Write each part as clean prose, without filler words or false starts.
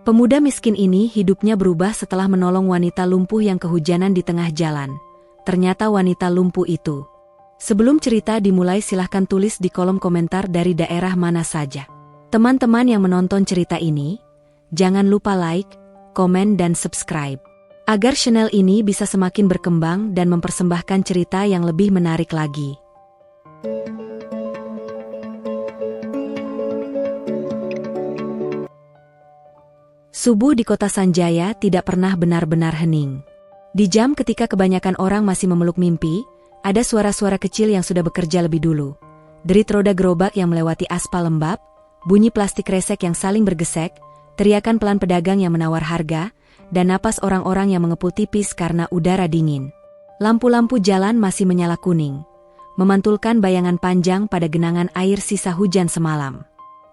Pemuda miskin ini hidupnya berubah setelah menolong wanita lumpuh yang kehujanan di tengah jalan. Ternyata wanita lumpuh itu. Sebelum cerita dimulai, silahkan tulis di kolom komentar dari daerah mana saja. Teman-teman yang menonton cerita ini, jangan lupa like, komen dan subscribe. Agar channel ini bisa semakin berkembang dan mempersembahkan cerita yang lebih menarik lagi. Subuh di kota Sanjaya tidak pernah benar-benar hening. Di jam ketika kebanyakan orang masih memeluk mimpi, ada suara-suara kecil yang sudah bekerja lebih dulu. Derit roda gerobak yang melewati aspal lembab, bunyi plastik resek yang saling bergesek, teriakan pelan pedagang yang menawar harga, dan napas orang-orang yang mengepul tipis karena udara dingin. Lampu-lampu jalan masih menyala kuning, memantulkan bayangan panjang pada genangan air sisa hujan semalam.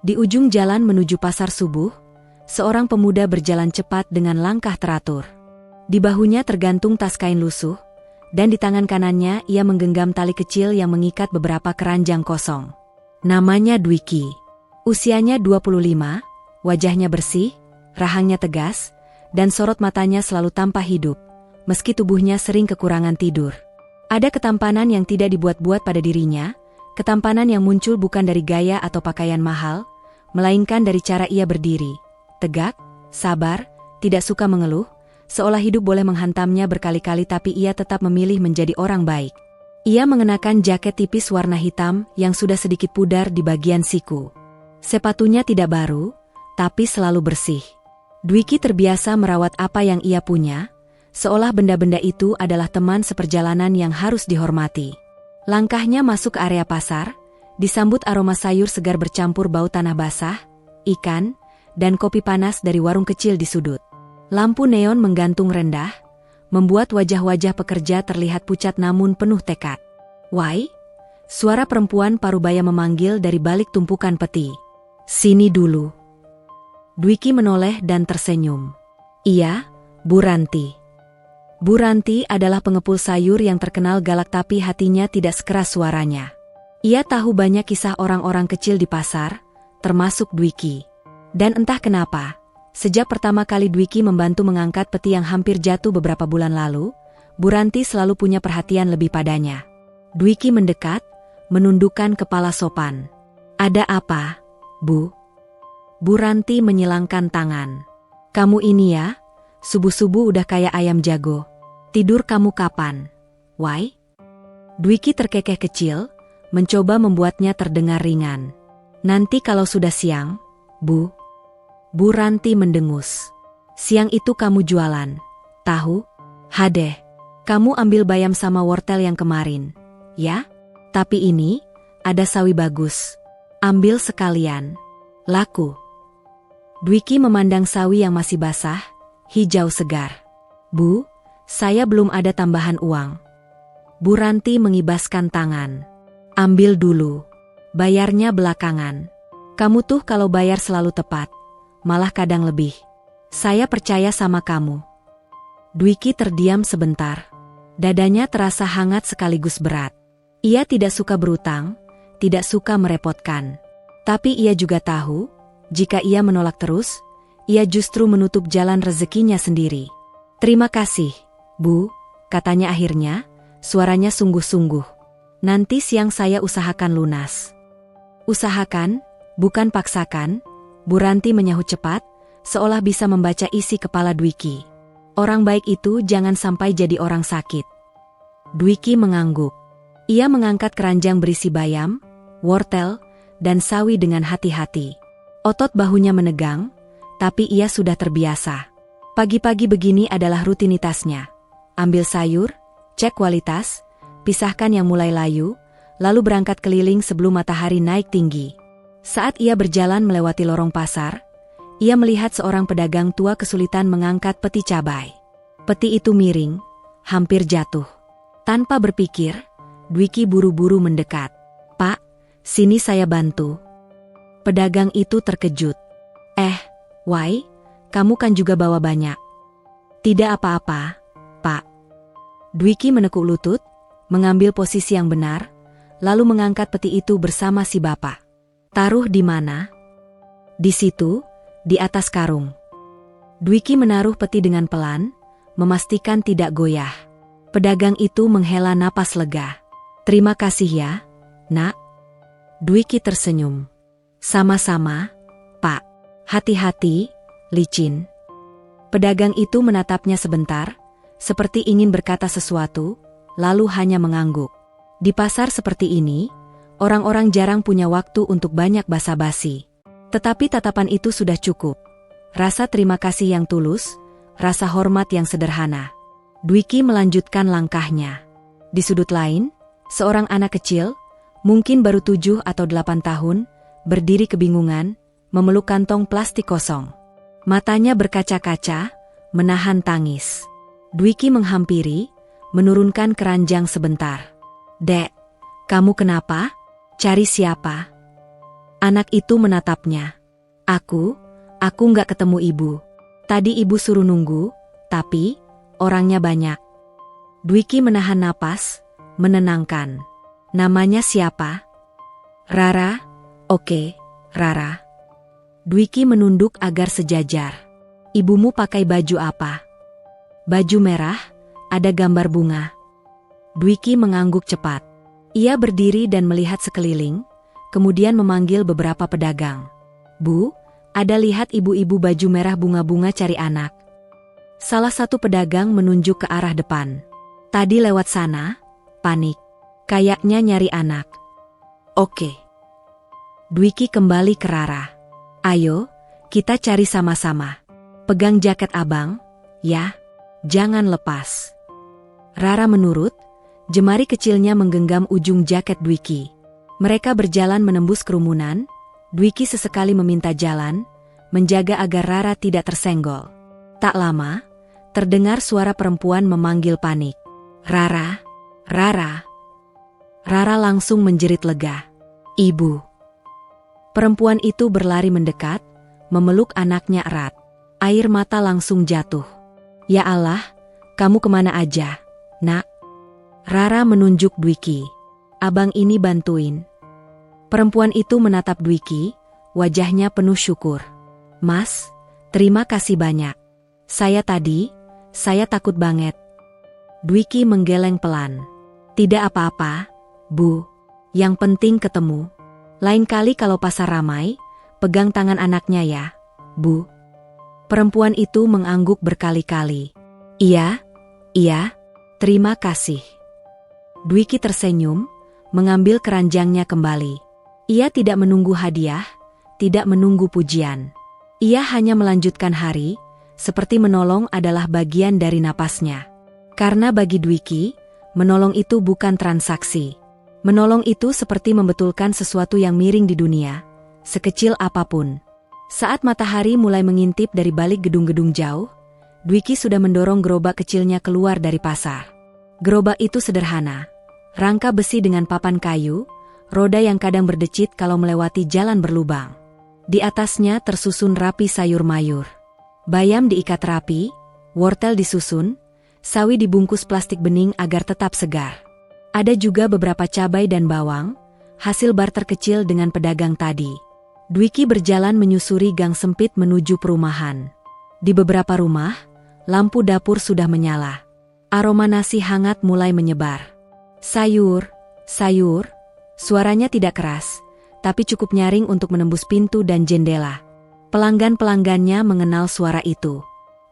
Di ujung jalan menuju pasar subuh, seorang pemuda berjalan cepat dengan langkah teratur. Di bahunya tergantung tas kain lusuh, dan di tangan kanannya ia menggenggam tali kecil yang mengikat beberapa keranjang kosong. Namanya Dwiki. Usianya 25, wajahnya bersih, rahangnya tegas, dan sorot matanya selalu tampak hidup, meski tubuhnya sering kekurangan tidur. Ada ketampanan yang tidak dibuat-buat pada dirinya, ketampanan yang muncul bukan dari gaya atau pakaian mahal, melainkan dari cara ia berdiri. Tegak, sabar, tidak suka mengeluh, seolah hidup boleh menghantamnya berkali-kali tapi ia tetap memilih menjadi orang baik. Ia mengenakan jaket tipis warna hitam yang sudah sedikit pudar di bagian siku. Sepatunya tidak baru, tapi selalu bersih. Dwiki terbiasa merawat apa yang ia punya, seolah benda-benda itu adalah teman seperjalanan yang harus dihormati. Langkahnya masuk ke area pasar, disambut aroma sayur segar bercampur bau tanah basah, ikan, dan kopi panas dari warung kecil di sudut. Lampu neon menggantung rendah, membuat wajah-wajah pekerja terlihat pucat namun penuh tekad. "Wai?" Suara perempuan parubaya memanggil dari balik tumpukan peti. "Sini dulu." Dwiki menoleh dan tersenyum. "Iya, Bu Ranti." Bu Ranti adalah pengepul sayur yang terkenal galak tapi hatinya tidak sekeras suaranya. Ia tahu banyak kisah orang-orang kecil di pasar, termasuk Dwiki. Dan entah kenapa, sejak pertama kali Dwiki membantu mengangkat peti yang hampir jatuh beberapa bulan lalu, Bu Ranti selalu punya perhatian lebih padanya. Dwiki mendekat, menundukkan kepala sopan. "Ada apa, Bu?" Bu Ranti menyilangkan tangan. "Kamu ini ya, subuh-subuh udah kayak ayam jago. Tidur kamu kapan, Wai?" Dwiki terkekeh kecil, mencoba membuatnya terdengar ringan. "Nanti kalau sudah siang, Bu." Bu Ranti mendengus. "Siang itu kamu jualan tahu? Hadeh, kamu ambil bayam sama wortel yang kemarin, ya? Tapi ini, ada sawi bagus. Ambil sekalian. Laku." Dwiki memandang sawi yang masih basah, hijau segar. "Bu, saya belum ada tambahan uang." Bu Ranti mengibaskan tangan. "Ambil dulu. Bayarnya belakangan. Kamu tuh kalau bayar selalu tepat. Malah kadang lebih. Saya percaya sama kamu." Dwiki terdiam sebentar. Dadanya terasa hangat sekaligus berat. Ia tidak suka berutang, tidak suka merepotkan. Tapi ia juga tahu, jika ia menolak terus, ia justru menutup jalan rezekinya sendiri. "Terima kasih, Bu," katanya akhirnya, suaranya sungguh-sungguh. "Nanti siang saya usahakan lunas." "Usahakan, bukan paksakan," Bu Ranti menyahut cepat, seolah bisa membaca isi kepala Dwiki. "Orang baik itu jangan sampai jadi orang sakit." Dwiki mengangguk. Ia mengangkat keranjang berisi bayam, wortel, dan sawi dengan hati-hati. Otot bahunya menegang, tapi ia sudah terbiasa. Pagi-pagi begini adalah rutinitasnya. Ambil sayur, cek kualitas, pisahkan yang mulai layu, lalu berangkat keliling sebelum matahari naik tinggi. Saat ia berjalan melewati lorong pasar, ia melihat seorang pedagang tua kesulitan mengangkat peti cabai. Peti itu miring, hampir jatuh. Tanpa berpikir, Dwiki buru-buru mendekat. "Pak, sini saya bantu." Pedagang itu terkejut. Wai, kamu kan juga bawa banyak." "Tidak apa-apa, Pak." Dwiki menekuk lutut, mengambil posisi yang benar, lalu mengangkat peti itu bersama si bapak. "Taruh di mana?" "Di situ, di atas karung." Dwiki menaruh peti dengan pelan, memastikan tidak goyah. Pedagang itu menghela napas lega. "Terima kasih ya, Nak." Dwiki tersenyum. "Sama-sama, Pak. Hati-hati, licin." Pedagang itu menatapnya sebentar, seperti ingin berkata sesuatu, lalu hanya mengangguk. Di pasar seperti ini, orang-orang jarang punya waktu untuk banyak basa-basi. Tetapi tatapan itu sudah cukup. Rasa terima kasih yang tulus, rasa hormat yang sederhana. Dwiki melanjutkan langkahnya. Di sudut lain, seorang anak kecil, mungkin baru 7 atau 8 tahun, berdiri kebingungan, memeluk kantong plastik kosong. Matanya berkaca-kaca, menahan tangis. Dwiki menghampiri, menurunkan keranjang sebentar. "Dek, kamu kenapa? Cari siapa?" Anak itu menatapnya. Aku nggak ketemu ibu. Tadi ibu suruh nunggu, tapi orangnya banyak." Dwiki menahan napas, menenangkan. "Namanya siapa?" "Rara." "Oke, Rara." Dwiki menunduk agar sejajar. "Ibumu pakai baju apa?" "Baju merah, ada gambar bunga." Dwiki mengangguk cepat. Ia berdiri dan melihat sekeliling, kemudian memanggil beberapa pedagang. "Bu, ada lihat ibu-ibu baju merah bunga-bunga cari anak." Salah satu pedagang menunjuk ke arah depan. "Tadi lewat sana, panik. Kayaknya nyari anak." "Oke." Dwiki kembali ke Rara. "Ayo, kita cari sama-sama. Pegang jaket abang, ya. Jangan lepas." Rara menurut, jemari kecilnya menggenggam ujung jaket Dwiki. Mereka berjalan menembus kerumunan. Dwiki sesekali meminta jalan, menjaga agar Rara tidak tersenggol. Tak lama, terdengar suara perempuan memanggil panik. "Rara, Rara." Rara langsung menjerit lega. "Ibu." Perempuan itu berlari mendekat, memeluk anaknya erat. Air mata langsung jatuh. "Ya Allah, kamu kemana aja, Nak?" Rara menunjuk Dwiki. "Abang ini bantuin." Perempuan itu menatap Dwiki, wajahnya penuh syukur. "Mas, terima kasih banyak. Saya takut banget." Dwiki menggeleng pelan. "Tidak apa-apa, Bu. Yang penting ketemu. Lain kali kalau pasar ramai, pegang tangan anaknya ya, Bu." Perempuan itu mengangguk berkali-kali. Iya, terima kasih." Dwiki tersenyum, mengambil keranjangnya kembali. Ia tidak menunggu hadiah, tidak menunggu pujian. Ia hanya melanjutkan hari, seperti menolong adalah bagian dari napasnya. Karena bagi Dwiki, menolong itu bukan transaksi. Menolong itu seperti membetulkan sesuatu yang miring di dunia, sekecil apapun. Saat matahari mulai mengintip dari balik gedung-gedung jauh, Dwiki sudah mendorong gerobak kecilnya keluar dari pasar. Gerobak itu sederhana, rangka besi dengan papan kayu, roda yang kadang berdecit kalau melewati jalan berlubang. Di atasnya tersusun rapi sayur mayur. Bayam diikat rapi, wortel disusun, sawi dibungkus plastik bening agar tetap segar. Ada juga beberapa cabai dan bawang, hasil barter kecil dengan pedagang tadi. Dwiki berjalan menyusuri gang sempit menuju perumahan. Di beberapa rumah, lampu dapur sudah menyala. Aroma nasi hangat mulai menyebar. Sayur. Suaranya tidak keras, tapi cukup nyaring untuk menembus pintu dan jendela. Pelanggan-pelanggannya mengenal suara itu.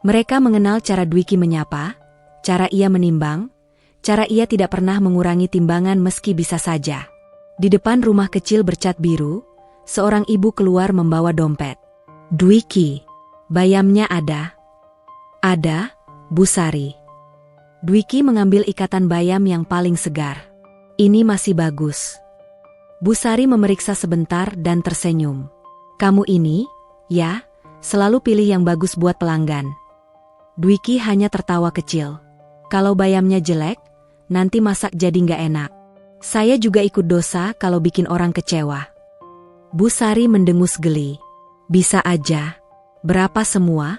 Mereka mengenal cara Dwiki menyapa, cara ia menimbang, cara ia tidak pernah mengurangi timbangan meski bisa saja. Di depan rumah kecil bercat biru, seorang ibu keluar membawa dompet. "Dwiki, bayamnya ada?" "Ada, Bu Sari." Dwiki mengambil ikatan bayam yang paling segar. "Ini masih bagus." Bu Sari memeriksa sebentar dan tersenyum. "Kamu ini, ya, selalu pilih yang bagus buat pelanggan." Dwiki hanya tertawa kecil. "Kalau bayamnya jelek, nanti masak jadi nggak enak. Saya juga ikut dosa kalau bikin orang kecewa." Bu Sari mendengus geli. "Bisa aja. Berapa semua?"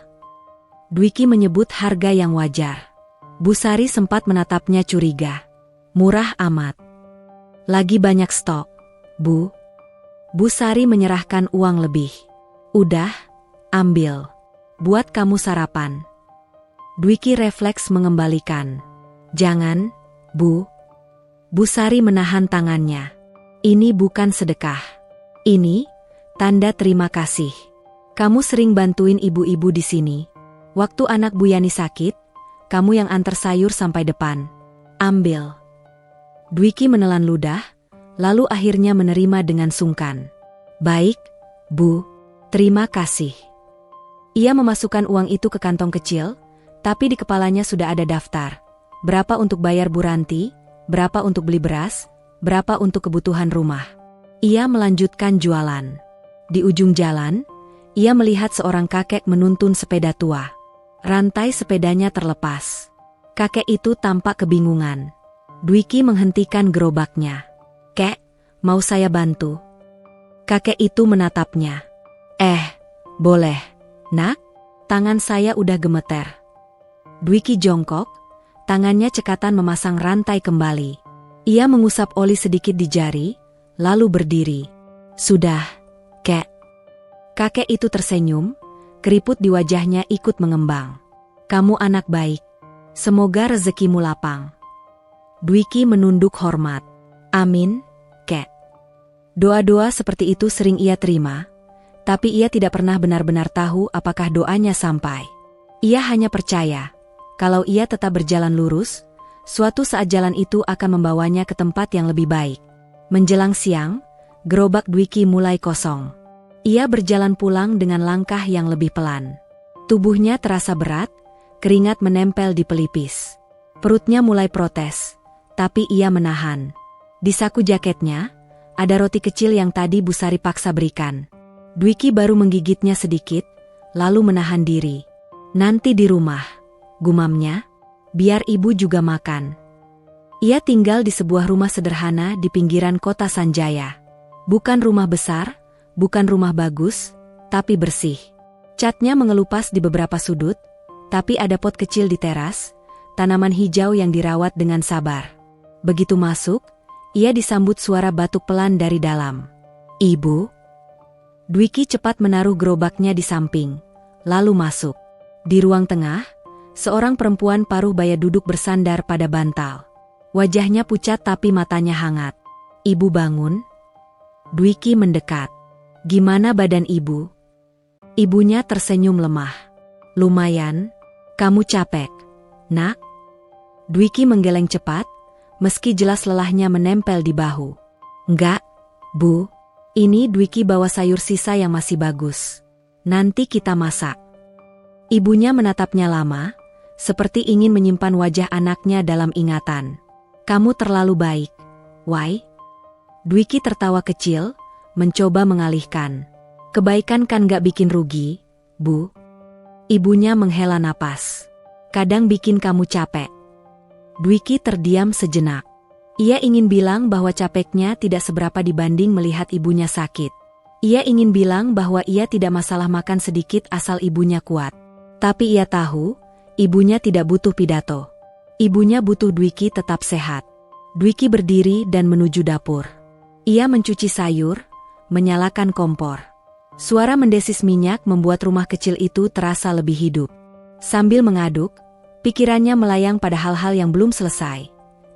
Dwiki menyebut harga yang wajar. Bu Sari sempat menatapnya curiga. "Murah amat." "Lagi banyak stok, Bu." Bu Sari menyerahkan uang lebih. "Udah, ambil." Buat kamu sarapan. Dwiki refleks mengembalikan. Jangan, Bu. Bu Sari menahan tangannya. Ini bukan sedekah. Ini tanda terima kasih. Kamu sering bantuin ibu-ibu di sini. Waktu anak Bu Yani sakit, kamu yang antar sayur sampai depan. Ambil. Dwiki menelan ludah, lalu akhirnya menerima dengan sungkan. Baik, Bu. Terima kasih. Ia memasukkan uang itu ke kantong kecil, tapi di kepalanya sudah ada daftar. Berapa untuk bayar Bu Ranti, berapa untuk beli beras, berapa untuk kebutuhan rumah. Ia melanjutkan jualan. Di ujung jalan, ia melihat seorang kakek menuntun sepeda tua. Rantai sepedanya terlepas. Kakek itu tampak kebingungan. Dwiki menghentikan gerobaknya. Kek, mau saya bantu? Kakek itu menatapnya. Boleh, nak? Tangan saya udah gemeter. Dwiki jongkok, tangannya cekatan memasang rantai kembali. Ia mengusap oli sedikit di jari, lalu berdiri. Sudah, Kek. Kakek itu tersenyum, keriput di wajahnya ikut mengembang. Kamu anak baik. Semoga rezekimu lapang. Dwiki menunduk hormat. Amin, Kek. Doa-doa seperti itu sering ia terima, tapi ia tidak pernah benar-benar tahu apakah doanya sampai. Ia hanya percaya, kalau ia tetap berjalan lurus, suatu saat jalan itu akan membawanya ke tempat yang lebih baik. Menjelang siang, gerobak Dwiki mulai kosong. Ia berjalan pulang dengan langkah yang lebih pelan. Tubuhnya terasa berat, keringat menempel di pelipis. Perutnya mulai protes, tapi ia menahan. Di saku jaketnya, ada roti kecil yang tadi Bu Sari paksa berikan. Dwiki baru menggigitnya sedikit, lalu menahan diri. Nanti di rumah, gumamnya, biar ibu juga makan. Ia tinggal di sebuah rumah sederhana di pinggiran kota Sanjaya. Bukan rumah besar, bukan rumah bagus, tapi bersih. Catnya mengelupas di beberapa sudut, tapi ada pot kecil di teras, tanaman hijau yang dirawat dengan sabar. Begitu masuk, ia disambut suara batuk pelan dari dalam. Ibu? Dwiki cepat menaruh gerobaknya di samping, lalu masuk. Di ruang tengah, seorang perempuan paruh baya duduk bersandar pada bantal. Wajahnya pucat tapi matanya hangat. Ibu bangun? Dwiki mendekat. Gimana badan ibu? Ibunya tersenyum lemah. Lumayan, kamu capek, nak? Dwiki menggeleng cepat, meski jelas lelahnya menempel di bahu. Enggak, Bu. Ini Dwiki bawa sayur sisa yang masih bagus. Nanti kita masak. Ibunya menatapnya lama, seperti ingin menyimpan wajah anaknya dalam ingatan. Kamu terlalu baik, Wai. Dwiki tertawa kecil, mencoba mengalihkan. Kebaikan kan gak bikin rugi, Bu. Ibunya menghela napas. Kadang bikin kamu capek. Dwiki terdiam sejenak. Ia ingin bilang bahwa capeknya tidak seberapa dibanding melihat ibunya sakit. Ia ingin bilang bahwa ia tidak masalah makan sedikit asal ibunya kuat. Tapi ia tahu, ibunya tidak butuh pidato. Ibunya butuh Dwiki tetap sehat. Dwiki berdiri dan menuju dapur. Ia mencuci sayur, menyalakan kompor. Suara mendesis minyak membuat rumah kecil itu terasa lebih hidup. Sambil mengaduk, pikirannya melayang pada hal-hal yang belum selesai.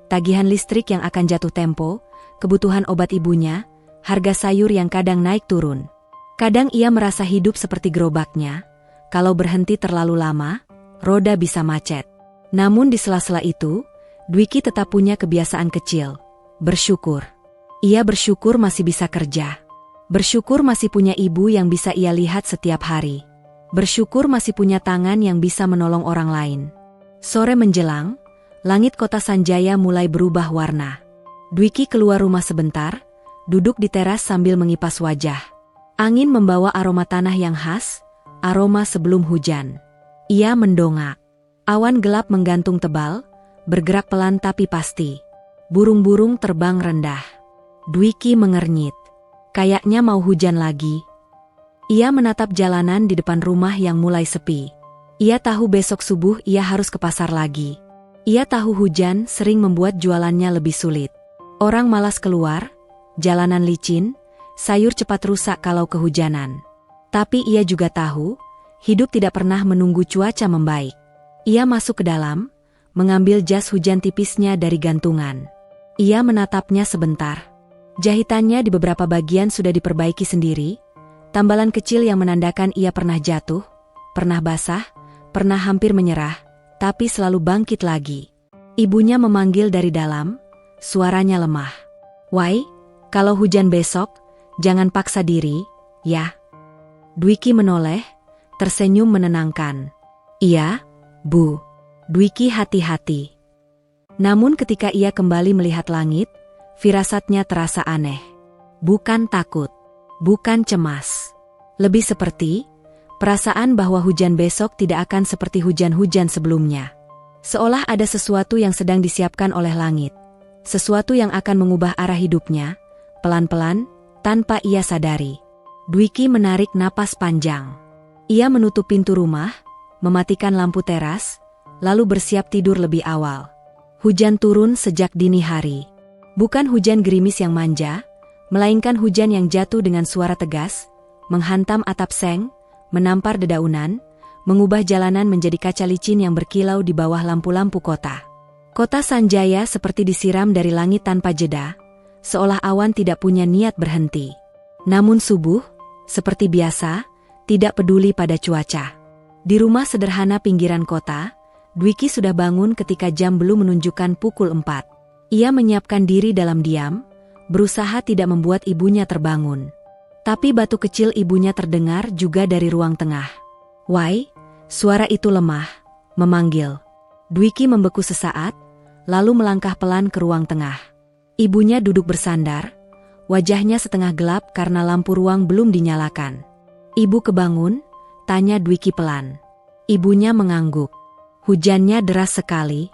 Tagihan listrik yang akan jatuh tempo, kebutuhan obat ibunya, harga sayur yang kadang naik turun. Kadang ia merasa hidup seperti gerobaknya, kalau berhenti terlalu lama, roda bisa macet. Namun di sela-sela itu, Dwiki tetap punya kebiasaan kecil, bersyukur. Ia bersyukur masih bisa kerja. Bersyukur masih punya ibu yang bisa ia lihat setiap hari. Bersyukur masih punya tangan yang bisa menolong orang lain. Sore menjelang, langit kota Sanjaya mulai berubah warna. Dwiki keluar rumah sebentar, duduk di teras sambil mengipas wajah. Angin membawa aroma tanah yang khas, aroma sebelum hujan. Ia mendongak. Awan gelap menggantung tebal, bergerak pelan tapi pasti. Burung-burung terbang rendah. Dwiki mengernyit. Kayaknya mau hujan lagi. Ia menatap jalanan di depan rumah yang mulai sepi. Ia tahu besok subuh ia harus ke pasar lagi. Ia tahu hujan sering membuat jualannya lebih sulit. Orang malas keluar, jalanan licin, sayur cepat rusak kalau kehujanan. Tapi ia juga tahu, Hidup tidak pernah menunggu cuaca membaik. Ia masuk ke dalam, mengambil jas hujan tipisnya dari gantungan. Ia menatapnya sebentar. Jahitannya di beberapa bagian sudah diperbaiki sendiri, tambalan kecil yang menandakan ia pernah jatuh, pernah basah, pernah hampir menyerah, tapi selalu bangkit lagi. Ibunya memanggil dari dalam, suaranya lemah. "Wai, kalau hujan besok, jangan paksa diri, ya." Dwiki menoleh, tersenyum menenangkan. "Iya, Bu." Dwiki hati-hati. Namun ketika ia kembali melihat langit, firasatnya terasa aneh. Bukan takut, bukan cemas. Lebih seperti perasaan bahwa hujan besok tidak akan seperti hujan-hujan sebelumnya. Seolah ada sesuatu yang sedang disiapkan oleh langit. Sesuatu yang akan mengubah arah hidupnya, pelan-pelan, tanpa ia sadari. Dwiki menarik napas panjang. Ia menutup pintu rumah, mematikan lampu teras, lalu bersiap tidur lebih awal. Hujan turun sejak dini hari. Bukan hujan gerimis yang manja, melainkan hujan yang jatuh dengan suara tegas, menghantam atap seng, menampar dedaunan, mengubah jalanan menjadi kaca licin yang berkilau di bawah lampu-lampu kota. Kota Sanjaya seperti disiram dari langit tanpa jeda, seolah awan tidak punya niat berhenti. Namun subuh, seperti biasa, tidak peduli pada cuaca. Di rumah sederhana pinggiran kota, Dwiki sudah bangun ketika jam belum menunjukkan pukul 4. Ia menyiapkan diri dalam diam, berusaha tidak membuat ibunya terbangun. Tapi batu kecil ibunya terdengar juga dari ruang tengah. "Wai," suara itu lemah, memanggil. Dwiki membeku sesaat, lalu melangkah pelan ke ruang tengah. Ibunya duduk bersandar, wajahnya setengah gelap karena lampu ruang belum dinyalakan. "Ibu kebangun?" tanya Dwiki pelan. Ibunya mengangguk. "Hujannya deras sekali."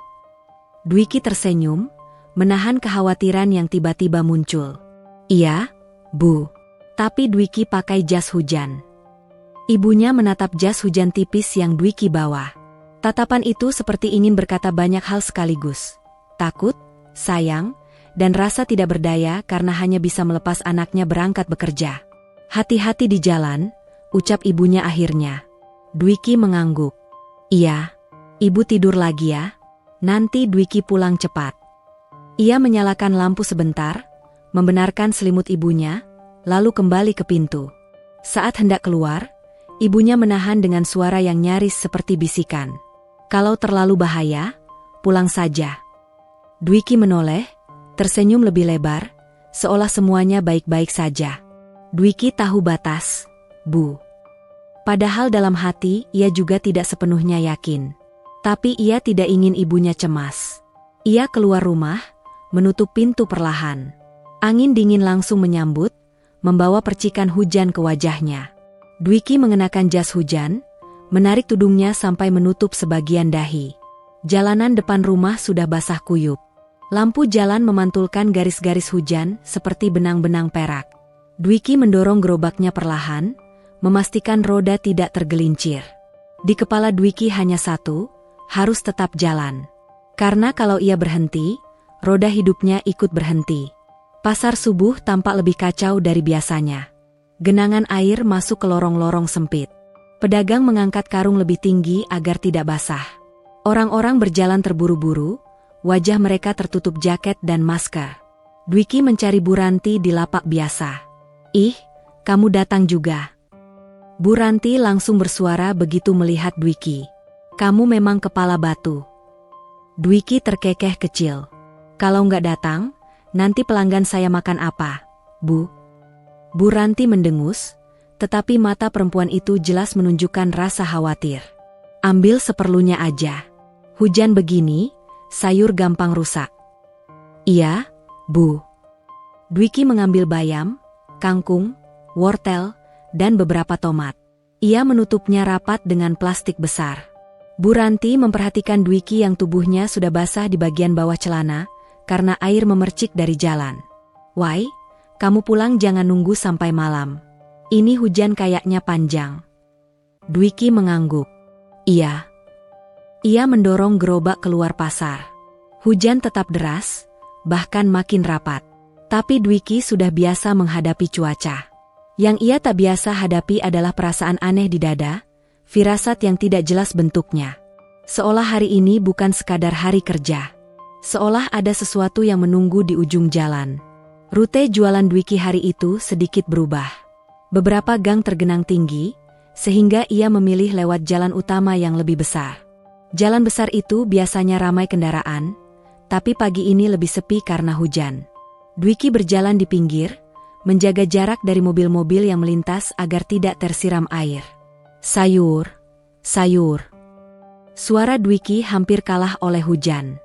Dwiki tersenyum, menahan kekhawatiran yang tiba-tiba muncul. "Iya, Bu." Tapi Dwiki pakai jas hujan. Ibunya menatap jas hujan tipis yang Dwiki bawa. Tatapan itu seperti ingin berkata banyak hal sekaligus. Takut, sayang, dan rasa tidak berdaya karena hanya bisa melepas anaknya berangkat bekerja. "Hati-hati di jalan," ucap ibunya akhirnya. Dwiki mengangguk. "Iya, Ibu tidur lagi ya. Nanti Dwiki pulang cepat." Ia menyalakan lampu sebentar, membenarkan selimut ibunya, lalu kembali ke pintu. Saat hendak keluar, ibunya menahan dengan suara yang nyaris seperti bisikan. "Kalau terlalu bahaya, pulang saja." Dwiki menoleh, tersenyum lebih lebar, seolah semuanya baik-baik saja. Dwiki tahu batas, Bu. Padahal dalam hati ia juga tidak sepenuhnya yakin. Tapi ia tidak ingin ibunya cemas. Ia keluar rumah, menutup pintu perlahan. Angin dingin langsung menyambut, membawa percikan hujan ke wajahnya. Dwiki mengenakan jas hujan, menarik tudungnya sampai menutup sebagian dahi. Jalanan depan rumah sudah basah kuyup. Lampu jalan memantulkan garis-garis hujan seperti benang-benang perak. Dwiki mendorong gerobaknya perlahan, memastikan roda tidak tergelincir. Di kepala Dwiki hanya satu, harus tetap jalan. Karena kalau ia berhenti, roda hidupnya ikut berhenti. Pasar subuh tampak lebih kacau dari biasanya. Genangan air masuk ke lorong-lorong sempit. Pedagang mengangkat karung lebih tinggi agar tidak basah. Orang-orang berjalan terburu-buru, wajah mereka tertutup jaket dan masker. Dwiki mencari Bu Ranti di lapak biasa. "Ih, kamu datang juga." Bu Ranti langsung bersuara begitu melihat Dwiki. "Kamu memang kepala batu." Dwiki terkekeh kecil. "Kalau nggak datang, nanti pelanggan saya makan apa, Bu?" Bu Ranti mendengus, tetapi mata perempuan itu jelas menunjukkan rasa khawatir. "Ambil seperlunya aja. Hujan begini, sayur gampang rusak." "Iya, Bu." Dwiki mengambil bayam, kangkung, wortel, dan beberapa tomat. Ia menutupnya rapat dengan plastik besar. Bu Ranti memperhatikan Dwiki yang tubuhnya sudah basah di bagian bawah celana, karena air memercik dari jalan. "Wai, kamu pulang jangan nunggu sampai malam. Ini hujan kayaknya panjang." Dwiki mengangguk. "Iya." Ia mendorong gerobak keluar pasar. Hujan tetap deras, bahkan makin rapat. Tapi Dwiki sudah biasa menghadapi cuaca. Yang ia tak biasa hadapi adalah perasaan aneh di dada, Firasat yang tidak jelas bentuknya. Seolah hari ini bukan sekadar hari kerja. Seolah ada sesuatu yang menunggu di ujung jalan. Rute jualan Dwiki hari itu sedikit berubah. Beberapa gang tergenang tinggi, sehingga ia memilih lewat jalan utama yang lebih besar. Jalan besar itu biasanya ramai kendaraan, tapi pagi ini lebih sepi karena hujan. Dwiki berjalan di pinggir, menjaga jarak dari mobil-mobil yang melintas agar tidak tersiram air. Sayur, sayur. Suara Dwiki hampir kalah oleh hujan.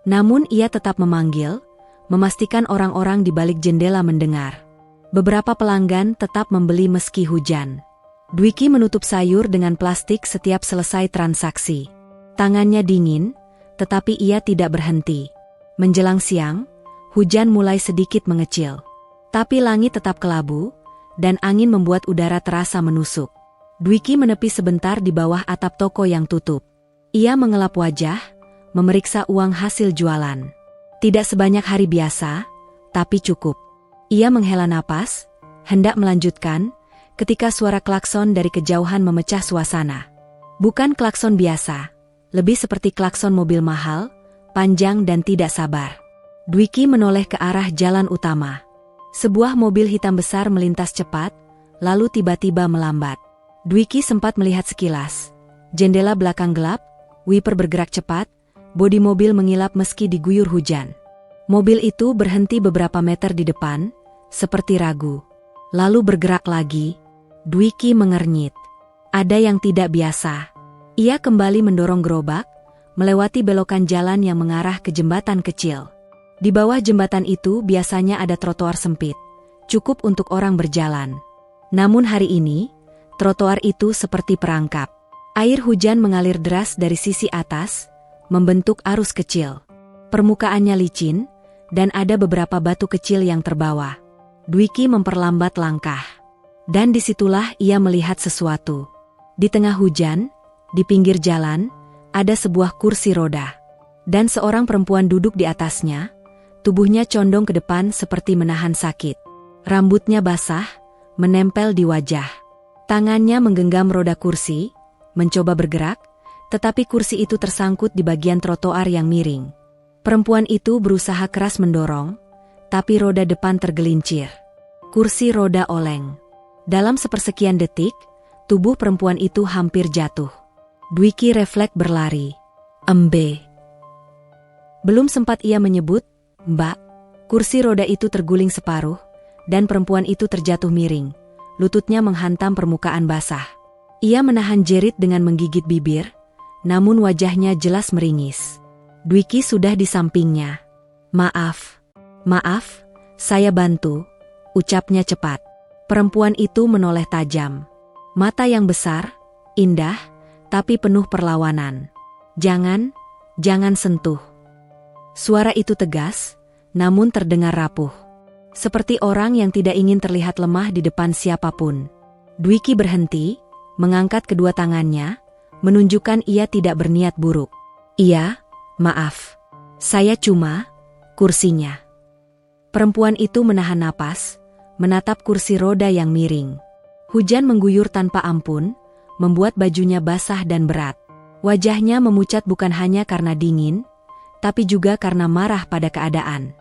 Namun ia tetap memanggil, memastikan orang-orang di balik jendela mendengar. Beberapa pelanggan tetap membeli meski hujan. Dwiki menutup sayur dengan plastik setiap selesai transaksi. Tangannya dingin, tetapi ia tidak berhenti. Menjelang siang, hujan mulai sedikit mengecil. Tapi langit tetap kelabu, dan angin membuat udara terasa menusuk. Dwiki menepi sebentar di bawah atap toko yang tutup. Ia mengelap wajah, memeriksa uang hasil jualan. Tidak sebanyak hari biasa, tapi cukup. Ia menghela napas, hendak melanjutkan, ketika suara klakson dari kejauhan memecah suasana. Bukan klakson biasa, lebih seperti klakson mobil mahal, panjang dan tidak sabar. Dwiki menoleh ke arah jalan utama. Sebuah mobil hitam besar melintas cepat, lalu tiba-tiba melambat. Dwiki sempat melihat sekilas. Jendela belakang gelap, wiper bergerak cepat, bodi mobil mengilap meski diguyur hujan. Mobil itu berhenti beberapa meter di depan, seperti ragu. Lalu bergerak lagi. Dwiki mengernyit. Ada yang tidak biasa. Ia kembali mendorong gerobak, melewati belokan jalan yang mengarah ke jembatan kecil. Di bawah jembatan itu biasanya ada trotoar sempit, cukup untuk orang berjalan. Namun hari ini, trotoar itu seperti perangkap. Air hujan mengalir deras dari sisi atas, membentuk arus kecil. Permukaannya licin, dan ada beberapa batu kecil yang terbawa. Dwiki memperlambat langkah. Dan disitulah ia melihat sesuatu. Di tengah hujan, di pinggir jalan, ada sebuah kursi roda. Dan seorang perempuan duduk di atasnya, tubuhnya condong ke depan seperti menahan sakit. Rambutnya basah, menempel di wajah. Tangannya menggenggam roda kursi, mencoba bergerak, tetapi kursi itu tersangkut di bagian trotoar yang miring. Perempuan itu berusaha keras mendorong, tapi roda depan tergelincir. Kursi roda oleng. Dalam sepersekian detik, tubuh perempuan itu hampir jatuh. Dwiki refleks berlari. Embe. Belum sempat ia menyebut, "Mbak," kursi roda itu terguling separuh, dan perempuan itu terjatuh miring. Lututnya menghantam permukaan basah. Ia menahan jerit dengan menggigit bibir, namun wajahnya jelas meringis. Dwiki sudah di sampingnya. Maaf, saya bantu," ucapnya cepat. Perempuan itu menoleh tajam. Mata yang besar, indah, tapi penuh perlawanan. Jangan sentuh." Suara itu tegas, namun terdengar rapuh. Seperti orang yang tidak ingin terlihat lemah di depan siapapun. Dwiki berhenti, mengangkat kedua tangannya, menunjukkan ia tidak berniat buruk. "Iya, maaf. Saya cuma..." kursinya. Perempuan itu menahan napas, menatap kursi roda yang miring. Hujan mengguyur tanpa ampun, membuat bajunya basah dan berat. Wajahnya memucat bukan hanya karena dingin, tapi juga karena marah pada keadaan.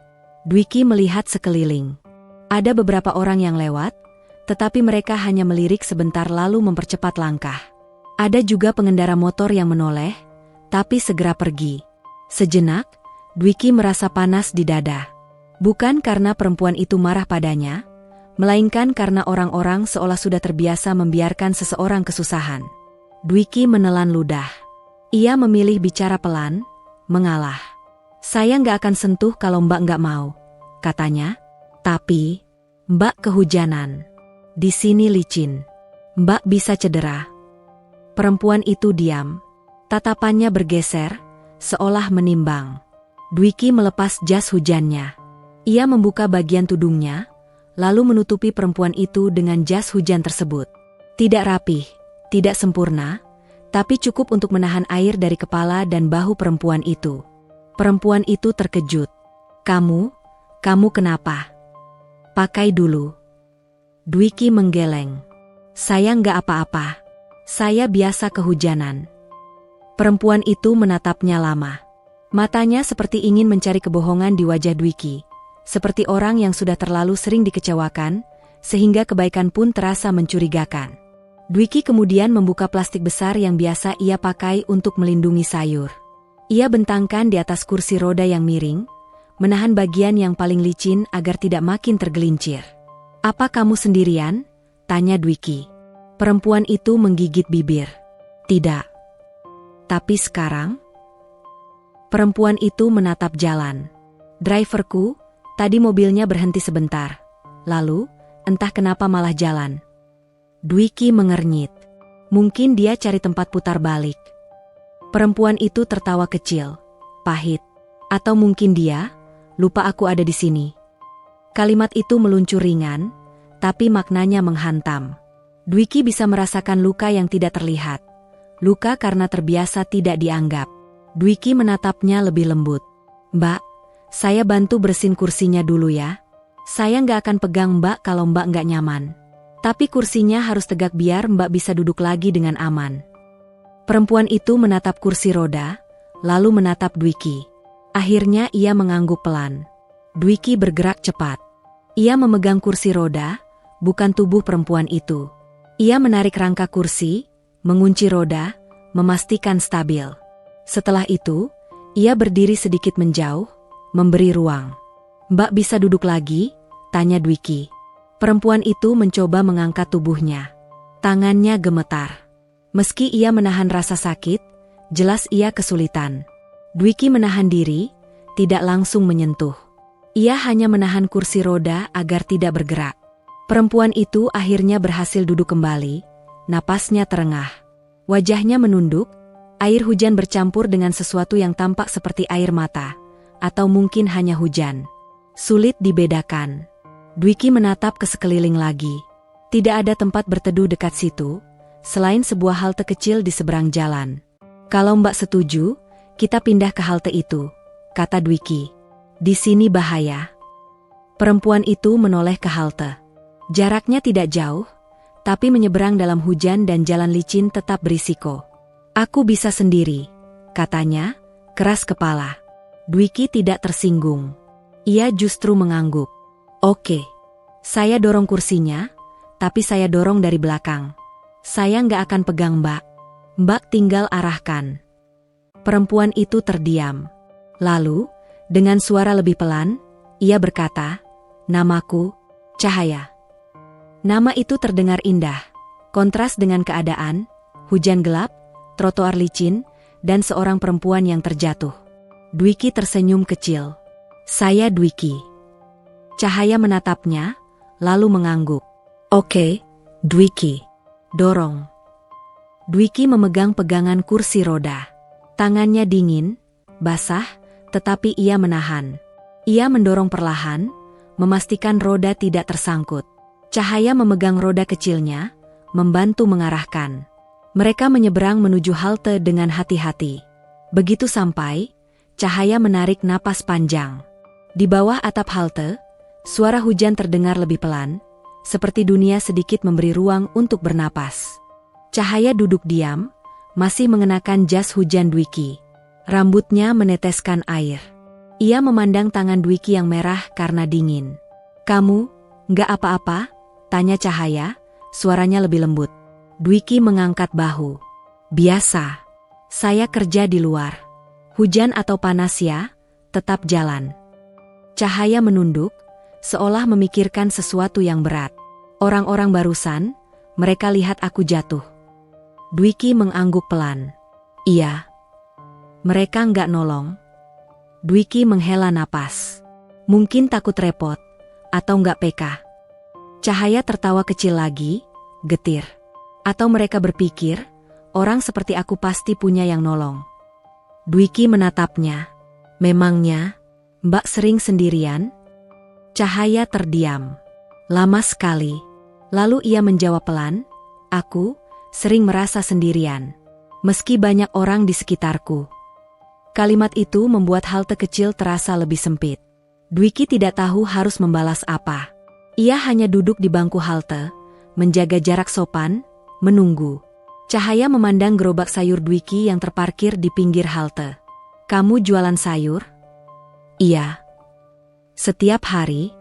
Dwiki melihat sekeliling. Ada beberapa orang yang lewat, tetapi mereka hanya melirik sebentar lalu mempercepat langkah. Ada juga pengendara motor yang menoleh, tapi segera pergi. Sejenak, Dwiki merasa panas di dada. Bukan karena perempuan itu marah padanya, melainkan karena orang-orang seolah sudah terbiasa membiarkan seseorang kesusahan. Dwiki menelan ludah. Ia memilih bicara pelan, mengalah. "Saya nggak akan sentuh kalau Mbak nggak mau," katanya. "Tapi, Mbak kehujanan. Di sini licin. Mbak bisa cedera." Perempuan itu diam. Tatapannya bergeser, seolah menimbang. Dwiki melepas jas hujannya. Ia membuka bagian tudungnya, lalu menutupi perempuan itu dengan jas hujan tersebut. Tidak rapih, tidak sempurna, tapi cukup untuk menahan air dari kepala dan bahu perempuan itu. Perempuan itu terkejut. Kamu kenapa? Pakai dulu." Dwiki menggeleng. "Saya nggak apa-apa. Saya biasa kehujanan. Perempuan itu menatapnya lama. Matanya seperti ingin mencari kebohongan di wajah Dwiki. Seperti orang yang sudah terlalu sering dikecewakan, sehingga kebaikan pun terasa mencurigakan. Dwiki kemudian membuka plastik besar yang biasa ia pakai untuk melindungi sayur. Ia bentangkan di atas kursi roda yang miring, menahan bagian yang paling licin agar tidak makin tergelincir. "Apa kamu sendirian?" tanya Dwiki. Perempuan itu menggigit bibir. "Tidak." "Tapi sekarang?" Perempuan itu menatap jalan. "Driverku, tadi mobilnya berhenti sebentar. Lalu, entah kenapa malah jalan." Dwiki mengernyit. Mungkin dia cari tempat putar balik. Perempuan itu tertawa kecil, pahit. Atau mungkin dia lupa aku ada di sini. Kalimat itu meluncur ringan, tapi maknanya menghantam. Dwiki bisa merasakan luka yang tidak terlihat. Luka karena terbiasa tidak dianggap. Dwiki menatapnya lebih lembut. "Mbak, saya bantu bersihin kursinya dulu ya. Saya nggak akan pegang Mbak kalau Mbak nggak nyaman. Tapi kursinya harus tegak biar Mbak bisa duduk lagi dengan aman." Perempuan itu menatap kursi roda, lalu menatap Dwiki. Akhirnya ia mengangguk pelan. Dwiki bergerak cepat. Ia memegang kursi roda, bukan tubuh perempuan itu. Ia menarik rangka kursi, mengunci roda, memastikan stabil. Setelah itu, ia berdiri sedikit menjauh, memberi ruang. "Mbak bisa duduk lagi?" tanya Dwiki. Perempuan itu mencoba mengangkat tubuhnya. Tangannya gemetar. Meski ia menahan rasa sakit, jelas ia kesulitan. Dwiki menahan diri, tidak langsung menyentuh. Ia hanya menahan kursi roda agar tidak bergerak. Perempuan itu akhirnya berhasil duduk kembali, napasnya terengah. Wajahnya menunduk, air hujan bercampur dengan sesuatu yang tampak seperti air mata, atau mungkin hanya hujan. Sulit dibedakan. Dwiki menatap ke sekeliling lagi. Tidak ada tempat berteduh dekat situ, selain sebuah halte kecil di seberang jalan. "Kalau Mbak setuju, kita pindah ke halte itu," kata Dwiki. "Di sini bahaya." Perempuan itu menoleh ke halte. Jaraknya tidak jauh, tapi menyeberang dalam hujan dan jalan licin tetap berisiko. "Aku bisa sendiri," katanya, keras kepala. Dwiki tidak tersinggung. Ia justru mengangguk. "Oke, saya dorong kursinya, tapi saya dorong dari belakang. Saya nggak akan pegang Mbak. Mbak tinggal arahkan." Perempuan itu terdiam. Lalu, dengan suara lebih pelan, ia berkata, "Namaku Cahaya." Nama itu terdengar indah, kontras dengan keadaan, hujan gelap, trotoar licin, dan seorang perempuan yang terjatuh. Dwiki tersenyum kecil. "Saya Dwiki." Cahaya menatapnya, lalu mengangguk. "Oke, Dwiki. Dorong." Dwiki memegang pegangan kursi roda. Tangannya dingin, basah, tetapi ia menahan. Ia mendorong perlahan, memastikan roda tidak tersangkut. Cahaya memegang roda kecilnya, membantu mengarahkan. Mereka menyeberang menuju halte dengan hati-hati. Begitu sampai, Cahaya menarik napas panjang. Di bawah atap halte, suara hujan terdengar lebih pelan, seperti dunia sedikit memberi ruang untuk bernapas. Cahaya duduk diam, masih mengenakan jas hujan Dwiki. Rambutnya meneteskan air. Ia memandang tangan Dwiki yang merah karena dingin. "Kamu, nggak apa-apa?" tanya Cahaya, suaranya lebih lembut. Dwiki mengangkat bahu. "Biasa. Saya kerja di luar. Hujan atau panas ya, tetap jalan." Cahaya menunduk, seolah memikirkan sesuatu yang berat. "Orang-orang barusan, mereka lihat aku jatuh." Dwiki mengangguk pelan. "Iya. Mereka nggak nolong." Dwiki menghela napas. "Mungkin takut repot, atau nggak peka." Cahaya tertawa kecil lagi, getir. "Atau mereka berpikir, orang seperti aku pasti punya yang nolong." Dwiki menatapnya. "Memangnya, Mbak sering sendirian?" Cahaya terdiam. Lama sekali. Lalu ia menjawab pelan, "Aku sering merasa sendirian. Meski banyak orang di sekitarku." Kalimat itu membuat halte kecil terasa lebih sempit. Dwiki tidak tahu harus membalas apa. Ia hanya duduk di bangku halte, menjaga jarak sopan, menunggu. Cahaya memandang gerobak sayur Dwiki yang terparkir di pinggir halte. Kamu jualan sayur? Iya. Setiap hari?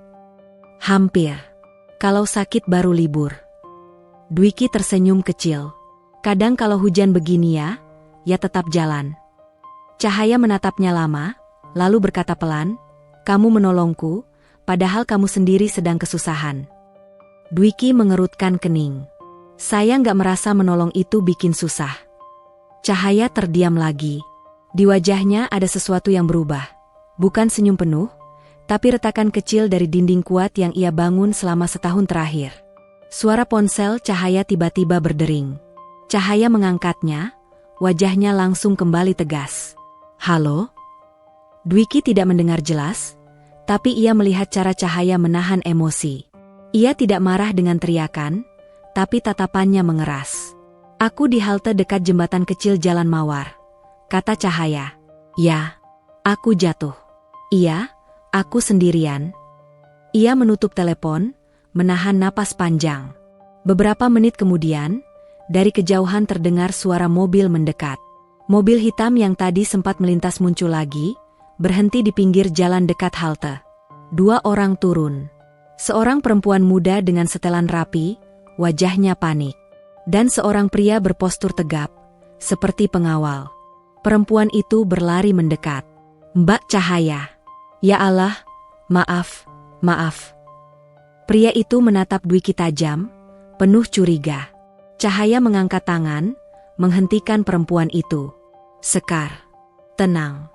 Hampir. Kalau sakit baru libur. Dwiki tersenyum kecil. Kadang kalau hujan begini ya tetap jalan. Cahaya menatapnya lama, lalu berkata pelan, kamu menolongku, padahal kamu sendiri sedang kesusahan. Dwiki mengerutkan kening. Saya nggak merasa menolong itu bikin susah. Cahaya terdiam lagi. Di wajahnya ada sesuatu yang berubah. Bukan senyum penuh, tapi retakan kecil dari dinding kuat yang ia bangun selama setahun terakhir. Suara ponsel Cahaya tiba-tiba berdering. Cahaya mengangkatnya, wajahnya langsung kembali tegas. Halo? Dwiki tidak mendengar jelas, tapi ia melihat cara Cahaya menahan emosi. Ia tidak marah dengan teriakan, tapi tatapannya mengeras. Aku di halte dekat jembatan kecil Jalan Mawar, kata Cahaya. Ya, aku jatuh. Iya, aku sendirian. Ia menutup telepon, menahan napas panjang. Beberapa menit kemudian, dari kejauhan terdengar suara mobil mendekat. Mobil hitam yang tadi sempat melintas muncul lagi, berhenti di pinggir jalan dekat halte. 2 orang turun. Seorang perempuan muda dengan setelan rapi, wajahnya panik. Dan seorang pria berpostur tegap, seperti pengawal. Perempuan itu berlari mendekat. Mbak Cahaya. Ya Allah, maaf. Pria itu menatap Dwiki tajam, penuh curiga. Cahaya mengangkat tangan, menghentikan perempuan itu. Sekar, tenang.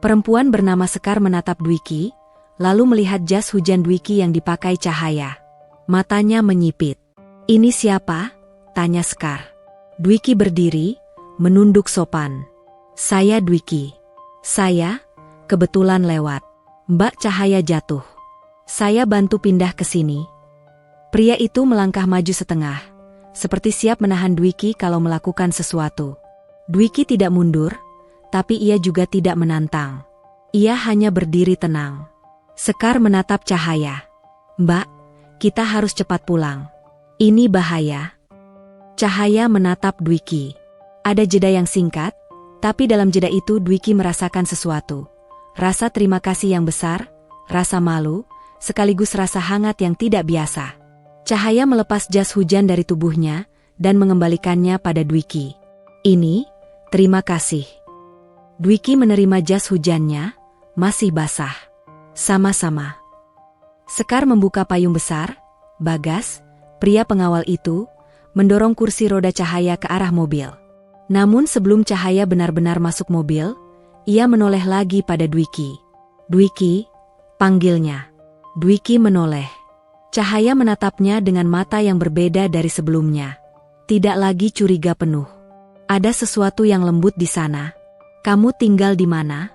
Perempuan bernama Sekar menatap Dwiki, lalu melihat jas hujan Dwiki yang dipakai Cahaya. Matanya menyipit. Ini siapa? Tanya Sekar. Dwiki berdiri, menunduk sopan. Saya Dwiki. Saya, kebetulan lewat. Mbak Cahaya jatuh. Saya bantu pindah ke sini. Pria itu melangkah maju setengah, seperti siap menahan Dwiki kalau melakukan sesuatu. Dwiki tidak mundur, tapi ia juga tidak menantang. Ia hanya berdiri tenang. Sekar menatap Cahaya. Mbak, kita harus cepat pulang. Ini bahaya. Cahaya menatap Dwiki. Ada jeda yang singkat, tapi dalam jeda itu Dwiki merasakan sesuatu. Rasa terima kasih yang besar, rasa malu, sekaligus rasa hangat yang tidak biasa. Cahaya melepas jas hujan dari tubuhnya dan mengembalikannya pada Dwiki. Ini, terima kasih. Dwiki menerima jas hujannya, masih basah. Sama-sama. Sekar membuka payung besar. Bagas, pria pengawal itu, mendorong kursi roda Cahaya ke arah mobil. Namun sebelum Cahaya benar-benar masuk mobil, ia menoleh lagi pada Dwiki. Dwiki, panggilnya. Dwiki menoleh. Cahaya menatapnya dengan mata yang berbeda dari sebelumnya. Tidak lagi curiga penuh. Ada sesuatu yang lembut di sana. Kamu tinggal di mana?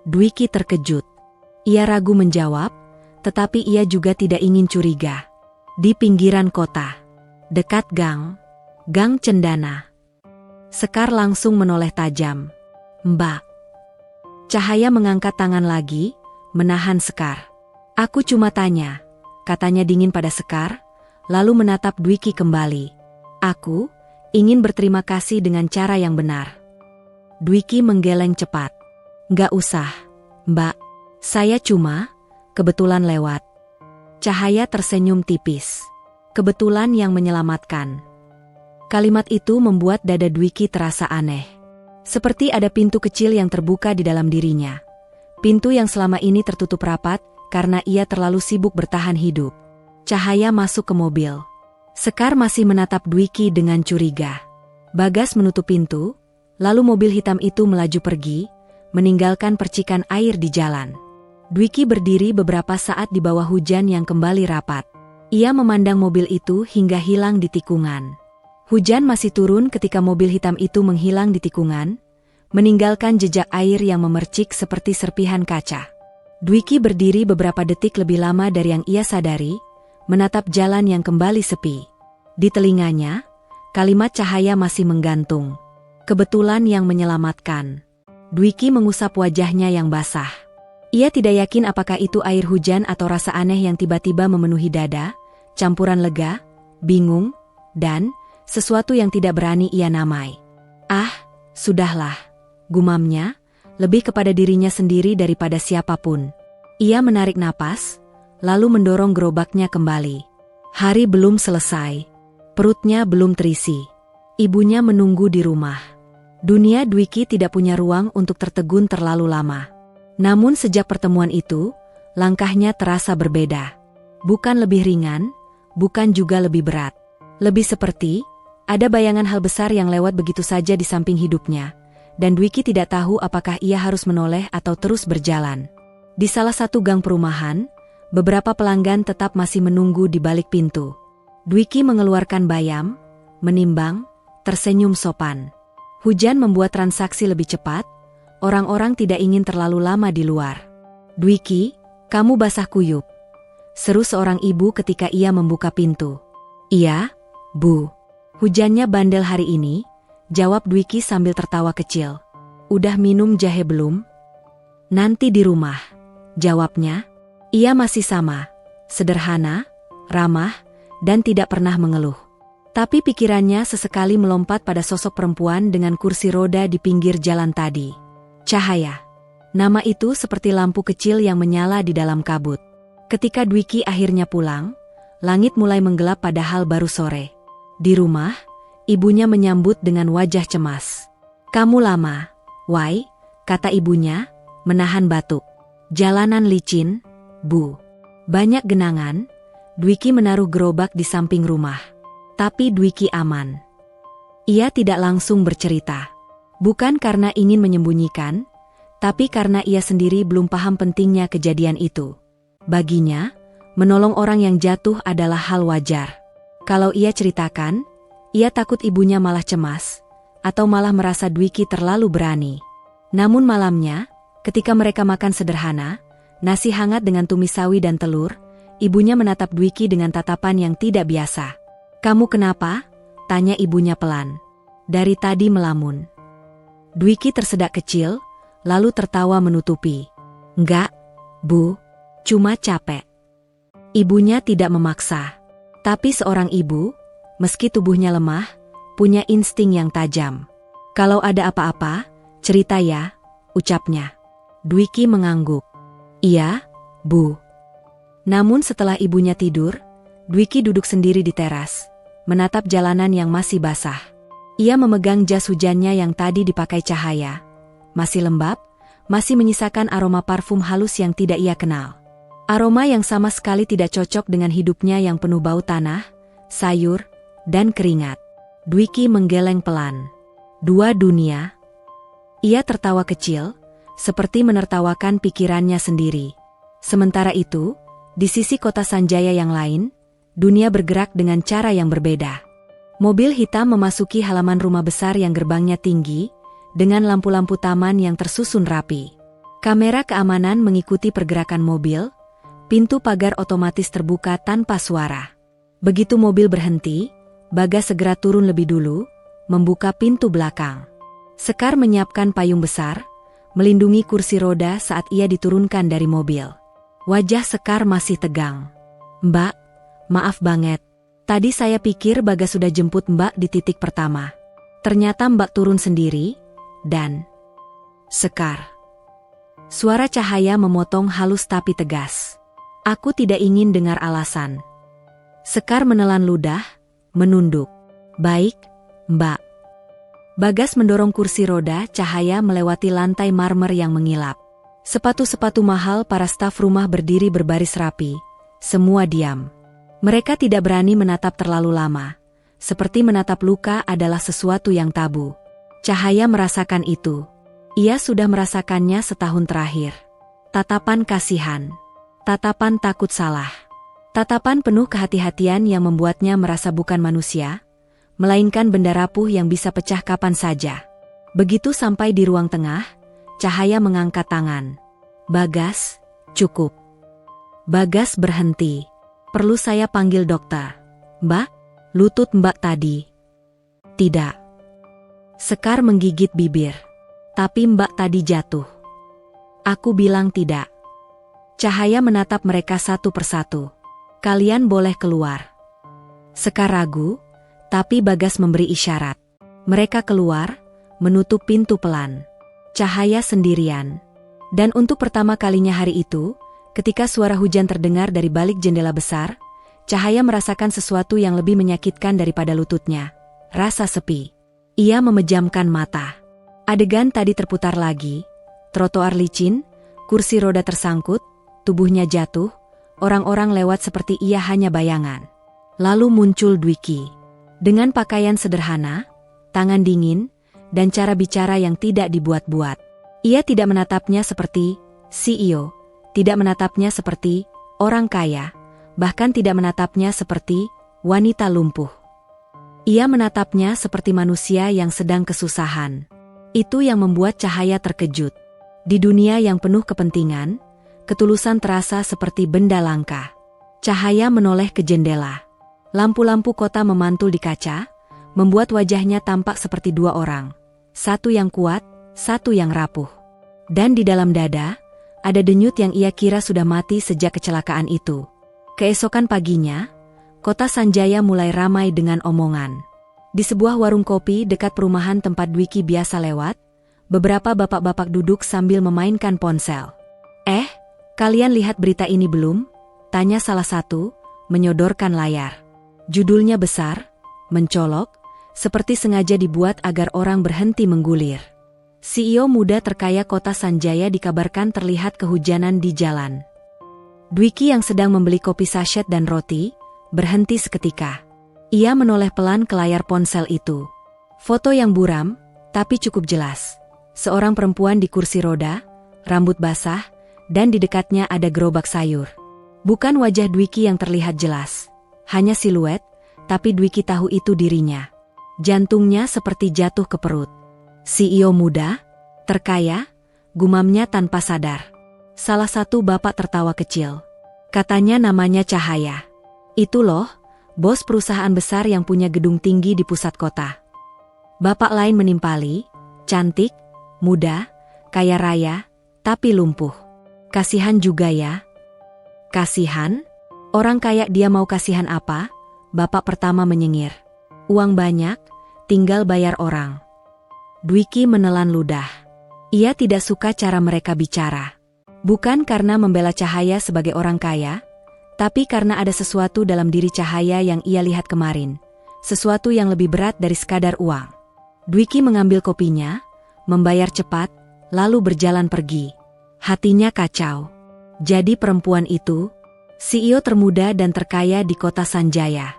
Dwiki terkejut. Ia ragu menjawab, tetapi ia juga tidak ingin curiga. Di pinggiran kota, dekat gang Cendana. Sekar langsung menoleh tajam. Mbak. Cahaya mengangkat tangan lagi, menahan Sekar. Aku cuma tanya, katanya dingin pada Sekar, lalu menatap Dwiki kembali. Aku ingin berterima kasih dengan cara yang benar. Dwiki menggeleng cepat. Nggak usah, Mbak. Saya cuma, kebetulan lewat. Cahaya tersenyum tipis. Kebetulan yang menyelamatkan. Kalimat itu membuat dada Dwiki terasa aneh. Seperti ada pintu kecil yang terbuka di dalam dirinya. Pintu yang selama ini tertutup rapat karena ia terlalu sibuk bertahan hidup. Cahaya masuk ke mobil. Sekar masih menatap Dwiki dengan curiga. Bagas menutup pintu, lalu mobil hitam itu melaju pergi, meninggalkan percikan air di jalan. Dwiki berdiri beberapa saat di bawah hujan yang kembali rapat. Ia memandang mobil itu hingga hilang di tikungan. Hujan masih turun ketika mobil hitam itu menghilang di tikungan, meninggalkan jejak air yang memercik seperti serpihan kaca. Dwiki berdiri beberapa detik lebih lama dari yang ia sadari, menatap jalan yang kembali sepi. Di telinganya, kalimat Cahaya masih menggantung. Kebetulan yang menyelamatkan. Dwiki mengusap wajahnya yang basah. Ia tidak yakin apakah itu air hujan atau rasa aneh yang tiba-tiba memenuhi dada, campuran lega, bingung, dan sesuatu yang tidak berani ia namai. Ah, sudahlah, gumamnya, lebih kepada dirinya sendiri daripada siapapun. Ia menarik napas, lalu mendorong gerobaknya kembali. Hari belum selesai. Perutnya belum terisi. Ibunya menunggu di rumah. Dunia Dwiki tidak punya ruang untuk tertegun terlalu lama. Namun sejak pertemuan itu, langkahnya terasa berbeda. Bukan lebih ringan, bukan juga lebih berat. Lebih seperti, ada bayangan hal besar yang lewat begitu saja di samping hidupnya, dan Dwiki tidak tahu apakah ia harus menoleh atau terus berjalan. Di salah satu gang perumahan, beberapa pelanggan tetap masih menunggu di balik pintu. Dwiki mengeluarkan bayam, menimbang, tersenyum sopan. Hujan membuat transaksi lebih cepat, orang-orang tidak ingin terlalu lama di luar. "Dwiki, kamu basah kuyup," seru seorang ibu ketika ia membuka pintu. "Iya, Bu. Hujannya bandel hari ini," jawab Dwiki sambil tertawa kecil. "Udah minum jahe belum?" "Nanti di rumah," jawabnya. Ia masih sama, sederhana, ramah, dan tidak pernah mengeluh. Tapi pikirannya sesekali melompat pada sosok perempuan dengan kursi roda di pinggir jalan tadi. Cahaya. Nama itu seperti lampu kecil yang menyala di dalam kabut. Ketika Dwiki akhirnya pulang, langit mulai menggelap padahal baru sore. Di rumah, ibunya menyambut dengan wajah cemas. "Kamu lama, Wai," kata ibunya, menahan batuk. "Jalanan licin, Bu. Banyak genangan." Dwiki menaruh gerobak di samping rumah. Tapi Dwiki aman. Ia tidak langsung bercerita. Bukan karena ingin menyembunyikan, tapi karena ia sendiri belum paham pentingnya kejadian itu. Baginya, menolong orang yang jatuh adalah hal wajar. Kalau ia ceritakan, ia takut ibunya malah cemas, atau malah merasa Dwiki terlalu berani. Namun malamnya, ketika mereka makan sederhana, nasi hangat dengan tumis sawi dan telur, ibunya menatap Dwiki dengan tatapan yang tidak biasa. "Kamu kenapa?" tanya ibunya pelan. "Dari tadi melamun." Dwiki tersedak kecil, lalu tertawa menutupi. "Enggak, Bu, cuma capek." Ibunya tidak memaksa. Tapi seorang ibu, meski tubuhnya lemah, punya insting yang tajam. "Kalau ada apa-apa, cerita ya," ucapnya. Dwiki mengangguk. "Iya, Bu." Namun setelah ibunya tidur, Dwiki duduk sendiri di teras, menatap jalanan yang masih basah. Ia memegang jas hujannya yang tadi dipakai Cahaya. Masih lembab, masih menyisakan aroma parfum halus yang tidak ia kenal. Aroma yang sama sekali tidak cocok dengan hidupnya yang penuh bau tanah, sayur, dan keringat. Dwiki menggeleng pelan. Dua dunia. Ia tertawa kecil, seperti menertawakan pikirannya sendiri. Sementara itu, di sisi kota Sanjaya yang lain, dunia bergerak dengan cara yang berbeda. Mobil hitam memasuki halaman rumah besar yang gerbangnya tinggi, dengan lampu-lampu taman yang tersusun rapi. Kamera keamanan mengikuti pergerakan mobil, pintu pagar otomatis terbuka tanpa suara. Begitu mobil berhenti, Bagas segera turun lebih dulu, membuka pintu belakang. Sekar menyiapkan payung besar, melindungi kursi roda saat ia diturunkan dari mobil. Wajah Sekar masih tegang. "Mbak, maaf banget. Tadi saya pikir Bagas sudah jemput Mbak di titik pertama. Ternyata Mbak turun sendiri, dan..." "Sekar." Suara Cahaya memotong halus tapi tegas. "Aku tidak ingin dengar alasan." Sekar menelan ludah, menunduk. "Baik, Mbak." Bagas mendorong kursi roda Cahaya melewati lantai marmer yang mengilap. Sepatu-sepatu mahal para staf rumah berdiri berbaris rapi. Semua diam. Mereka tidak berani menatap terlalu lama. Seperti menatap luka adalah sesuatu yang tabu. Cahaya merasakan itu. Ia sudah merasakannya setahun terakhir. Tatapan kasihan. Tatapan takut salah. Tatapan penuh kehati-hatian yang membuatnya merasa bukan manusia, melainkan benda rapuh yang bisa pecah kapan saja. Begitu sampai di ruang tengah, Cahaya mengangkat tangan. "Bagas, cukup." Bagas berhenti. "Perlu saya panggil dokter?" "Mbak?" lutut Mbak tadi. "Tidak." Sekar menggigit bibir. "Tapi Mbak tadi jatuh." "Aku bilang tidak." Cahaya menatap mereka satu persatu. "Kalian boleh keluar." Sekar ragu, Tapi Bagas memberi isyarat. Mereka keluar, menutup pintu pelan. Cahaya sendirian. Dan untuk pertama kalinya hari itu, ketika suara hujan terdengar dari balik jendela besar, Cahaya merasakan sesuatu yang lebih menyakitkan daripada lututnya. Rasa sepi. Ia memejamkan mata. Adegan tadi terputar lagi. Trotoar licin, kursi roda tersangkut, tubuhnya jatuh, orang-orang lewat seperti ia hanya bayangan. Lalu muncul Dwiki. Dengan pakaian sederhana, tangan dingin, dan cara bicara yang tidak dibuat-buat. Ia tidak menatapnya seperti CEO, tidak menatapnya seperti orang kaya, bahkan tidak menatapnya seperti wanita lumpuh. Ia menatapnya seperti manusia yang sedang kesusahan. Itu yang membuat Cahaya terkejut. Di dunia yang penuh kepentingan, ketulusan terasa seperti benda langka. Cahaya menoleh ke jendela. Lampu-lampu kota memantul di kaca, membuat wajahnya tampak seperti dua orang. Satu yang kuat, satu yang rapuh. Dan di dalam dada, ada denyut yang ia kira sudah mati sejak kecelakaan itu. Keesokan paginya, kota Sanjaya mulai ramai dengan omongan. Di sebuah warung kopi dekat perumahan tempat Dwiki biasa lewat, beberapa bapak-bapak duduk sambil memainkan ponsel. Kalian lihat berita ini belum? Tanya salah satu, menyodorkan layar. Judulnya besar, mencolok, seperti sengaja dibuat agar orang berhenti menggulir. CEO muda terkaya kota Sanjaya dikabarkan terlihat kehujanan di jalan. Dwiki yang sedang membeli kopi sachet dan roti, berhenti seketika. Ia menoleh pelan ke layar ponsel itu. Foto yang buram, tapi cukup jelas. Seorang perempuan di kursi roda, rambut basah, dan di dekatnya ada gerobak sayur. Bukan wajah Dwiki yang terlihat jelas. Hanya siluet, tapi Dwiki tahu itu dirinya. Jantungnya seperti jatuh ke perut. CEO muda, terkaya, gumamnya tanpa sadar. Salah satu bapak tertawa kecil. Katanya namanya Cahaya. Itu loh, bos perusahaan besar yang punya gedung tinggi di pusat kota. Bapak lain menimpali, cantik, muda, kaya raya, tapi lumpuh. Kasihan juga ya. Kasihan? Orang kaya dia mau kasihan apa? Bapak pertama menyengir. Uang banyak, tinggal bayar orang. Dwiki menelan ludah. Ia tidak suka cara mereka bicara. Bukan karena membela Cahaya sebagai orang kaya, tapi karena ada sesuatu dalam diri Cahaya yang ia lihat kemarin. Sesuatu yang lebih berat dari sekadar uang. Dwiki mengambil kopinya, membayar cepat, lalu berjalan pergi. Hatinya kacau. Jadi perempuan itu, CEO termuda dan terkaya di kota Sanjaya.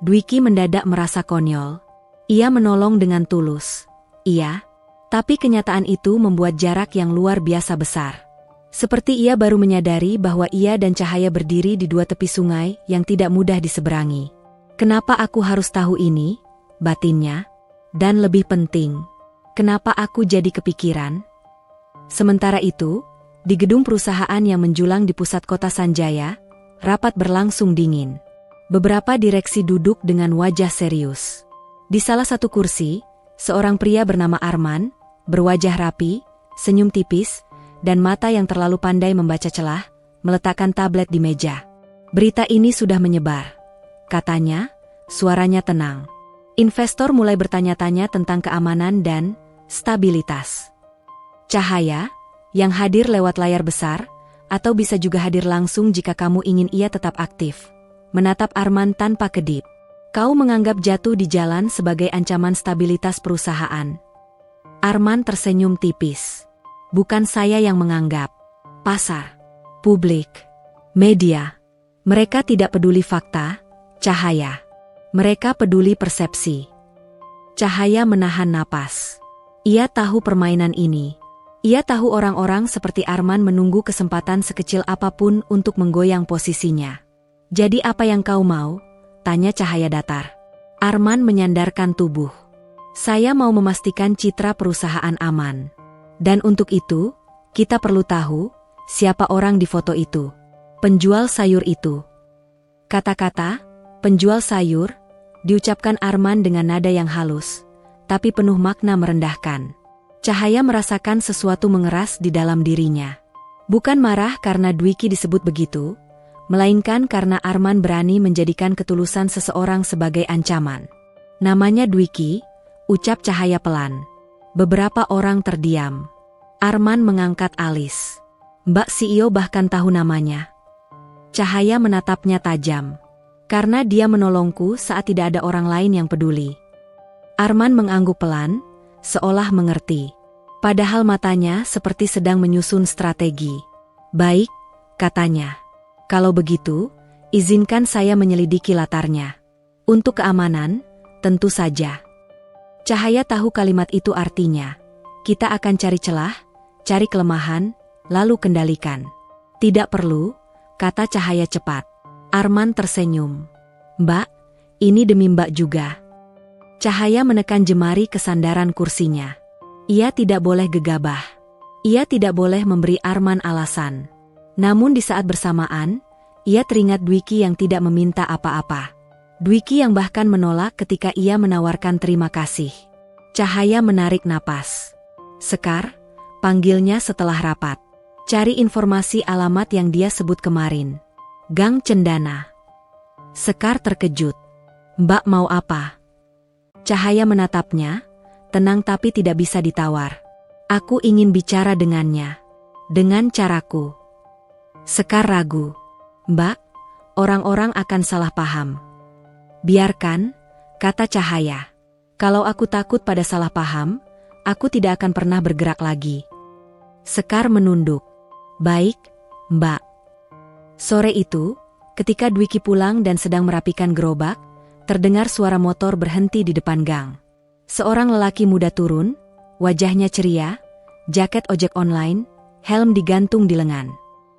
Dwiki mendadak merasa konyol. Ia menolong dengan tulus. Iya, tapi kenyataan itu membuat jarak yang luar biasa besar. Seperti ia baru menyadari bahwa ia dan Cahaya berdiri di dua tepi sungai yang tidak mudah diseberangi. Kenapa aku harus tahu ini? Batinnya. Dan lebih penting, kenapa aku jadi kepikiran? Sementara itu, di gedung perusahaan yang menjulang di pusat kota Sanjaya, rapat berlangsung dingin. Beberapa direksi duduk dengan wajah serius. Di salah satu kursi, seorang pria bernama Arman, berwajah rapi, senyum tipis, dan mata yang terlalu pandai membaca celah, meletakkan tablet di meja. Berita ini sudah menyebar. Katanya, suaranya tenang. Investor mulai bertanya-tanya tentang keamanan dan stabilitas. Cahaya, yang hadir lewat layar besar, atau bisa juga hadir langsung jika kamu ingin ia tetap aktif. Menatap Arman tanpa kedip. Kau menganggap jatuh di jalan sebagai ancaman stabilitas perusahaan. Arman tersenyum tipis. Bukan saya yang menganggap. Pasar, publik, media. Mereka tidak peduli fakta, Cahaya. Mereka peduli persepsi. Cahaya menahan napas. Ia tahu permainan ini. Ia tahu orang-orang seperti Arman menunggu kesempatan sekecil apapun untuk menggoyang posisinya. Jadi apa yang kau mau? Tanya Cahaya datar. Arman menyandarkan tubuh. Saya mau memastikan citra perusahaan aman. Dan untuk itu, kita perlu tahu siapa orang di foto itu. Penjual sayur itu. Kata-kata, penjual sayur, diucapkan Arman dengan nada yang halus, tapi penuh makna merendahkan. Cahaya merasakan sesuatu mengeras di dalam dirinya. Bukan marah karena Dwiki disebut begitu, melainkan karena Arman berani menjadikan ketulusan seseorang sebagai ancaman. Namanya Dwiki, ucap Cahaya pelan. Beberapa orang terdiam. Arman mengangkat alis. Mbak CEO bahkan tahu namanya. Cahaya menatapnya tajam. Karena dia menolongku saat tidak ada orang lain yang peduli. Arman mengangguk pelan, seolah mengerti. Padahal matanya seperti sedang menyusun strategi. Baik, katanya. Kalau begitu, izinkan saya menyelidiki latarnya. Untuk keamanan, tentu saja. Cahaya tahu kalimat itu artinya. Kita akan cari celah, cari kelemahan, lalu kendalikan. Tidak perlu, kata Cahaya cepat. Arman tersenyum. Mbak, ini demi Mbak juga. Cahaya menekan jemari ke sandaran kursinya. Ia tidak boleh gegabah. Ia tidak boleh memberi Arman alasan. Namun di saat bersamaan, ia teringat Dwiki yang tidak meminta apa-apa. Dwiki yang bahkan menolak ketika ia menawarkan terima kasih. Cahaya menarik napas. Sekar, panggilnya setelah rapat. Cari informasi alamat yang dia sebut kemarin. Gang Cendana. Sekar terkejut. Mbak mau apa? Cahaya menatapnya, tenang tapi tidak bisa ditawar. Aku ingin bicara dengannya. Dengan caraku. Sekar ragu. Mbak, orang-orang akan salah paham. Biarkan, kata Cahaya. Kalau aku takut pada salah paham, aku tidak akan pernah bergerak lagi. Sekar menunduk. Baik, Mbak. Sore itu, ketika Dwiki pulang dan sedang merapikan gerobak, terdengar suara motor berhenti di depan gang. Seorang lelaki muda turun, wajahnya ceria, jaket ojek online, helm digantung di lengan.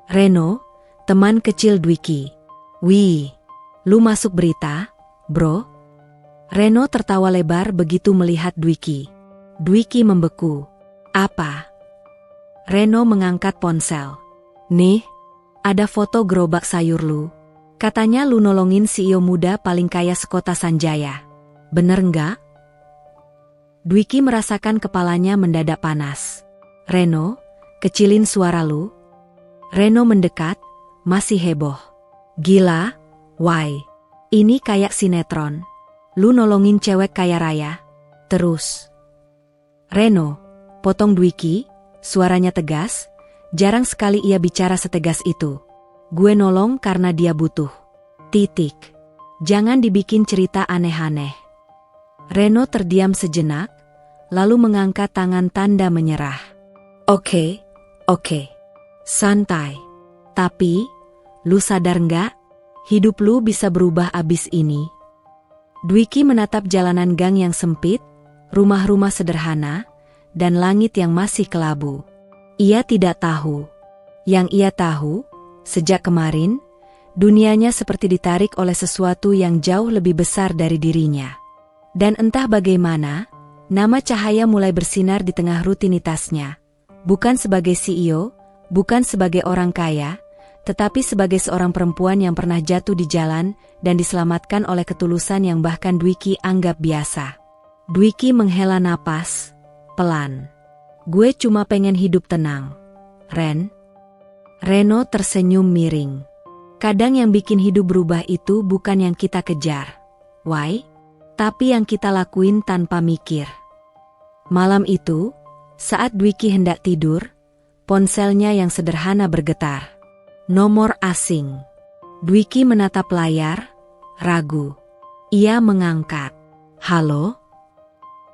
Reno, teman kecil Dwiki. Wih, lu masuk berita, bro? Reno tertawa lebar begitu melihat Dwiki. Dwiki membeku. Apa? Reno mengangkat ponsel. Nih, ada foto gerobak sayur lu. Katanya lu nolongin CEO muda paling kaya sekota Sanjaya. Bener nggak? Dwiki merasakan kepalanya mendadak panas. Reno, kecilin suara lu. Reno mendekat, masih heboh. Gila, why? Ini kayak sinetron. Lu nolongin cewek kaya raya. Terus. Reno, potong Dwiki, suaranya tegas, jarang sekali ia bicara setegas itu. Gue nolong karena dia butuh. Titik. Jangan dibikin cerita aneh-aneh. Reno terdiam sejenak, lalu mengangkat tangan tanda menyerah. Oke. Santai. Tapi, lu sadar nggak? Hidup lu bisa berubah abis ini. Dwiki menatap jalanan gang yang sempit, rumah-rumah sederhana, dan langit yang masih kelabu. Ia tidak tahu. Yang ia tahu, sejak kemarin, dunianya seperti ditarik oleh sesuatu yang jauh lebih besar dari dirinya. Dan entah bagaimana, nama Cahaya mulai bersinar di tengah rutinitasnya. Bukan sebagai CEO, bukan sebagai orang kaya, tetapi sebagai seorang perempuan yang pernah jatuh di jalan dan diselamatkan oleh ketulusan yang bahkan Dwiki anggap biasa. Dwiki menghela napas, pelan. Gue cuma pengen hidup tenang. Ren. Reno tersenyum miring. Kadang yang bikin hidup berubah itu bukan yang kita kejar. Why? Tapi yang kita lakuin tanpa mikir. Malam itu, saat Dwiki hendak tidur, ponselnya yang sederhana bergetar. Nomor asing. Dwiki menatap layar, ragu. Ia mengangkat. Halo?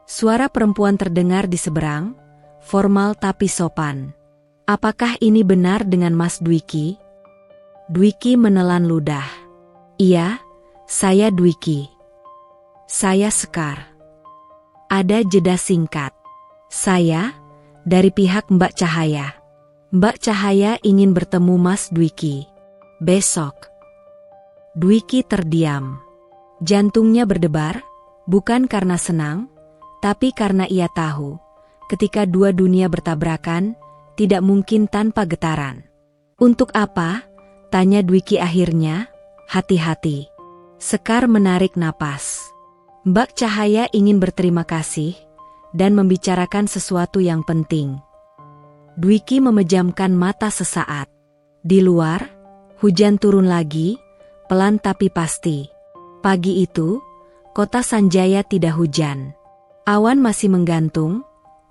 Suara perempuan terdengar di seberang, formal tapi sopan. Apakah ini benar dengan Mas Dwiki? Dwiki menelan ludah. Iya, saya Dwiki. Saya Sekar. Ada jeda singkat. Saya, dari pihak Mbak Cahaya. Mbak Cahaya ingin bertemu Mas Dwiki. Besok. Dwiki terdiam. Jantungnya berdebar, bukan karena senang, tapi karena ia tahu, ketika dua dunia bertabrakan, tidak mungkin tanpa getaran. Untuk apa? Tanya Dwiki akhirnya. Hati-hati. Sekar menarik napas. Mbak Cahaya ingin berterima kasih dan membicarakan sesuatu yang penting. Dwiki memejamkan mata sesaat. Di luar, hujan turun lagi, pelan tapi pasti. Pagi itu, Kota Sanjaya tidak hujan. Awan masih menggantung,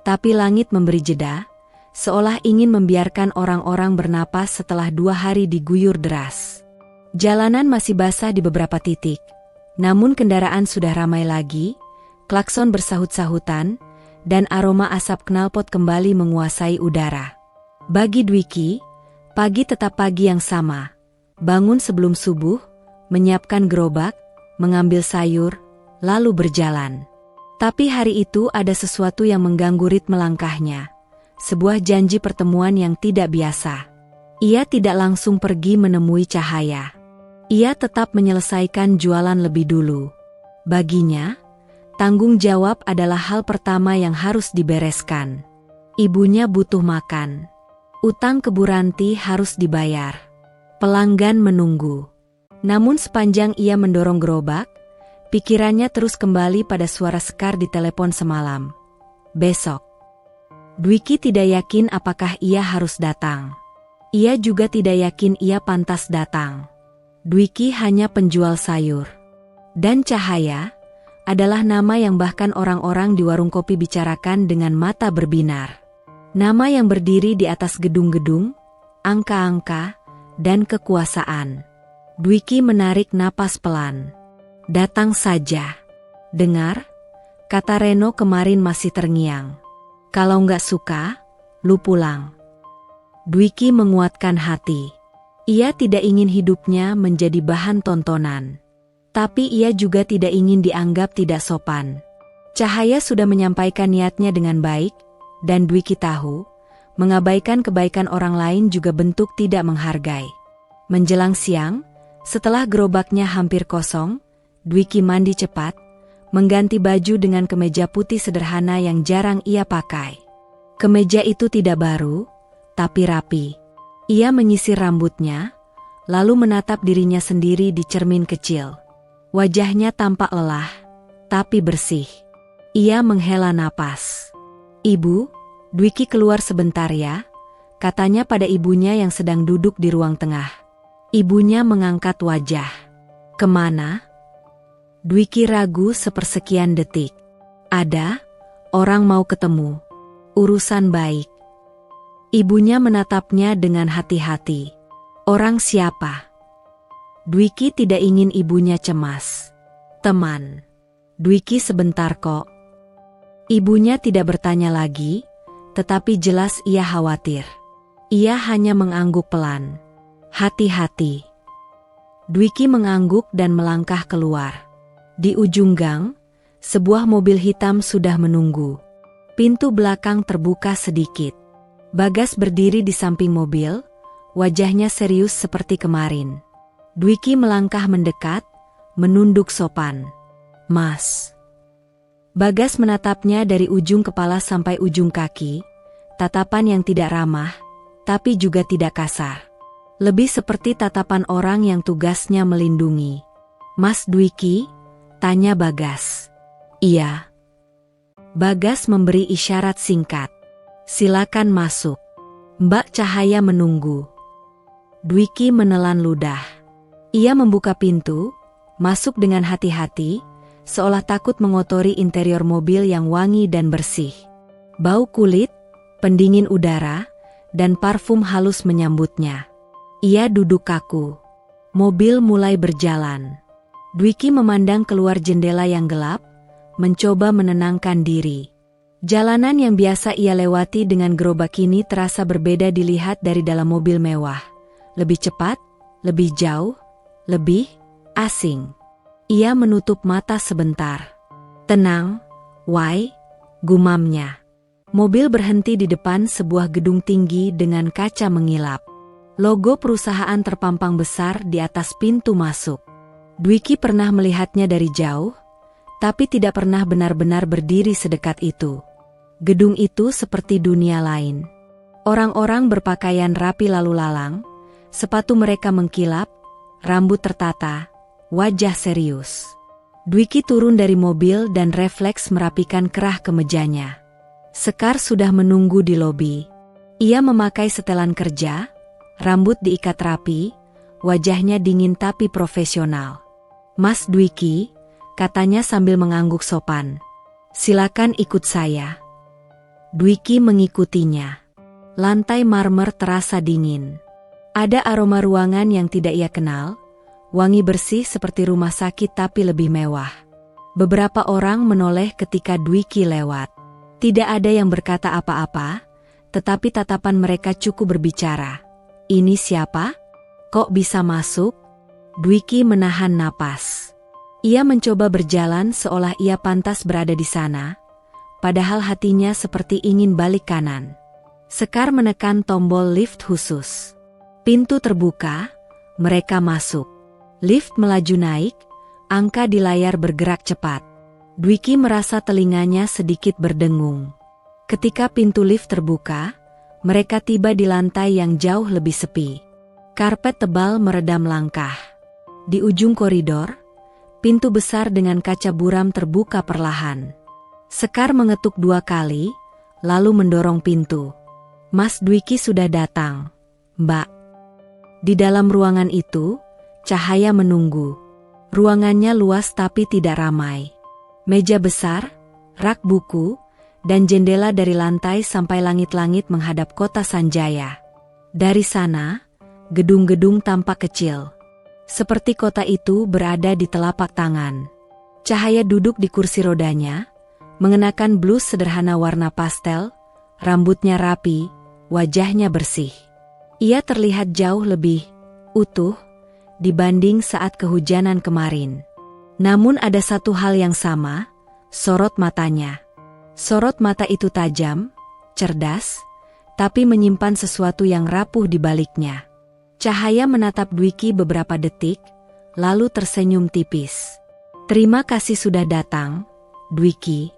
tapi langit memberi jeda, seolah ingin membiarkan orang-orang bernapas setelah 2 hari diguyur deras. Jalanan masih basah di beberapa titik, namun kendaraan sudah ramai lagi, klakson bersahut-sahutan, dan aroma asap knalpot kembali menguasai udara. Bagi Dwiki, pagi tetap pagi yang sama. Bangun sebelum subuh, menyiapkan gerobak, mengambil sayur, lalu berjalan. Tapi hari itu ada sesuatu yang mengganggu ritme langkahnya. Sebuah janji pertemuan yang tidak biasa. Ia tidak langsung pergi menemui Cahaya. Ia tetap menyelesaikan jualan lebih dulu. Baginya, tanggung jawab adalah hal pertama yang harus dibereskan. Ibunya butuh makan. Utang ke Bu Ranti harus dibayar. Pelanggan menunggu. Namun sepanjang ia mendorong gerobak, pikirannya terus kembali pada suara Sekar di telepon semalam. Besok. Dwiki tidak yakin apakah ia harus datang. Ia juga tidak yakin ia pantas datang. Dwiki hanya penjual sayur. Dan Cahaya adalah nama yang bahkan orang-orang di warung kopi bicarakan dengan mata berbinar. Nama yang berdiri di atas gedung-gedung, angka-angka, dan kekuasaan. Dwiki menarik napas pelan. Datang saja. Dengar, kata Reno kemarin masih terngiang. Kalau nggak suka, lu pulang. Dwiki menguatkan hati. Ia tidak ingin hidupnya menjadi bahan tontonan. Tapi ia juga tidak ingin dianggap tidak sopan. Cahaya sudah menyampaikan niatnya dengan baik, dan Dwiki tahu, mengabaikan kebaikan orang lain juga bentuk tidak menghargai. Menjelang siang, setelah gerobaknya hampir kosong, Dwiki mandi cepat, mengganti baju dengan kemeja putih sederhana yang jarang ia pakai. Kemeja itu tidak baru, tapi rapi. Ia menyisir rambutnya, lalu menatap dirinya sendiri di cermin kecil. Wajahnya tampak lelah, tapi bersih. Ia menghela napas. Ibu, Dwiki keluar sebentar ya, katanya pada ibunya yang sedang duduk di ruang tengah. Ibunya mengangkat wajah. Kemana? Dwiki ragu sepersekian detik. Ada, orang mau ketemu. Urusan baik. Ibunya menatapnya dengan hati-hati. Orang siapa? Dwiki tidak ingin ibunya cemas. Teman. Dwiki sebentar kok. Ibunya tidak bertanya lagi, tetapi jelas ia khawatir. Ia hanya mengangguk pelan. Hati-hati. Dwiki mengangguk dan melangkah keluar. Di ujung gang, sebuah mobil hitam sudah menunggu. Pintu belakang terbuka sedikit. Bagas berdiri di samping mobil, wajahnya serius seperti kemarin. Dwiki melangkah mendekat, menunduk sopan. Mas. Bagas menatapnya dari ujung kepala sampai ujung kaki, tatapan yang tidak ramah, tapi juga tidak kasar. Lebih seperti tatapan orang yang tugasnya melindungi. Mas Dwiki? Tanya Bagas. Iya. Bagas memberi isyarat singkat. Silakan masuk. Mbak Cahaya menunggu. Dwiki menelan ludah. Ia membuka pintu, masuk dengan hati-hati, seolah takut mengotori interior mobil yang wangi dan bersih. Bau kulit, pendingin udara, dan parfum halus menyambutnya. Ia duduk kaku. Mobil mulai berjalan. Dwiki memandang keluar jendela yang gelap, mencoba menenangkan diri. Jalanan yang biasa ia lewati dengan gerobak ini terasa berbeda dilihat dari dalam mobil mewah. Lebih cepat, lebih jauh, lebih asing. Ia menutup mata sebentar. Tenang, Wai, gumamnya. Mobil berhenti di depan sebuah gedung tinggi dengan kaca mengilap. Logo perusahaan terpampang besar di atas pintu masuk. Dwiki pernah melihatnya dari jauh, tapi tidak pernah benar-benar berdiri sedekat itu. Gedung itu seperti dunia lain. Orang-orang berpakaian rapi lalu lalang, sepatu mereka mengkilap, rambut tertata, wajah serius. Dwiki turun dari mobil dan refleks merapikan kerah kemejanya. Sekar sudah menunggu di lobi. Ia memakai setelan kerja, rambut diikat rapi, wajahnya dingin tapi profesional. Mas Dwiki, katanya sambil mengangguk sopan. Silakan ikut saya. Dwiki mengikutinya. Lantai marmer terasa dingin. Ada aroma ruangan yang tidak ia kenal, wangi bersih seperti rumah sakit tapi lebih mewah. Beberapa orang menoleh ketika Dwiki lewat. Tidak ada yang berkata apa-apa, tetapi tatapan mereka cukup berbicara. Ini siapa? Kok bisa masuk? Dwiki menahan napas. Ia mencoba berjalan seolah ia pantas berada di sana, padahal hatinya seperti ingin balik kanan. Sekar menekan tombol lift khusus. Pintu terbuka, mereka masuk. Lift melaju naik, angka di layar bergerak cepat. Dwiki merasa telinganya sedikit berdengung. Ketika pintu lift terbuka, mereka tiba di lantai yang jauh lebih sepi. Karpet tebal meredam langkah. Di ujung koridor, pintu besar dengan kaca buram terbuka perlahan. Sekar mengetuk 2 kali, lalu mendorong pintu. Mas Dwiki sudah datang, Mbak. Di dalam ruangan itu, cahaya menunggu. Ruangannya luas tapi tidak ramai. Meja besar, rak buku, dan jendela dari lantai sampai langit-langit menghadap kota Sanjaya. Dari sana, gedung-gedung tampak kecil. Seperti kota itu berada di telapak tangan. Cahaya duduk di kursi rodanya, mengenakan blus sederhana warna pastel, rambutnya rapi, wajahnya bersih. Ia terlihat jauh lebih utuh dibanding saat kehujanan kemarin. Namun ada satu hal yang sama, sorot matanya. Sorot mata itu tajam, cerdas, tapi menyimpan sesuatu yang rapuh di baliknya. Cahaya menatap Dwiki beberapa detik, lalu tersenyum tipis. Terima kasih sudah datang, Dwiki.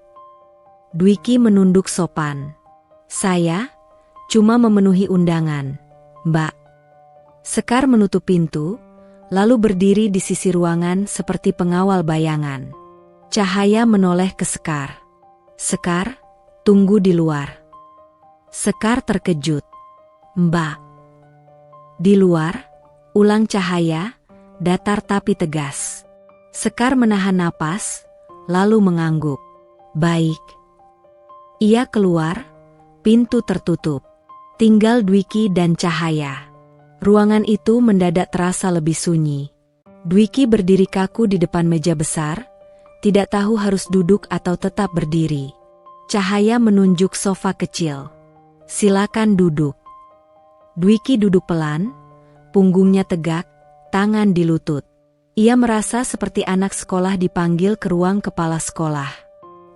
Dwiki menunduk sopan. Saya cuma memenuhi undangan, Mbak. Sekar menutup pintu, lalu berdiri di sisi ruangan seperti pengawal bayangan. Cahaya menoleh ke Sekar. Sekar, tunggu di luar. Sekar terkejut. Mbak. Di luar, ulang Cahaya, datar tapi tegas. Sekar menahan napas, lalu mengangguk. Baik. Ia keluar, pintu tertutup. Tinggal Dwiki dan Cahaya. Ruangan itu mendadak terasa lebih sunyi. Dwiki berdiri kaku di depan meja besar, tidak tahu harus duduk atau tetap berdiri. Cahaya menunjuk sofa kecil. Silakan duduk. Dwiki duduk pelan, punggungnya tegak, tangan di lutut. Ia merasa seperti anak sekolah dipanggil ke ruang kepala sekolah.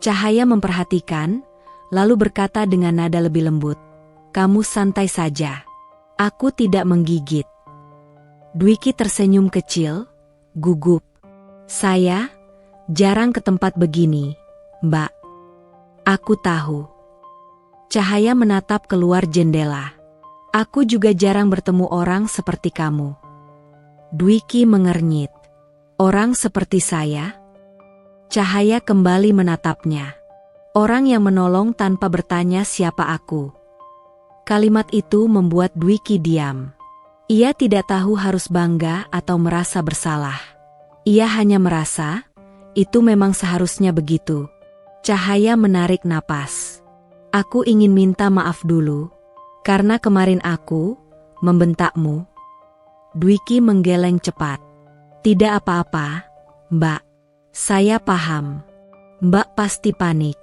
Cahaya memperhatikan, lalu berkata dengan nada lebih lembut. Kamu santai saja. Aku tidak menggigit. Dwiki tersenyum kecil, gugup. Saya jarang ke tempat begini, Mbak. Aku tahu. Cahaya menatap keluar jendela. Aku juga jarang bertemu orang seperti kamu. Dwiki mengernyit. Orang seperti saya? Cahaya kembali menatapnya. Orang yang menolong tanpa bertanya siapa aku. Kalimat itu membuat Dwiki diam. Ia tidak tahu harus bangga atau merasa bersalah. Ia hanya merasa, itu memang seharusnya begitu. Cahaya menarik napas. Aku ingin minta maaf dulu, karena kemarin aku membentakmu. Dwiki menggeleng cepat. Tidak apa-apa, Mbak. Saya paham. Mbak pasti panik.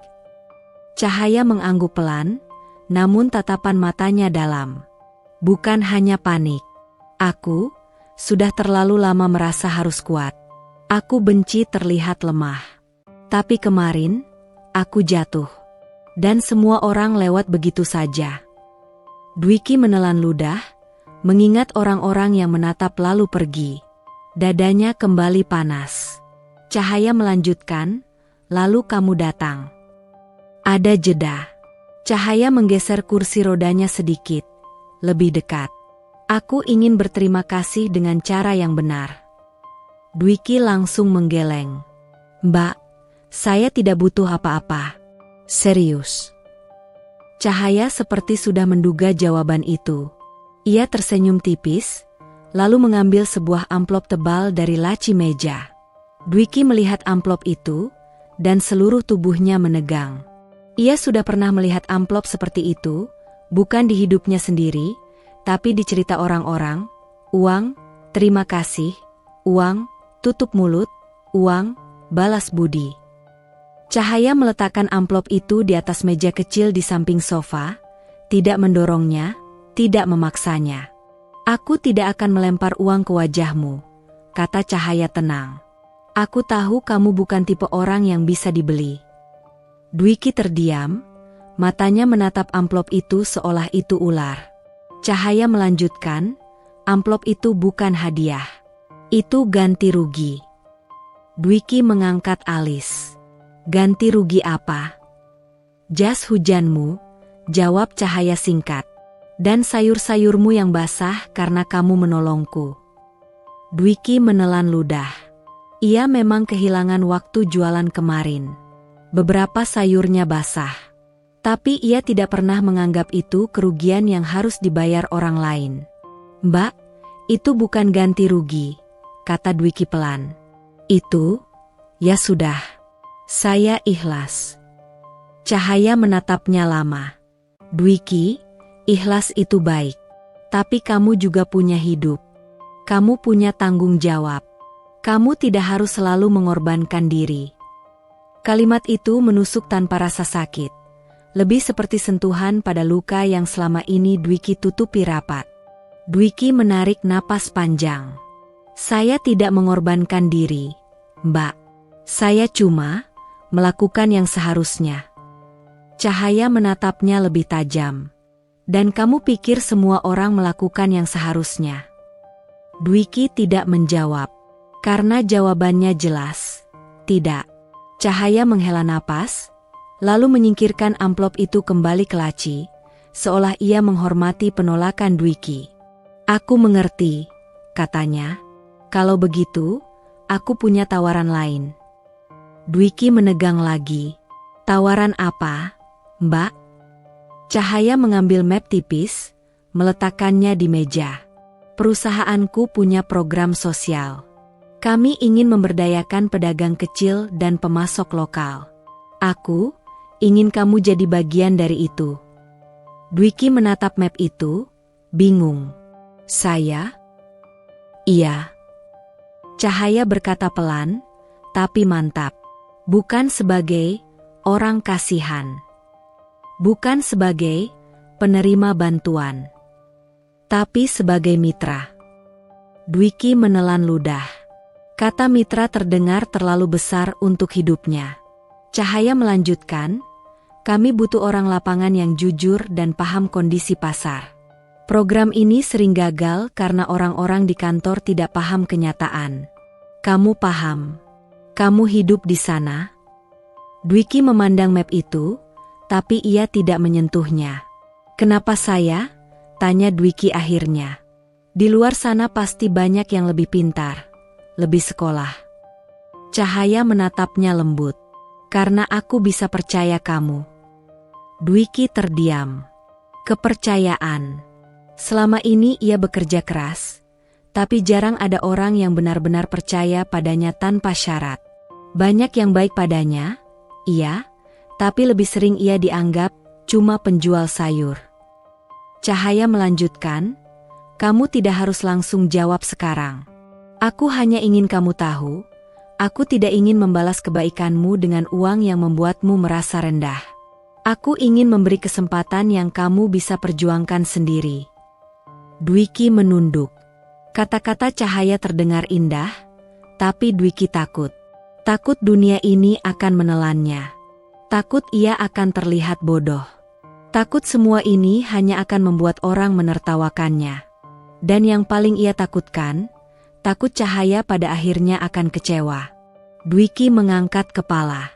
Cahaya mengangguk pelan, namun tatapan matanya dalam. Bukan hanya panik. Aku sudah terlalu lama merasa harus kuat. Aku benci terlihat lemah. Tapi kemarin, aku jatuh. Dan semua orang lewat begitu saja. Dwiki menelan ludah, mengingat orang-orang yang menatap lalu pergi. Dadanya kembali panas. Cahaya melanjutkan, lalu kamu datang. Ada jeda. Cahaya menggeser kursi rodanya sedikit, lebih dekat. Aku ingin berterima kasih dengan cara yang benar. Dwiki langsung menggeleng. Mbak, saya tidak butuh apa-apa. Serius. Cahaya seperti sudah menduga jawaban itu. Ia tersenyum tipis, lalu mengambil sebuah amplop tebal dari laci meja. Dwiki melihat amplop itu, dan seluruh tubuhnya menegang. Ia sudah pernah melihat amplop seperti itu, bukan di hidupnya sendiri, tapi di cerita orang-orang. Uang, terima kasih, uang, tutup mulut, uang, balas budi. Cahaya meletakkan amplop itu di atas meja kecil di samping sofa, tidak mendorongnya, tidak memaksanya. Aku tidak akan melempar uang ke wajahmu, kata Cahaya tenang. Aku tahu kamu bukan tipe orang yang bisa dibeli. Dwiki terdiam, matanya menatap amplop itu seolah itu ular. Cahaya melanjutkan, amplop itu bukan hadiah. Itu ganti rugi. Dwiki mengangkat alis. Ganti rugi apa? Jas hujanmu, jawab Cahaya singkat. Dan sayur-sayurmu yang basah karena kamu menolongku. Dwiki menelan ludah. Ia memang kehilangan waktu jualan kemarin. Beberapa sayurnya basah. Tapi ia tidak pernah menganggap itu kerugian yang harus dibayar orang lain. Mbak, itu bukan ganti rugi, kata Dwiki pelan. Itu, ya sudah. Saya ikhlas. Cahaya menatapnya lama. Dwiki, ikhlas itu baik. Tapi kamu juga punya hidup. Kamu punya tanggung jawab. Kamu tidak harus selalu mengorbankan diri. Kalimat itu menusuk tanpa rasa sakit. Lebih seperti sentuhan pada luka yang selama ini Dwiki tutupi rapat. Dwiki menarik napas panjang. Saya tidak mengorbankan diri, Mbak. Saya cuma melakukan yang seharusnya. Cahaya menatapnya lebih tajam. Dan kamu pikir semua orang melakukan yang seharusnya? Dwiki tidak menjawab. Karena jawabannya jelas. Tidak. Cahaya menghela napas, lalu menyingkirkan amplop itu kembali ke laci, seolah ia menghormati penolakan Dwiki. Aku mengerti, katanya. Kalau begitu, aku punya tawaran lain. Dwiki menegang lagi. Tawaran apa, Mbak? Cahaya mengambil map tipis, meletakkannya di meja. Perusahaanku punya program sosial. Kami ingin memberdayakan pedagang kecil dan pemasok lokal. Aku ingin kamu jadi bagian dari itu. Dwiki menatap map itu, bingung. Saya? Iya. Cahaya berkata pelan, tapi mantap. Bukan sebagai orang kasihan. Bukan sebagai penerima bantuan. Tapi sebagai mitra. Dwiki menelan ludah. Kata mitra terdengar terlalu besar untuk hidupnya. Cahaya melanjutkan, kami butuh orang lapangan yang jujur dan paham kondisi pasar. Program ini sering gagal karena orang-orang di kantor tidak paham kenyataan. Kamu paham. Kamu hidup di sana. Dwiki memandang map itu, tapi ia tidak menyentuhnya. Kenapa saya? Tanya Dwiki akhirnya. Di luar sana pasti banyak yang lebih pintar. Lebih sekolah. Cahaya menatapnya lembut. Karena aku bisa percaya kamu. Dwiki terdiam. Kepercayaan. Selama ini ia bekerja keras, tapi jarang ada orang yang benar-benar percaya padanya tanpa syarat. Banyak yang baik padanya, iya, tapi lebih sering ia dianggap cuma penjual sayur. Cahaya melanjutkan, kamu tidak harus langsung jawab sekarang. Aku hanya ingin kamu tahu, aku tidak ingin membalas kebaikanmu dengan uang yang membuatmu merasa rendah. Aku ingin memberi kesempatan yang kamu bisa perjuangkan sendiri. Dwiki menunduk. Kata-kata Cahaya terdengar indah, tapi Dwiki takut. Takut dunia ini akan menelannya. Takut ia akan terlihat bodoh. Takut semua ini hanya akan membuat orang menertawakannya. Dan yang paling ia takutkan, takut Cahaya pada akhirnya akan kecewa. Dwiki mengangkat kepala.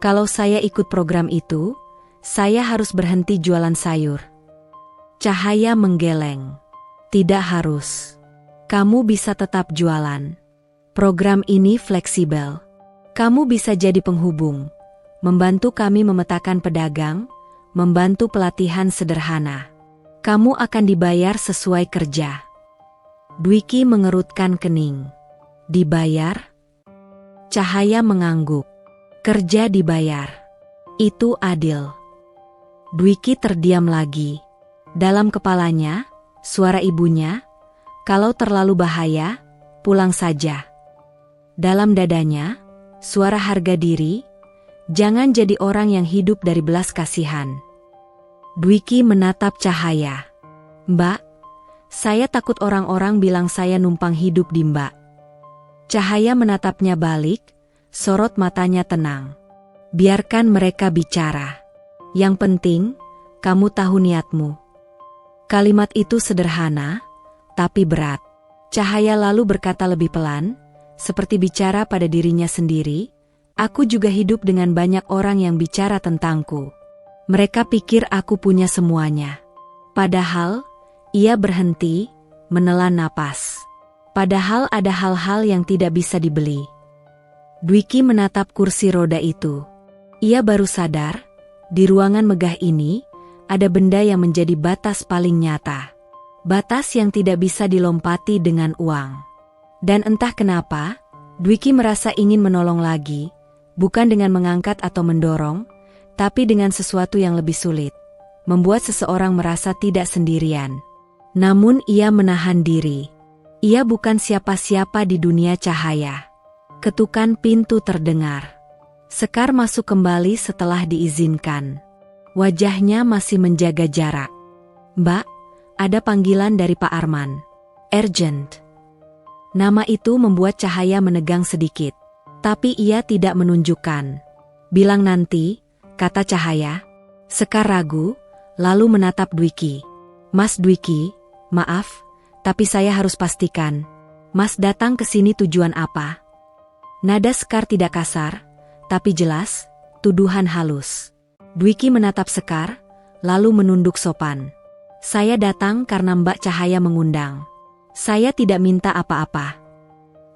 Kalau saya ikut program itu, saya harus berhenti jualan sayur. Cahaya menggeleng. Tidak harus. Kamu bisa tetap jualan. Program ini fleksibel. Kamu bisa jadi penghubung, membantu kami memetakan pedagang, membantu pelatihan sederhana. Kamu akan dibayar sesuai kerja. Dwiki mengerutkan kening. Dibayar? Cahaya mengangguk. Kerja dibayar. Itu adil. Dwiki terdiam lagi. Dalam kepalanya, suara ibunya, "Kalau terlalu bahaya, pulang saja." Dalam dadanya, suara harga diri, "Jangan jadi orang yang hidup dari belas kasihan." Dwiki menatap Cahaya. "Mbak, saya takut orang-orang bilang saya numpang hidup di Mbak." Cahaya menatapnya balik, sorot matanya tenang. "Biarkan mereka bicara. Yang penting, kamu tahu niatmu." Kalimat itu sederhana, tapi berat. Cahaya lalu berkata lebih pelan, seperti bicara pada dirinya sendiri, "Aku juga hidup dengan banyak orang yang bicara tentangku. Mereka pikir aku punya semuanya." Padahal, ia berhenti, menelan napas. Padahal ada hal-hal yang tidak bisa dibeli. Dwiki menatap kursi roda itu. Ia baru sadar, di ruangan megah ini, ada benda yang menjadi batas paling nyata. Batas yang tidak bisa dilompati dengan uang. Dan entah kenapa, Dwiki merasa ingin menolong lagi, bukan dengan mengangkat atau mendorong, tapi dengan sesuatu yang lebih sulit. Membuat seseorang merasa tidak sendirian. Namun ia menahan diri. Ia bukan siapa-siapa di dunia Cahaya. Ketukan pintu terdengar. Sekar masuk kembali setelah diizinkan. Wajahnya masih menjaga jarak. "Mbak, ada panggilan dari Pak Arman. Urgent." Nama itu membuat Cahaya menegang sedikit. Tapi ia tidak menunjukkan. "Bilang nanti," kata Cahaya. Sekar ragu, lalu menatap Dwiki. "Mas Dwiki, maaf, tapi saya harus pastikan. Mas datang ke sini tujuan apa?" Nada Sekar tidak kasar, tapi jelas, tuduhan halus. Dwiki menatap Sekar, lalu menunduk sopan. "Saya datang karena Mbak Cahaya mengundang. Saya tidak minta apa-apa."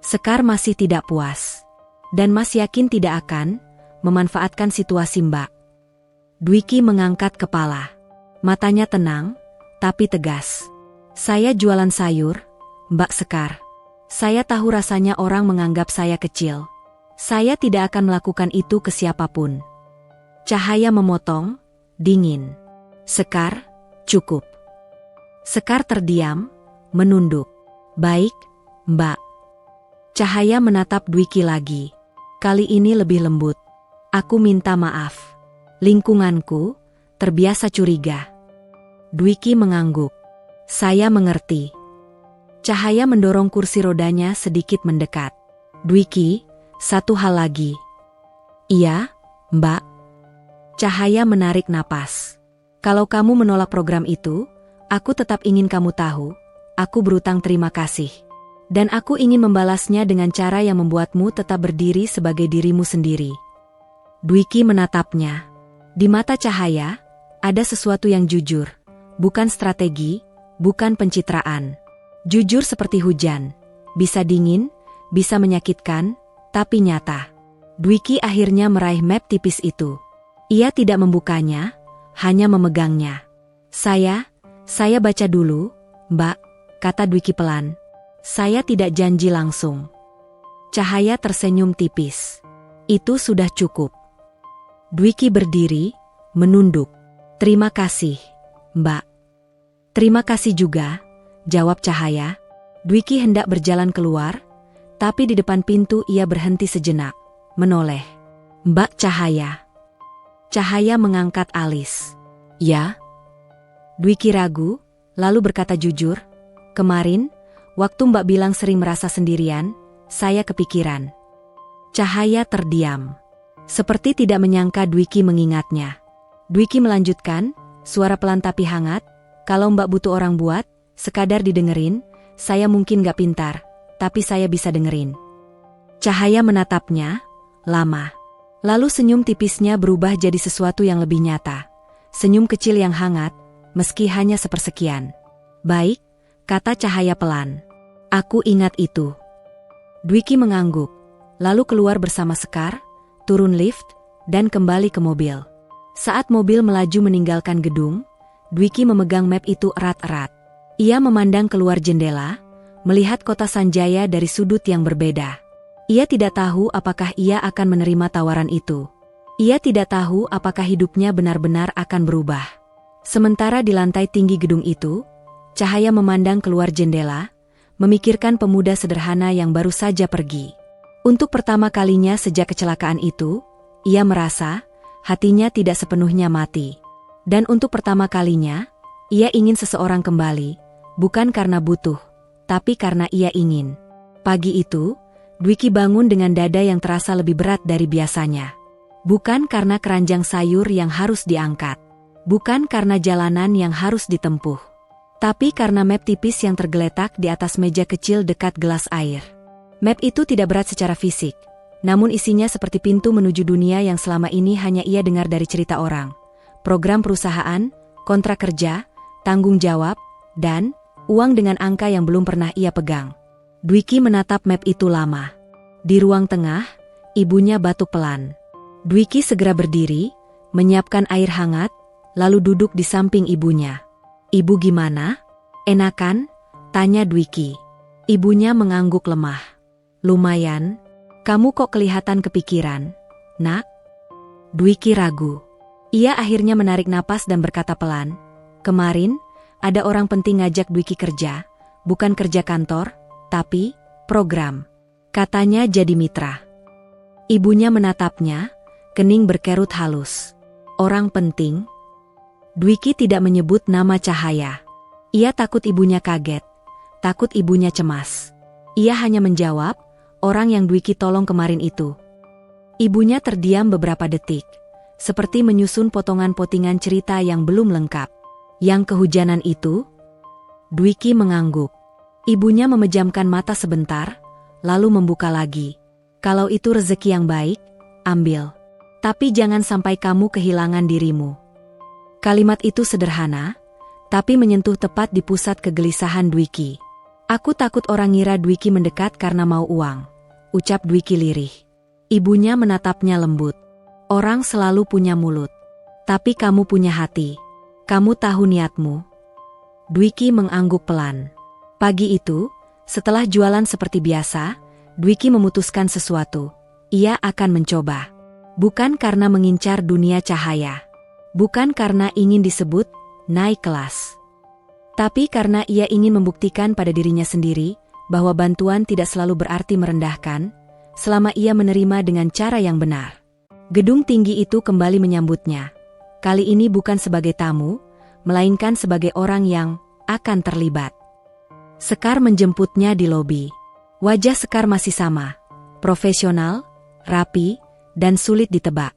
Sekar masih tidak puas. "Dan Mas yakin tidak akan memanfaatkan situasi Mbak?" Dwiki mengangkat kepala. Matanya tenang, tapi tegas. "Saya jualan sayur, Mbak Sekar. Saya tahu rasanya orang menganggap saya kecil. Saya tidak akan melakukan itu ke siapapun." Cahaya memotong, dingin. "Sekar, cukup." Sekar terdiam, menunduk. "Baik, Mbak." Cahaya menatap Dwiki lagi. Kali ini lebih lembut. "Aku minta maaf. Lingkunganku terbiasa curiga." Dwiki mengangguk. "Saya mengerti." Cahaya mendorong kursi rodanya sedikit mendekat. "Dwiki, satu hal lagi." "Iya, Mbak." Cahaya menarik napas. "Kalau kamu menolak program itu, aku tetap ingin kamu tahu, aku berutang terima kasih. Dan aku ingin membalasnya dengan cara yang membuatmu tetap berdiri sebagai dirimu sendiri." Dwiki menatapnya. Di mata Cahaya, ada sesuatu yang jujur. Bukan strategi, bukan pencitraan. Jujur seperti hujan. Bisa dingin, bisa menyakitkan, tapi nyata. Dwiki akhirnya meraih map tipis itu. Ia tidak membukanya, hanya memegangnya. Saya baca dulu, Mbak," kata Dwiki pelan. "Saya tidak janji langsung." Cahaya tersenyum tipis. "Itu sudah cukup." Dwiki berdiri, menunduk. "Terima kasih, Mbak." "Terima kasih juga," jawab Cahaya. Dwiki hendak berjalan keluar, tapi di depan pintu ia berhenti sejenak, menoleh. "Mbak Cahaya." Cahaya mengangkat alis. "Ya?" Dwiki ragu, lalu berkata jujur, "Kemarin, waktu Mbak bilang sering merasa sendirian, saya kepikiran." Cahaya terdiam. Seperti tidak menyangka Dwiki mengingatnya. Dwiki melanjutkan, suara pelan tapi hangat, "Kalau Mbak butuh orang buat, sekadar didengerin, saya mungkin gak pintar, tapi saya bisa dengerin." Cahaya menatapnya, lama. Lalu senyum tipisnya berubah jadi sesuatu yang lebih nyata. Senyum kecil yang hangat, meski hanya sepersekian. "Baik," kata Cahaya pelan. "Aku ingat itu." Dwiki mengangguk, lalu keluar bersama Sekar, turun lift, dan kembali ke mobil. Saat mobil melaju meninggalkan gedung, Dwiki memegang map itu erat-erat. Ia memandang keluar jendela, melihat kota Sanjaya dari sudut yang berbeda. Ia tidak tahu apakah ia akan menerima tawaran itu. Ia tidak tahu apakah hidupnya benar-benar akan berubah. Sementara di lantai tinggi gedung itu, Cahaya memandang keluar jendela, memikirkan pemuda sederhana yang baru saja pergi. Untuk pertama kalinya sejak kecelakaan itu, ia merasa hatinya tidak sepenuhnya mati. Dan untuk pertama kalinya, ia ingin seseorang kembali, bukan karena butuh, tapi karena ia ingin. Pagi itu, Dwiki bangun dengan dada yang terasa lebih berat dari biasanya. Bukan karena keranjang sayur yang harus diangkat. Bukan karena jalanan yang harus ditempuh. Tapi karena map tipis yang tergeletak di atas meja kecil dekat gelas air. Map itu tidak berat secara fisik, namun isinya seperti pintu menuju dunia yang selama ini hanya ia dengar dari cerita orang. Program perusahaan, kontrak kerja, tanggung jawab, dan uang dengan angka yang belum pernah ia pegang. Dwiki menatap map itu lama. Di ruang tengah, ibunya batuk pelan. Dwiki segera berdiri, menyiapkan air hangat, lalu duduk di samping ibunya. "Ibu gimana? Enakan?" tanya Dwiki. Ibunya mengangguk lemah. "Lumayan. Kamu kok kelihatan kepikiran, Nak?" Dwiki ragu. Ia akhirnya menarik napas dan berkata pelan, "Kemarin, ada orang penting ngajak Dwiki kerja, bukan kerja kantor, tapi program. Katanya jadi mitra." Ibunya menatapnya, kening berkerut halus. "Orang penting?" Dwiki tidak menyebut nama Cahaya. Ia takut ibunya kaget, takut ibunya cemas. Ia hanya menjawab, "Orang yang Dwiki tolong kemarin itu." Ibunya terdiam beberapa detik, seperti menyusun potongan-potingan cerita yang belum lengkap. "Yang kehujanan itu?" Dwiki mengangguk. Ibunya memejamkan mata sebentar, lalu membuka lagi. "Kalau itu rezeki yang baik, ambil. Tapi jangan sampai kamu kehilangan dirimu." Kalimat itu sederhana, tapi menyentuh tepat di pusat kegelisahan Dwiki. "Aku takut orang ngira Dwiki mendekat karena mau uang," ucap Dwiki lirih. Ibunya menatapnya lembut. "Orang selalu punya mulut. Tapi kamu punya hati. Kamu tahu niatmu." Dwiki mengangguk pelan. Pagi itu, setelah jualan seperti biasa, Dwiki memutuskan sesuatu. Ia akan mencoba. Bukan karena mengincar dunia Cahaya. Bukan karena ingin disebut naik kelas. Tapi karena ia ingin membuktikan pada dirinya sendiri bahwa bantuan tidak selalu berarti merendahkan, selama ia menerima dengan cara yang benar. Gedung tinggi itu kembali menyambutnya. Kali ini bukan sebagai tamu, melainkan sebagai orang yang akan terlibat. Sekar menjemputnya di lobi. Wajah Sekar masih sama, profesional, rapi, dan sulit ditebak.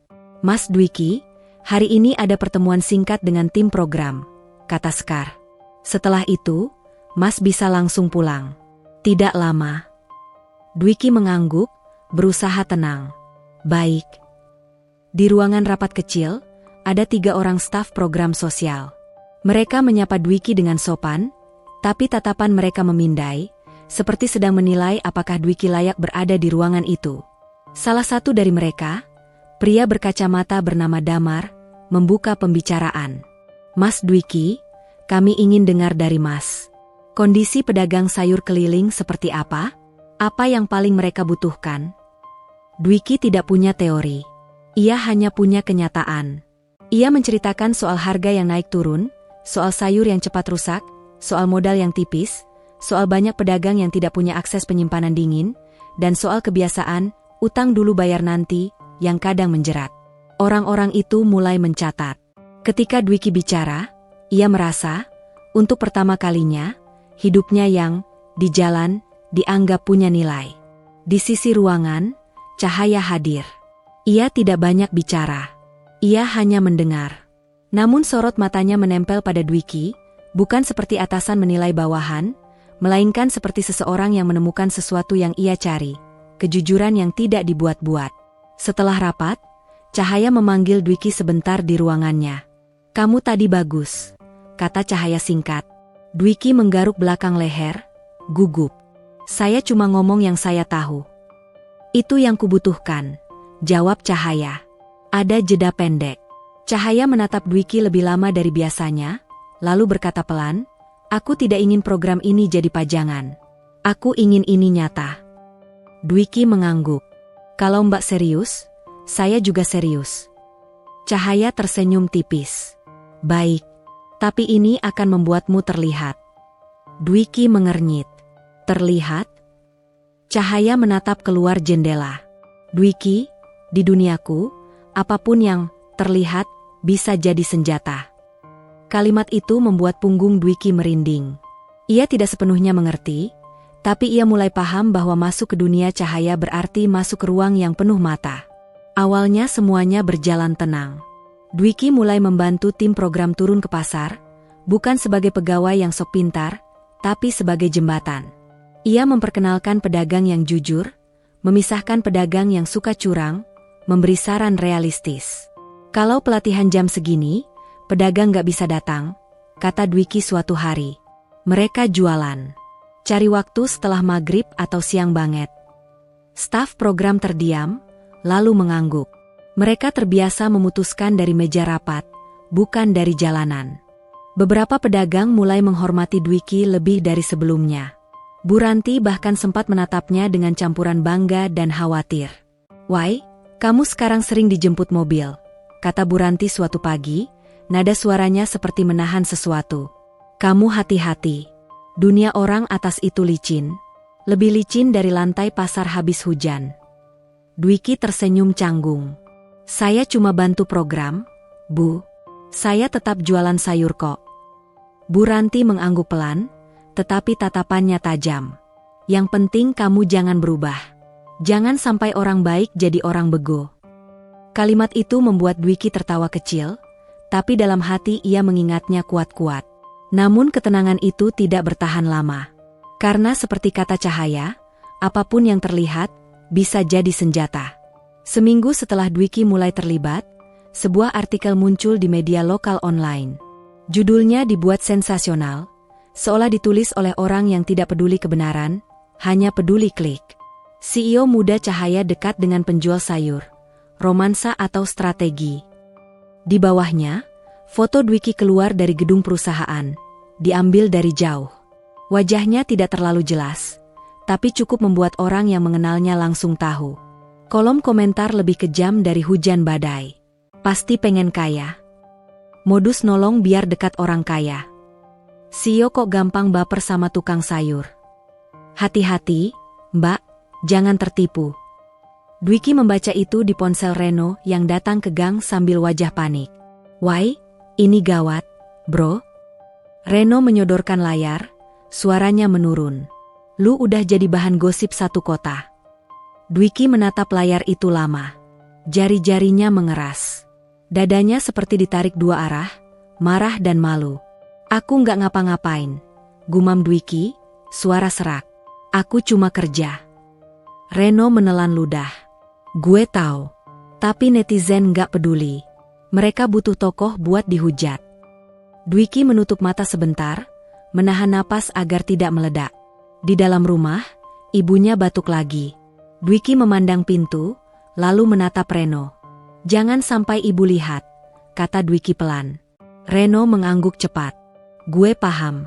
"Mas Dwiki, hari ini ada pertemuan singkat dengan tim program," kata Sekar. "Setelah itu, Mas bisa langsung pulang." "Tidak lama." Dwiki mengangguk, berusaha tenang. "Baik." Di ruangan rapat kecil, ada 3 orang staf program sosial. Mereka menyapa Dwiki dengan sopan, tapi tatapan mereka memindai, seperti sedang menilai apakah Dwiki layak berada di ruangan itu. Salah satu dari mereka, pria berkacamata bernama Damar, membuka pembicaraan. "Mas Dwiki, kami ingin dengar dari Mas. Kondisi pedagang sayur keliling seperti apa? Apa yang paling mereka butuhkan?" Dwiki tidak punya teori. Ia hanya punya kenyataan. Ia menceritakan soal harga yang naik turun, soal sayur yang cepat rusak, soal modal yang tipis, soal banyak pedagang yang tidak punya akses penyimpanan dingin, dan soal kebiasaan utang dulu bayar nanti yang kadang menjerat. Orang-orang itu mulai mencatat. Ketika Dwiki bicara, ia merasa, untuk pertama kalinya, hidupnya yang di jalan dianggap punya nilai. Di sisi ruangan, Cahaya hadir. Ia tidak banyak bicara. Ia hanya mendengar. Namun sorot matanya menempel pada Dwiki, bukan seperti atasan menilai bawahan, melainkan seperti seseorang yang menemukan sesuatu yang ia cari, kejujuran yang tidak dibuat-buat. Setelah rapat, Cahaya memanggil Dwiki sebentar di ruangannya. "Kamu tadi bagus," kata Cahaya singkat. Dwiki menggaruk belakang leher, gugup. "Saya cuma ngomong yang saya tahu." "Itu yang kubutuhkan," jawab Cahaya. Ada jeda pendek. Cahaya menatap Dwiki lebih lama dari biasanya, lalu berkata pelan, "Aku tidak ingin program ini jadi pajangan. Aku ingin ini nyata." Dwiki mengangguk. Kalau Mbak serius, saya juga serius. Cahaya tersenyum tipis. Baik, tapi ini akan membuatmu terlihat. Dwiki mengernyit. Terlihat? Cahaya menatap keluar jendela. Dwiki, di duniaku, apapun yang terlihat bisa jadi senjata. Kalimat itu membuat punggung Dwiki merinding. Ia tidak sepenuhnya mengerti, tapi ia mulai paham bahwa masuk ke dunia cahaya berarti masuk ke ruang yang penuh mata. Awalnya semuanya berjalan tenang. Dwiki mulai membantu tim program turun ke pasar, bukan sebagai pegawai yang sok pintar, tapi sebagai jembatan. Ia memperkenalkan pedagang yang jujur, memisahkan pedagang yang suka curang, memberi saran realistis. Kalau pelatihan jam segini, pedagang gak bisa datang, kata Dwiki suatu hari. Mereka jualan. Cari waktu setelah maghrib atau siang banget. Staf program terdiam, lalu mengangguk. Mereka terbiasa memutuskan dari meja rapat, bukan dari jalanan. Beberapa pedagang mulai menghormati Dwiki lebih dari sebelumnya. Bu Ranti bahkan sempat menatapnya dengan campuran bangga dan khawatir. "Wai, kamu sekarang sering dijemput mobil," kata Bu Ranti suatu pagi, nada suaranya seperti menahan sesuatu. "Kamu hati-hati. Dunia orang atas itu licin. Lebih licin dari lantai pasar habis hujan." Dwiki tersenyum canggung. "Saya cuma bantu program, Bu. Saya tetap jualan sayur kok." Bu Ranti mengangguk pelan, tetapi tatapannya tajam. "Yang penting kamu jangan berubah. Jangan sampai orang baik jadi orang bego." Kalimat itu membuat Dwiki tertawa kecil, tapi dalam hati ia mengingatnya kuat-kuat. Namun ketenangan itu tidak bertahan lama. Karena seperti kata Cahaya, apapun yang terlihat, bisa jadi senjata. Seminggu setelah Dwiki mulai terlibat, sebuah artikel muncul di media lokal online. Judulnya dibuat sensasional, seolah ditulis oleh orang yang tidak peduli kebenaran, hanya peduli klik. CEO muda Cahaya dekat dengan penjual sayur, romansa atau strategi. Di bawahnya, foto Dwiki keluar dari gedung perusahaan, diambil dari jauh. Wajahnya tidak terlalu jelas, tapi cukup membuat orang yang mengenalnya langsung tahu. Kolom komentar lebih kejam dari hujan badai. "Pasti pengen kaya. Modus nolong biar dekat orang kaya. CEO kok gampang baper sama tukang sayur. Hati-hati, Mbak, jangan tertipu." Dwiki membaca itu di ponsel Reno yang datang ke gang sambil wajah panik. "Wai, ini gawat, bro." Reno menyodorkan layar, suaranya menurun. "Lu udah jadi bahan gosip satu kota." Dwiki menatap layar itu lama. Jari-jarinya mengeras. Dadanya seperti ditarik dua arah, marah dan malu. "Aku nggak ngapa-ngapain," gumam Dwiki, suara serak. "Aku cuma kerja." Reno menelan ludah. "Gue tahu. Tapi netizen nggak peduli. Mereka butuh tokoh buat dihujat." Dwiki menutup mata sebentar, menahan napas agar tidak meledak. Di dalam rumah, ibunya batuk lagi. Dwiki memandang pintu, lalu menatap Reno. "Jangan sampai ibu lihat," kata Dwiki pelan. Reno mengangguk cepat. "Gue paham."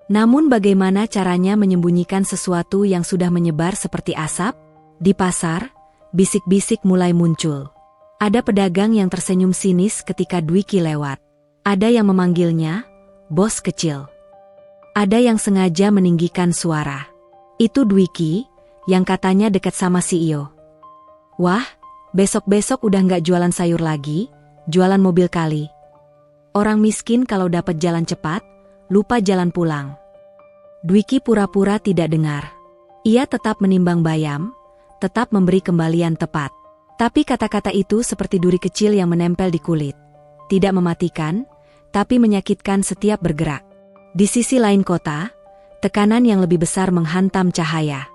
Namun bagaimana caranya menyembunyikan sesuatu yang sudah menyebar seperti asap? Di pasar, bisik-bisik mulai muncul. Ada pedagang yang tersenyum sinis ketika Dwiki lewat. Ada yang memanggilnya bos kecil. Ada yang sengaja meninggikan suara. Itu Dwiki, yang katanya dekat sama CEO. "Wah, besok-besok udah nggak jualan sayur lagi, jualan mobil kali. Orang miskin kalau dapat jalan cepat, lupa jalan pulang." Dwiki pura-pura tidak dengar. Ia tetap menimbang bayam, tetap memberi kembalian tepat. Tapi kata-kata itu seperti duri kecil yang menempel di kulit. Tidak mematikan, tapi menyakitkan setiap bergerak. Di sisi lain kota, tekanan yang lebih besar menghantam Cahaya.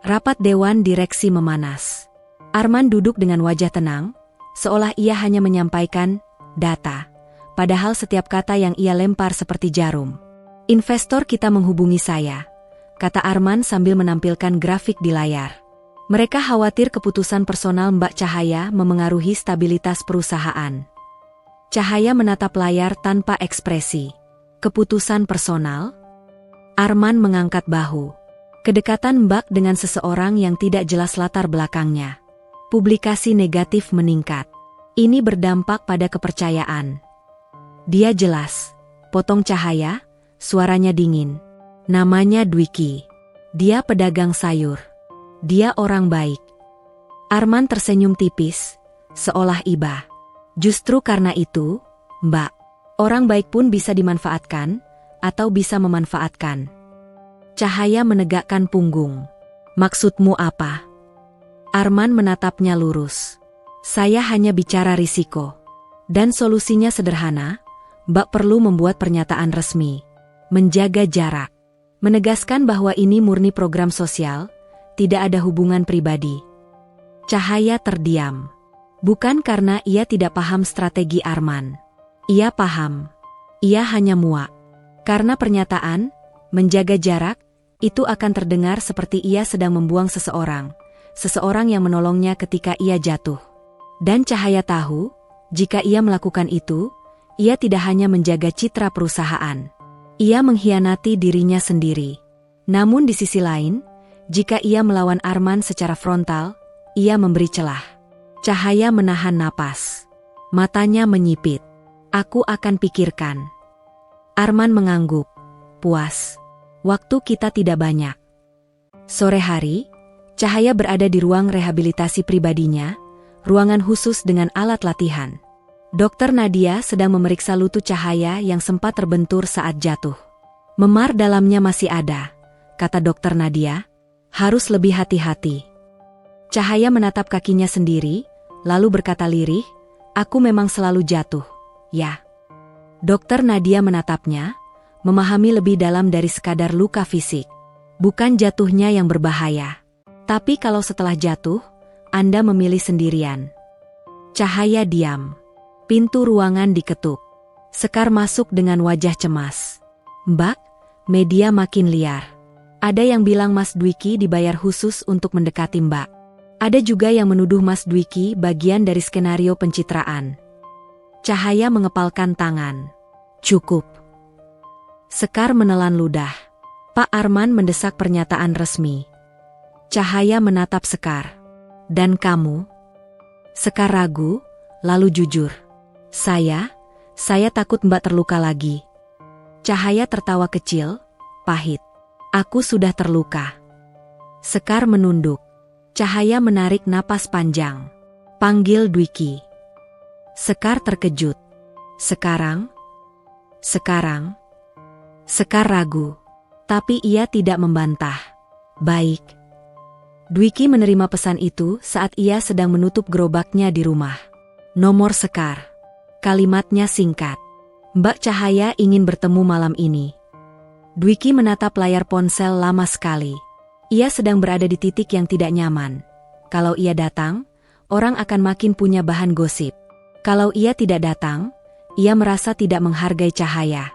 Rapat dewan direksi memanas. Arman duduk dengan wajah tenang, seolah ia hanya menyampaikan data. Padahal setiap kata yang ia lempar seperti jarum. "Investor kita menghubungi saya," kata Arman sambil menampilkan grafik di layar. "Mereka khawatir keputusan personal Mbak Cahaya memengaruhi stabilitas perusahaan." Cahaya menatap layar tanpa ekspresi. "Keputusan personal?" Arman mengangkat bahu. Kedekatan Mbak dengan seseorang yang tidak jelas latar belakangnya. Publikasi negatif meningkat. Ini berdampak pada kepercayaan. Dia jelas. Potong cahaya, suaranya dingin. Namanya Dwiki. Dia pedagang sayur. Dia orang baik. Arman tersenyum tipis, seolah iba. Justru karena itu, Mbak, orang baik pun bisa dimanfaatkan, atau bisa memanfaatkan. Cahaya menegakkan punggung. Maksudmu apa? Arman menatapnya lurus. Saya hanya bicara risiko. Dan solusinya sederhana, Mbak perlu membuat pernyataan resmi. Menjaga jarak. Menegaskan bahwa ini murni program sosial, tidak ada hubungan pribadi. Cahaya terdiam. Bukan karena ia tidak paham strategi Arman. Ia paham. Ia hanya muak. Karena pernyataan, menjaga jarak, itu akan terdengar seperti ia sedang membuang seseorang. Seseorang yang menolongnya ketika ia jatuh. Dan Cahaya tahu, jika ia melakukan itu, ia tidak hanya menjaga citra perusahaan. Ia mengkhianati dirinya sendiri. Namun di sisi lain, jika ia melawan Arman secara frontal, ia memberi celah. Cahaya menahan napas. Matanya menyipit. Aku akan pikirkan. Arman mengangguk. Puas. Waktu kita tidak banyak. Sore hari, Cahaya berada di ruang rehabilitasi pribadinya, ruangan khusus dengan alat latihan. Dokter Nadia sedang memeriksa lutut Cahaya yang sempat terbentur saat jatuh. Memar dalamnya masih ada, kata Dokter Nadia. Harus lebih hati-hati. Cahaya menatap kakinya sendiri, lalu berkata lirih, aku memang selalu jatuh, ya. Dokter Nadia menatapnya, memahami lebih dalam dari sekadar luka fisik. Bukan jatuhnya yang berbahaya. Tapi kalau setelah jatuh, Anda memilih sendirian. Cahaya diam. Pintu ruangan diketuk. Sekar masuk dengan wajah cemas. Mbak, media makin liar. Ada yang bilang Mas Dwiki dibayar khusus untuk mendekati Mbak. Ada juga yang menuduh Mas Dwiki bagian dari skenario pencitraan. Cahaya mengepalkan tangan. Cukup. Sekar menelan ludah. Pak Arman mendesak pernyataan resmi. Cahaya menatap Sekar. Dan kamu? Sekar ragu, lalu jujur. Saya takut Mbak terluka lagi. Cahaya tertawa kecil, pahit. Aku sudah terluka. Sekar menunduk. Cahaya menarik napas panjang. Panggil Dwiki. Sekar terkejut. Sekarang? Sekar ragu. Tapi ia tidak membantah. Baik. Dwiki menerima pesan itu saat ia sedang menutup gerobaknya di rumah. Nomor Sekar. Kalimatnya singkat. Mbak Cahaya ingin bertemu malam ini. Dwiki menatap layar ponsel lama sekali. Ia sedang berada di titik yang tidak nyaman. Kalau ia datang, orang akan makin punya bahan gosip. Kalau ia tidak datang, ia merasa tidak menghargai Cahaya.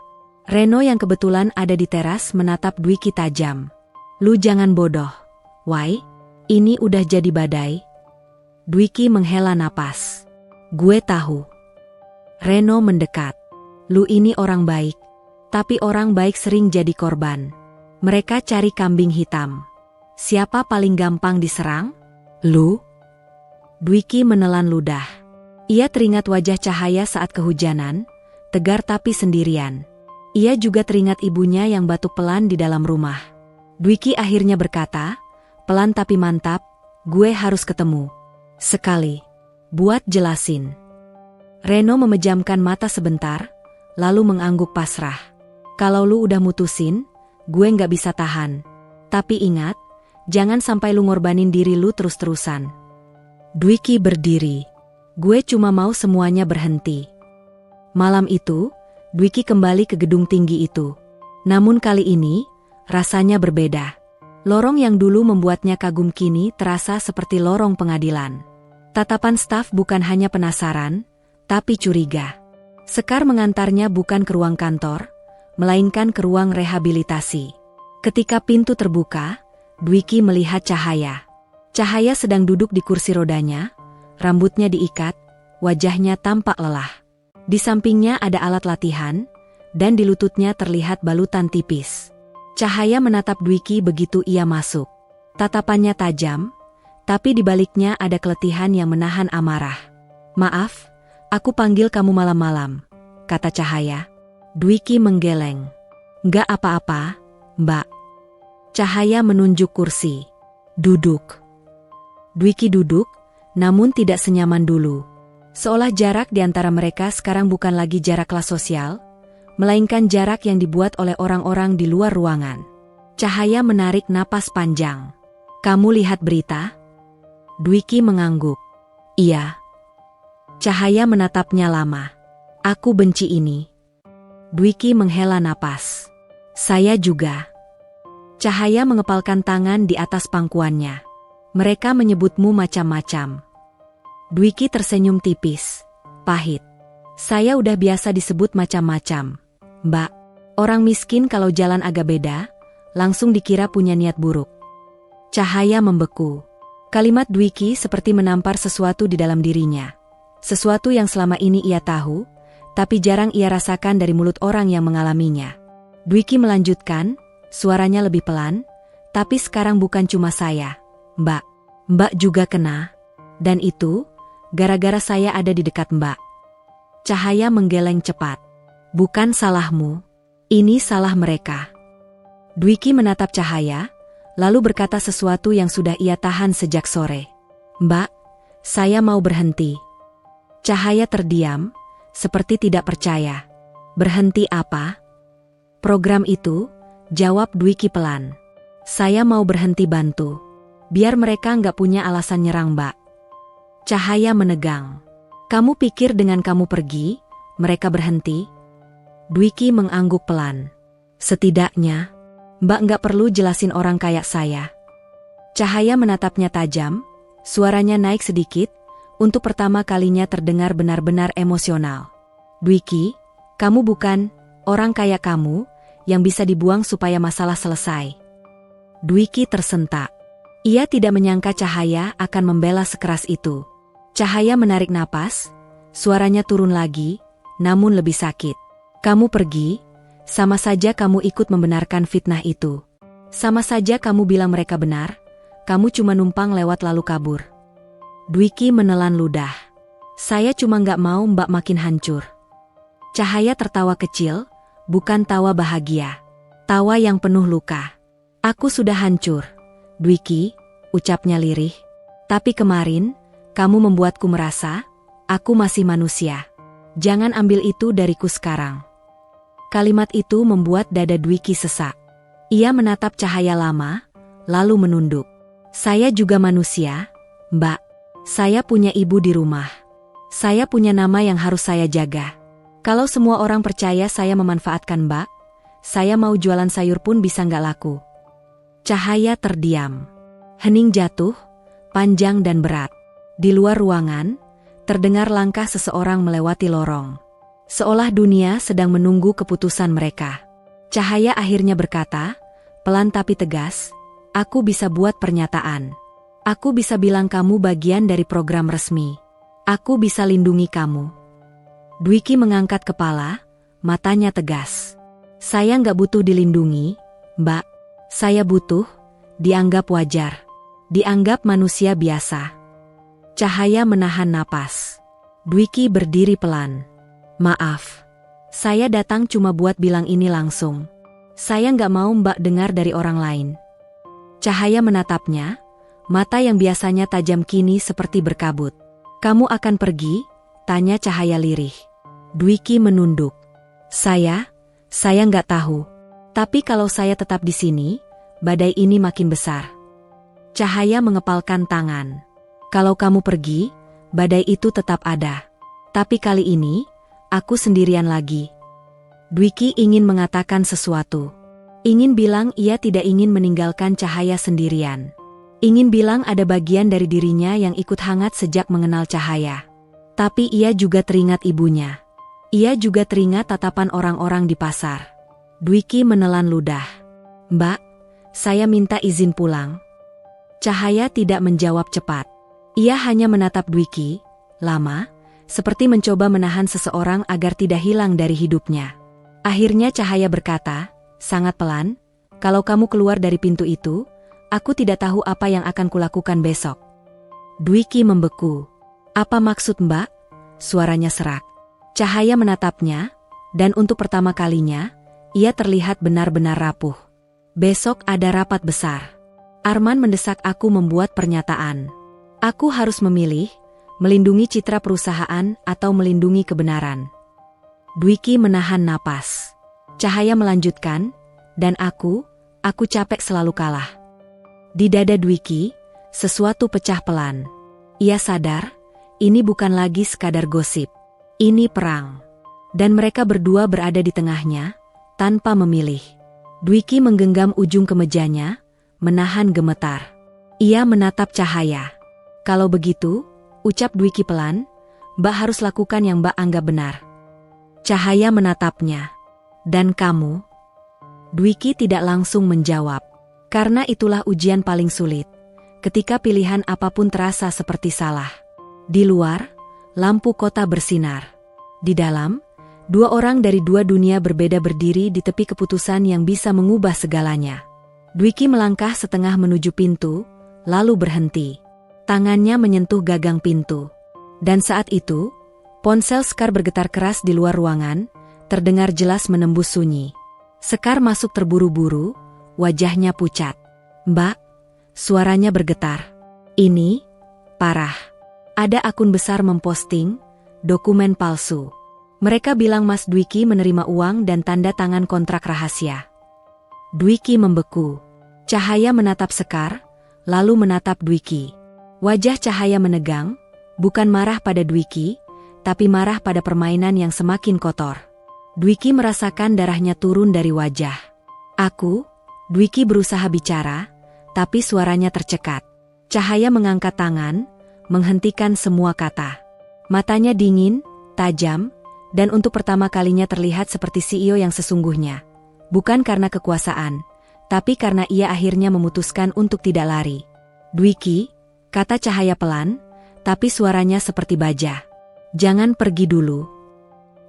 Reno yang kebetulan ada di teras menatap Dwiki tajam. Lu jangan bodoh. Why? Ini udah jadi badai. Dwiki menghela napas. Gue tahu. Reno mendekat. Lu ini orang baik. Tapi orang baik sering jadi korban. Mereka cari kambing hitam. Siapa paling gampang diserang? Lu? Dwiki menelan ludah. Ia teringat wajah Cahaya saat kehujanan, tegar tapi sendirian. Ia juga teringat ibunya yang batuk pelan di dalam rumah. Dwiki akhirnya berkata, pelan tapi mantap, gue harus ketemu. Sekali. Buat jelasin. Reno memejamkan mata sebentar, lalu mengangguk pasrah. Kalau lu udah mutusin, gue nggak bisa tahan. Tapi ingat, jangan sampai lu ngorbanin diri lu terus-terusan. Dwiki berdiri. Gue cuma mau semuanya berhenti. Malam itu, Dwiki kembali ke gedung tinggi itu. Namun kali ini, rasanya berbeda. Lorong yang dulu membuatnya kagum kini terasa seperti lorong pengadilan. Tatapan staf bukan hanya penasaran, tapi curiga. Sekar mengantarnya bukan ke ruang kantor, melainkan ke ruang rehabilitasi. Ketika pintu terbuka, Dwiki melihat Cahaya. Cahaya sedang duduk di kursi rodanya, rambutnya diikat, wajahnya tampak lelah. Di sampingnya ada alat latihan, dan di lututnya terlihat balutan tipis. Cahaya menatap Dwiki begitu ia masuk. Tatapannya tajam, tapi di baliknya ada keletihan yang menahan amarah. "Maaf, aku panggil kamu malam-malam," kata Cahaya. Dwiki menggeleng. "Nggak apa-apa, Mbak." Cahaya menunjuk kursi. "Duduk." Dwiki duduk, namun tidak senyaman dulu. Seolah jarak di antara mereka sekarang bukan lagi jarak kelas sosial, melainkan jarak yang dibuat oleh orang-orang di luar ruangan. Cahaya menarik napas panjang. "Kamu lihat berita?" Dwiki mengangguk. "Iya." Cahaya menatapnya lama. "Aku benci ini." Dwiki menghela napas. "Saya juga." Cahaya mengepalkan tangan di atas pangkuannya. "Mereka menyebutmu macam-macam." Dwiki tersenyum tipis. Pahit. "Saya udah biasa disebut macam-macam, Mbak. Orang miskin kalau jalan agak beda, langsung dikira punya niat buruk." Cahaya membeku. Kalimat Dwiki seperti menampar sesuatu di dalam dirinya. Sesuatu yang selama ini ia tahu, tapi jarang ia rasakan dari mulut orang yang mengalaminya. Dwiki melanjutkan, suaranya lebih pelan, "Tapi sekarang bukan cuma saya, Mbak. Mbak juga kena. Dan itu, gara-gara saya ada di dekat Mbak." Cahaya menggeleng cepat. "Bukan salahmu. Ini salah mereka." Dwiki menatap Cahaya, lalu berkata sesuatu yang sudah ia tahan sejak sore. "Mbak, saya mau berhenti." Cahaya terdiam, seperti tidak percaya. "Berhenti apa?" "Program itu," jawab Dwiki pelan. "Saya mau berhenti bantu. Biar mereka nggak punya alasan nyerang Mbak." Cahaya menegang. "Kamu pikir dengan kamu pergi, mereka berhenti?" Dwiki mengangguk pelan. "Setidaknya, Mbak nggak perlu jelasin orang kayak saya." Cahaya menatapnya tajam, suaranya naik sedikit, untuk pertama kalinya terdengar benar-benar emosional. "Dwiki, kamu bukan orang kayak kamu, yang bisa dibuang supaya masalah selesai." Dwiki tersentak. Ia tidak menyangka Cahaya akan membela sekeras itu. Cahaya menarik napas, suaranya turun lagi, namun lebih sakit. "Kamu pergi, sama saja kamu ikut membenarkan fitnah itu. Sama saja kamu bilang mereka benar, kamu cuma numpang lewat lalu kabur." Dwiki menelan ludah. "Saya cuma nggak mau Mbak makin hancur." Cahaya tertawa kecil, bukan tawa bahagia. Tawa yang penuh luka. "Aku sudah hancur, Dwiki," ucapnya lirih. "Tapi kemarin, kamu membuatku merasa, aku masih manusia. Jangan ambil itu dariku sekarang." Kalimat itu membuat dada Dwiki sesak. Ia menatap Cahaya lama, lalu menunduk. "Saya juga manusia, Mbak. Saya punya ibu di rumah. Saya punya nama yang harus saya jaga. Kalau semua orang percaya saya memanfaatkan Mbak, saya mau jualan sayur pun bisa nggak laku." Cahaya terdiam. Hening jatuh, panjang dan berat. Di luar ruangan, terdengar langkah seseorang melewati lorong. Seolah dunia sedang menunggu keputusan mereka. Cahaya akhirnya berkata, pelan tapi tegas, "Aku bisa buat pernyataan. Aku bisa bilang kamu bagian dari program resmi. Aku bisa lindungi kamu." Dwiki mengangkat kepala, matanya tegas. "Saya nggak butuh dilindungi, Mbak. Saya butuh dianggap wajar. Dianggap manusia biasa." Cahaya menahan napas. Dwiki berdiri pelan. "Maaf. Saya datang cuma buat bilang ini langsung. Saya nggak mau Mbak dengar dari orang lain." Cahaya menatapnya, mata yang biasanya tajam kini seperti berkabut. "Kamu akan pergi?" tanya Cahaya lirih. Dwiki menunduk. Saya nggak tahu. Tapi kalau saya tetap di sini, badai ini makin besar." Cahaya mengepalkan tangan. "Kalau kamu pergi, badai itu tetap ada. Tapi kali ini, aku sendirian lagi." Dwiki ingin mengatakan sesuatu. Ingin bilang ia tidak ingin meninggalkan Cahaya sendirian. Ingin bilang ada bagian dari dirinya yang ikut hangat sejak mengenal Cahaya. Tapi ia juga teringat ibunya. Ia juga teringat tatapan orang-orang di pasar. Dwiki menelan ludah. "Mbak, saya minta izin pulang." Cahaya tidak menjawab cepat. Ia hanya menatap Dwiki, lama, seperti mencoba menahan seseorang agar tidak hilang dari hidupnya. Akhirnya Cahaya berkata, sangat pelan, Kalau kamu keluar dari pintu itu, aku tidak tahu apa yang akan kulakukan besok. Dwiki membeku. Apa maksud Mbak? Suaranya serak. Cahaya menatapnya, dan untuk pertama kalinya, ia terlihat benar-benar rapuh. Besok ada rapat besar. Arman mendesak aku membuat pernyataan. Aku harus memilih, melindungi citra perusahaan atau melindungi kebenaran. Dwiki menahan napas. Cahaya melanjutkan, dan aku capek selalu kalah. Di dada Dwiki, sesuatu pecah pelan. Ia sadar, ini bukan lagi sekadar gosip. Ini perang. Dan mereka berdua berada di tengahnya, tanpa memilih. Dwiki menggenggam ujung kemejanya, menahan gemetar. Ia menatap Cahaya. Kalau begitu, ucap Dwiki pelan, Mbak harus lakukan yang Mbak anggap benar. Cahaya menatapnya. Dan kamu? Dwiki tidak langsung menjawab. Karena itulah ujian paling sulit. Ketika pilihan apapun terasa seperti salah. Di luar, lampu kota bersinar. Di dalam, dua orang dari dua dunia berbeda berdiri di tepi keputusan yang bisa mengubah segalanya. Dwiki melangkah setengah menuju pintu, lalu berhenti. Tangannya menyentuh gagang pintu. Dan saat itu, ponsel Sekar bergetar keras di luar ruangan, terdengar jelas menembus sunyi. Sekar masuk terburu-buru, wajahnya pucat. Mbak, suaranya bergetar. Ini, parah. Ada akun besar memposting, dokumen palsu. Mereka bilang Mas Dwiki menerima uang dan tanda tangan kontrak rahasia. Dwiki membeku. Cahaya menatap Sekar, lalu menatap Dwiki. Wajah Cahaya menegang, bukan marah pada Dwiki, tapi marah pada permainan yang semakin kotor. Dwiki merasakan darahnya turun dari wajah. Dwiki berusaha bicara, tapi suaranya tercekat. Cahaya mengangkat tangan, menghentikan semua kata. Matanya dingin, tajam, dan untuk pertama kalinya terlihat seperti CEO yang sesungguhnya. Bukan karena kekuasaan, tapi karena ia akhirnya memutuskan untuk tidak lari. Dwiki, kata Cahaya pelan, tapi suaranya seperti baja. Jangan pergi dulu.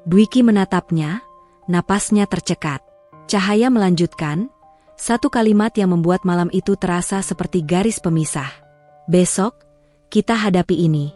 Dwiki menatapnya, napasnya tercekat. Cahaya melanjutkan, satu kalimat yang membuat malam itu terasa seperti garis pemisah. Besok, kita hadapi ini.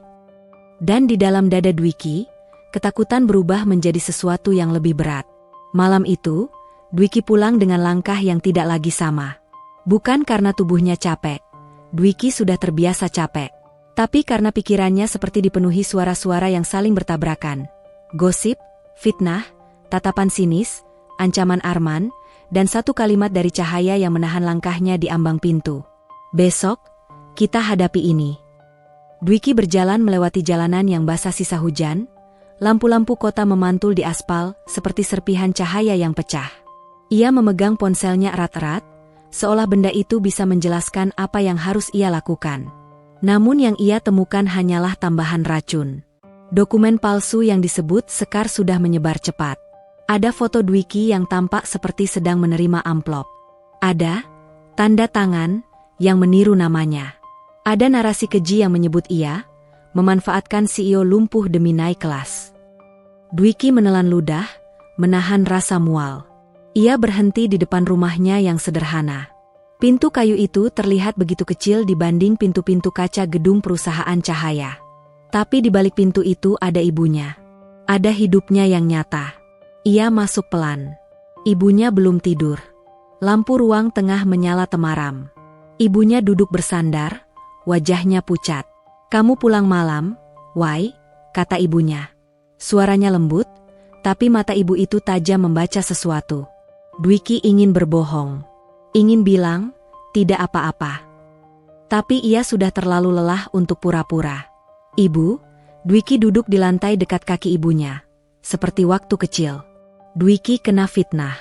Dan di dalam dada Dwiki, ketakutan berubah menjadi sesuatu yang lebih berat. Malam itu, Dwiki pulang dengan langkah yang tidak lagi sama. Bukan karena tubuhnya capek. Dwiki sudah terbiasa capek. Tapi karena pikirannya seperti dipenuhi suara-suara yang saling bertabrakan. Gosip, fitnah, tatapan sinis, ancaman Arman, dan satu kalimat dari Cahaya yang menahan langkahnya di ambang pintu. Besok, kita hadapi ini. Dwiki berjalan melewati jalanan yang basah sisa hujan. Lampu-lampu kota memantul di aspal seperti serpihan cahaya yang pecah. Ia memegang ponselnya erat-erat, seolah benda itu bisa menjelaskan apa yang harus ia lakukan. Namun yang ia temukan hanyalah tambahan racun. Dokumen palsu yang disebut Sekar sudah menyebar cepat. Ada foto Dwiki yang tampak seperti sedang menerima amplop. Ada tanda tangan yang meniru namanya. Ada narasi keji yang menyebut ia memanfaatkan CEO lumpuh demi naik kelas. Dwiki menelan ludah, menahan rasa mual. Ia berhenti di depan rumahnya yang sederhana. Pintu kayu itu terlihat begitu kecil dibanding pintu-pintu kaca gedung perusahaan Cahaya. Tapi di balik pintu itu ada ibunya. Ada hidupnya yang nyata. Ia masuk pelan. Ibunya belum tidur. Lampu ruang tengah menyala temaram. Ibunya duduk bersandar, wajahnya pucat. Kamu pulang malam, Wai, kata ibunya. Suaranya lembut, tapi mata ibu itu tajam membaca sesuatu. Dwiki ingin berbohong. Ingin bilang, tidak apa-apa. Tapi ia sudah terlalu lelah untuk pura-pura. Ibu, Dwiki duduk di lantai dekat kaki ibunya. Seperti waktu kecil. Dwiki kena fitnah.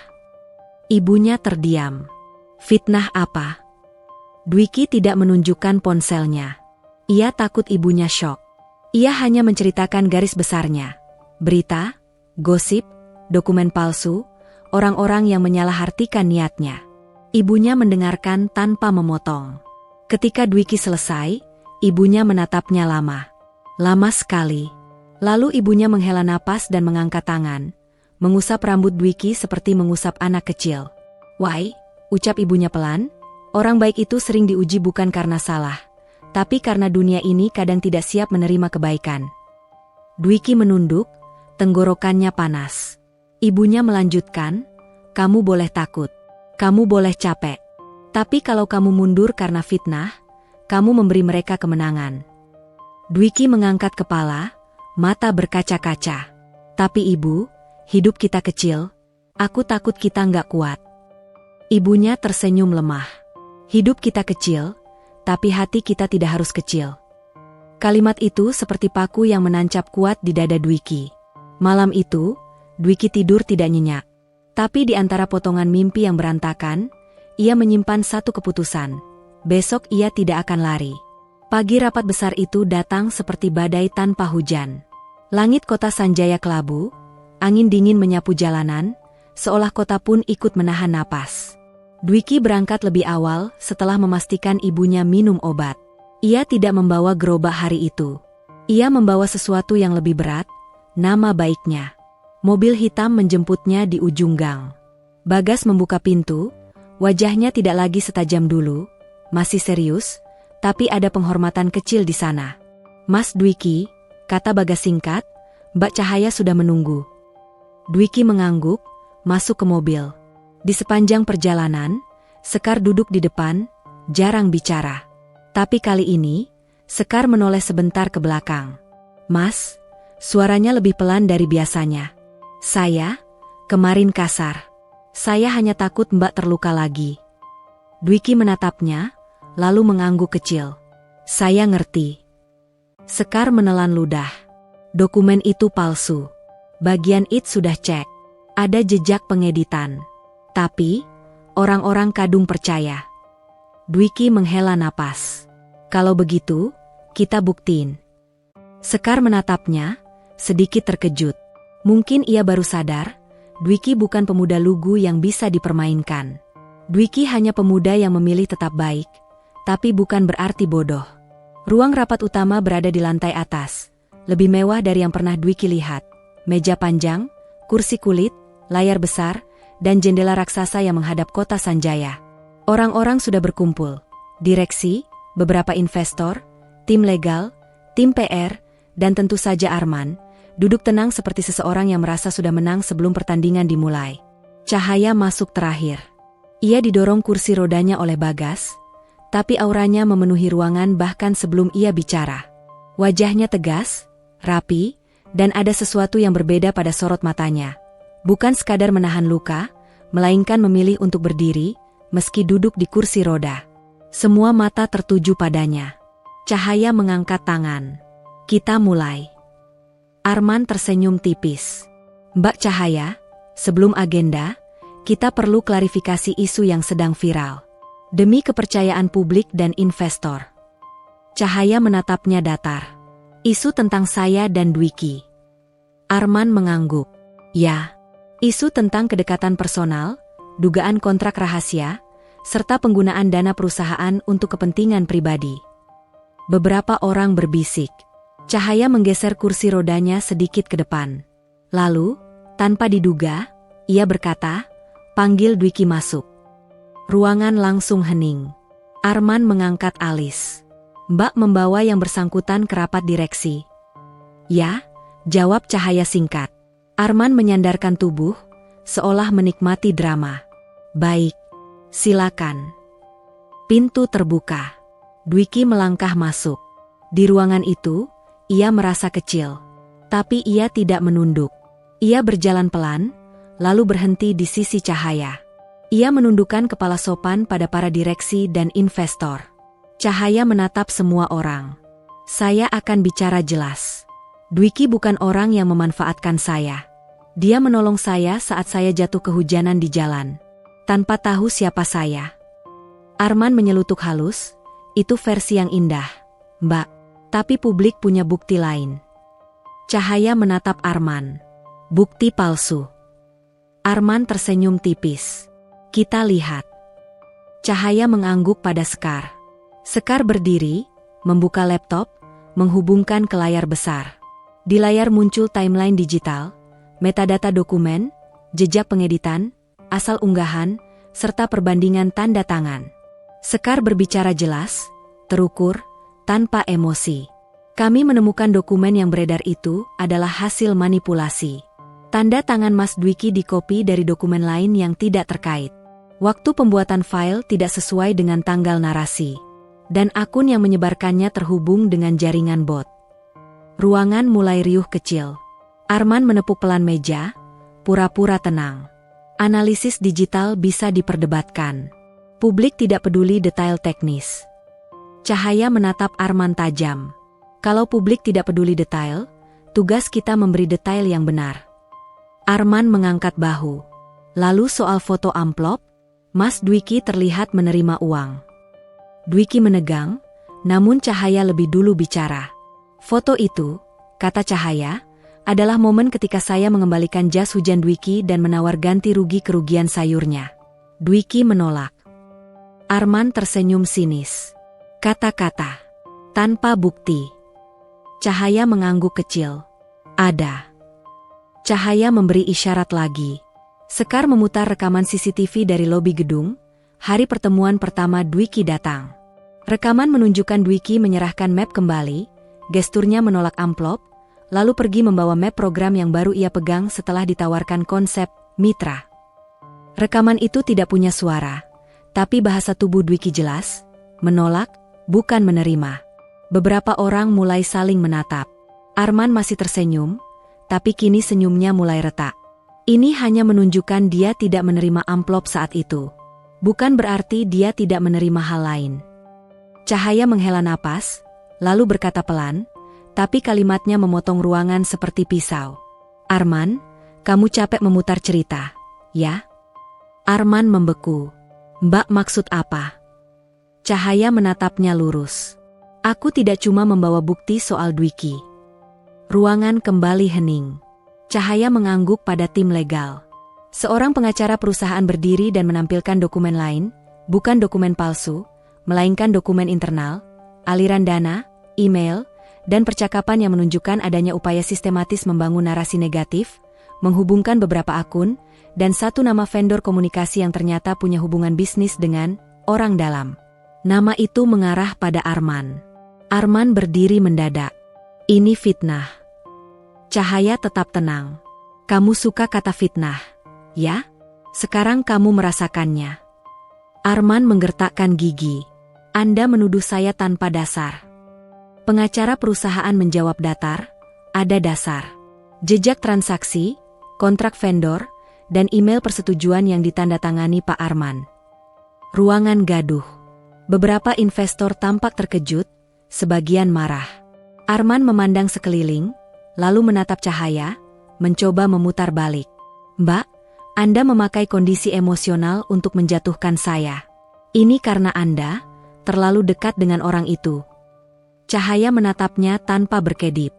Ibunya terdiam. Fitnah apa? Dwiki tidak menunjukkan ponselnya. Ia takut ibunya syok. Ia hanya menceritakan garis besarnya. Berita, gosip, dokumen palsu, orang-orang yang menyalahartikan niatnya. Ibunya mendengarkan tanpa memotong. Ketika Dwiki selesai, ibunya menatapnya lama. Lama sekali. Lalu ibunya menghela napas dan mengangkat tangan, mengusap rambut Dwiki seperti mengusap anak kecil. Wai, ucap ibunya pelan. Orang baik itu sering diuji bukan karena salah, tapi karena dunia ini kadang tidak siap menerima kebaikan. Dwiki menunduk, tenggorokannya panas. Ibunya melanjutkan, kamu boleh takut, kamu boleh capek. Tapi kalau kamu mundur karena fitnah, kamu memberi mereka kemenangan. Dwiki mengangkat kepala, mata berkaca-kaca. Tapi ibu, hidup kita kecil, aku takut kita nggak kuat. Ibunya tersenyum lemah. Hidup kita kecil, tapi hati kita tidak harus kecil. Kalimat itu seperti paku yang menancap kuat di dada Dwiki. Malam itu, Dwiki tidur tidak nyenyak. Tapi di antara potongan mimpi yang berantakan, ia menyimpan satu keputusan. Besok ia tidak akan lari. Pagi rapat besar itu datang seperti badai tanpa hujan. Langit kota Sanjaya kelabu, angin dingin menyapu jalanan, seolah kota pun ikut menahan napas. Dwiki berangkat lebih awal setelah memastikan ibunya minum obat. Ia tidak membawa gerobak hari itu. Ia membawa sesuatu yang lebih berat, nama baiknya. Mobil hitam menjemputnya di ujung gang. Bagas membuka pintu, wajahnya tidak lagi setajam dulu, masih serius, tapi ada penghormatan kecil di sana. Mas Dwiki, kata Bagas singkat, Mbak Cahaya sudah menunggu. Dwiki mengangguk, masuk ke mobil. Di sepanjang perjalanan, Sekar duduk di depan, jarang bicara. Tapi kali ini, Sekar menoleh sebentar ke belakang. Mas, suaranya lebih pelan dari biasanya. Saya, kemarin kasar. Saya hanya takut Mbak terluka lagi. Dwiki menatapnya, lalu mengangguk kecil. Saya ngerti. Sekar menelan ludah. Dokumen itu palsu. Bagian IT sudah cek. Ada jejak pengeditan. Tapi, orang-orang kadung percaya. Dwiki menghela napas. Kalau begitu, kita buktiin. Sekar menatapnya, sedikit terkejut. Mungkin ia baru sadar, Dwiki bukan pemuda lugu yang bisa dipermainkan. Dwiki hanya pemuda yang memilih tetap baik, tapi bukan berarti bodoh. Ruang rapat utama berada di lantai atas, lebih mewah dari yang pernah Dwiki lihat. Meja panjang, kursi kulit, layar besar, dan jendela raksasa yang menghadap kota Sanjaya. Orang-orang sudah berkumpul. Direksi, beberapa investor, tim legal, tim PR, dan tentu saja Arman, duduk tenang seperti seseorang yang merasa sudah menang sebelum pertandingan dimulai. Cahaya masuk terakhir. Ia didorong kursi rodanya oleh Bagas, tapi auranya memenuhi ruangan bahkan sebelum ia bicara. Wajahnya tegas, rapi, dan ada sesuatu yang berbeda pada sorot matanya. Bukan sekadar menahan luka, melainkan memilih untuk berdiri, meski duduk di kursi roda. Semua mata tertuju padanya. Cahaya mengangkat tangan. Kita mulai. Arman tersenyum tipis. Mbak Cahaya, sebelum agenda, kita perlu klarifikasi isu yang sedang viral. Demi kepercayaan publik dan investor. Cahaya menatapnya datar. Isu tentang saya dan Dwiki. Arman mengangguk. Ya, isu tentang kedekatan personal, dugaan kontrak rahasia, serta penggunaan dana perusahaan untuk kepentingan pribadi. Beberapa orang berbisik. Cahaya menggeser kursi rodanya sedikit ke depan. Lalu, tanpa diduga, ia berkata, panggil Dwiki masuk. Ruangan langsung hening. Arman mengangkat alis. Mbak membawa yang bersangkutan ke rapat direksi. Ya, jawab Cahaya singkat. Arman menyandarkan tubuh, seolah menikmati drama. Baik, silakan. Pintu terbuka. Dwiki melangkah masuk. Di ruangan itu, ia merasa kecil. Tapi ia tidak menunduk. Ia berjalan pelan, lalu berhenti di sisi Cahaya. Ia menundukkan kepala sopan pada para direksi dan investor. Cahaya menatap semua orang. Saya akan bicara jelas. Dwiki bukan orang yang memanfaatkan saya. Dia menolong saya saat saya jatuh kehujanan di jalan. Tanpa tahu siapa saya. Arman menyelutuk halus, itu versi yang indah, Mbak. Tapi publik punya bukti lain. Cahaya menatap Arman. Bukti palsu. Arman tersenyum tipis. Kita lihat. Cahaya mengangguk pada Sekar. Sekar berdiri, membuka laptop, menghubungkan ke layar besar. Di layar muncul timeline digital, metadata dokumen, jejak pengeditan, asal unggahan, serta perbandingan tanda tangan. Sekar berbicara jelas, terukur, tanpa emosi. Kami menemukan dokumen yang beredar itu adalah hasil manipulasi. Tanda tangan Mas Dwiki dikopi dari dokumen lain yang tidak terkait. Waktu pembuatan file tidak sesuai dengan tanggal narasi. Dan akun yang menyebarkannya terhubung dengan jaringan bot. Ruangan mulai riuh kecil. Arman menepuk pelan meja, pura-pura tenang. Analisis digital bisa diperdebatkan. Publik tidak peduli detail teknis. Cahaya menatap Arman tajam. Kalau publik tidak peduli detail, tugas kita memberi detail yang benar. Arman mengangkat bahu. Lalu soal foto amplop, Mas Dwiki terlihat menerima uang. Dwiki menegang, namun Cahaya lebih dulu bicara. Foto itu, kata Cahaya, adalah momen ketika saya mengembalikan jas hujan Dwiki dan menawar ganti rugi kerugian sayurnya. Dwiki menolak. Arman tersenyum sinis. Kata-kata, tanpa bukti. Cahaya mengangguk kecil. Ada. Cahaya memberi isyarat lagi. Sekar memutar rekaman CCTV dari lobi gedung. Hari pertemuan pertama Dwiki datang. Rekaman menunjukkan Dwiki menyerahkan map kembali, gesturnya menolak amplop, lalu pergi membawa map program yang baru ia pegang setelah ditawarkan konsep mitra. Rekaman itu tidak punya suara, tapi bahasa tubuh Dwiki jelas, menolak, bukan menerima. Beberapa orang mulai saling menatap. Arman masih tersenyum, tapi kini senyumnya mulai retak. Ini hanya menunjukkan dia tidak menerima amplop saat itu. Bukan berarti dia tidak menerima hal lain. Cahaya menghela napas, lalu berkata pelan, tapi kalimatnya memotong ruangan seperti pisau. Arman, kamu capek memutar cerita, ya? Arman membeku. Mbak maksud apa? Cahaya menatapnya lurus. Aku tidak cuma membawa bukti soal Dwiki. Ruangan kembali hening. Cahaya mengangguk pada tim legal. Seorang pengacara perusahaan berdiri dan menampilkan dokumen lain, bukan dokumen palsu, melainkan dokumen internal, aliran dana, email, dan percakapan yang menunjukkan adanya upaya sistematis membangun narasi negatif, menghubungkan beberapa akun, dan satu nama vendor komunikasi yang ternyata punya hubungan bisnis dengan orang dalam. Nama itu mengarah pada Arman. Arman berdiri mendadak. Ini fitnah. Cahaya tetap tenang. Kamu suka kata fitnah? Ya, sekarang kamu merasakannya. Arman menggertakkan gigi. Anda menuduh saya tanpa dasar. Pengacara perusahaan menjawab datar, ada dasar. Jejak transaksi, kontrak vendor, dan email persetujuan yang ditandatangani Pak Arman. Ruangan gaduh. Beberapa investor tampak terkejut, sebagian marah. Arman memandang sekeliling, lalu menatap Cahaya, mencoba memutar balik. Mbak, Anda memakai kondisi emosional untuk menjatuhkan saya. Ini karena Anda terlalu dekat dengan orang itu. Cahaya menatapnya tanpa berkedip.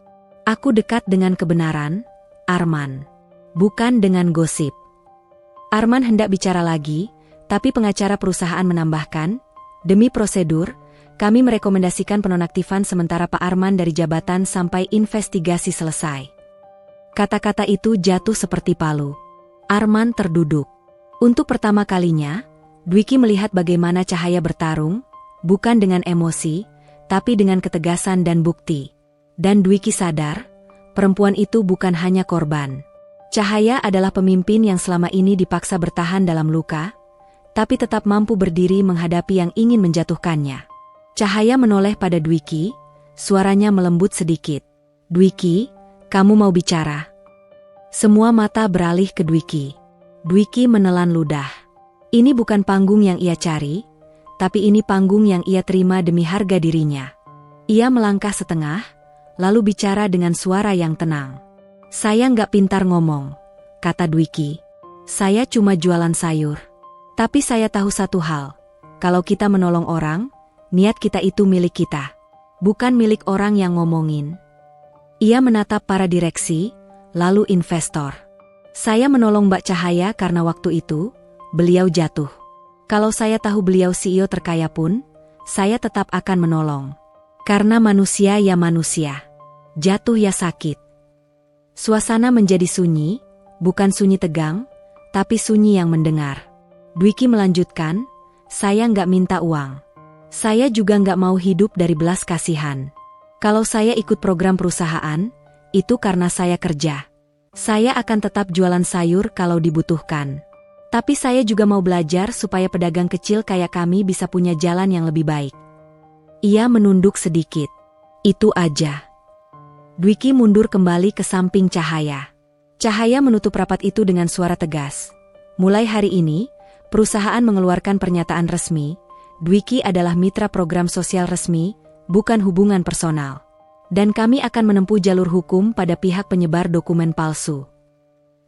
Aku dekat dengan kebenaran, Arman. Bukan dengan gosip. Arman hendak bicara lagi, tapi pengacara perusahaan menambahkan, demi prosedur, kami merekomendasikan penonaktifan sementara Pak Arman dari jabatan sampai investigasi selesai. Kata-kata itu jatuh seperti palu. Arman terduduk. Untuk pertama kalinya, Dwiki melihat bagaimana Cahaya bertarung, bukan dengan emosi, tapi dengan ketegasan dan bukti. Dan Dwiki sadar, perempuan itu bukan hanya korban. Cahaya adalah pemimpin yang selama ini dipaksa bertahan dalam luka, tapi tetap mampu berdiri menghadapi yang ingin menjatuhkannya. Cahaya menoleh pada Dwiki, suaranya melembut sedikit. Dwiki, kamu mau bicara? Semua mata beralih ke Dwiki. Dwiki menelan ludah. Ini bukan panggung yang ia cari, tapi ini panggung yang ia terima demi harga dirinya. Ia melangkah setengah, lalu bicara dengan suara yang tenang. Saya nggak pintar ngomong, kata Dwiki. Saya cuma jualan sayur. Tapi saya tahu satu hal, kalau kita menolong orang, niat kita itu milik kita, bukan milik orang yang ngomongin. Ia menatap para direksi, lalu investor. Saya menolong Mbak Cahaya karena waktu itu, beliau jatuh. Kalau saya tahu beliau CEO terkaya pun, saya tetap akan menolong. Karena manusia ya manusia. Jatuh ya sakit. Suasana menjadi sunyi, bukan sunyi tegang, tapi sunyi yang mendengar. Dwiki melanjutkan, saya nggak minta uang. Saya juga nggak mau hidup dari belas kasihan. Kalau saya ikut program perusahaan, itu karena saya kerja. Saya akan tetap jualan sayur kalau dibutuhkan. Tapi saya juga mau belajar supaya pedagang kecil kayak kami bisa punya jalan yang lebih baik. Ia menunduk sedikit. Itu aja. Dwiki mundur kembali ke samping Cahaya. Cahaya menutup rapat itu dengan suara tegas. Mulai hari ini, perusahaan mengeluarkan pernyataan resmi, Dwiki adalah mitra program sosial resmi, bukan hubungan personal. Dan kami akan menempuh jalur hukum pada pihak penyebar dokumen palsu.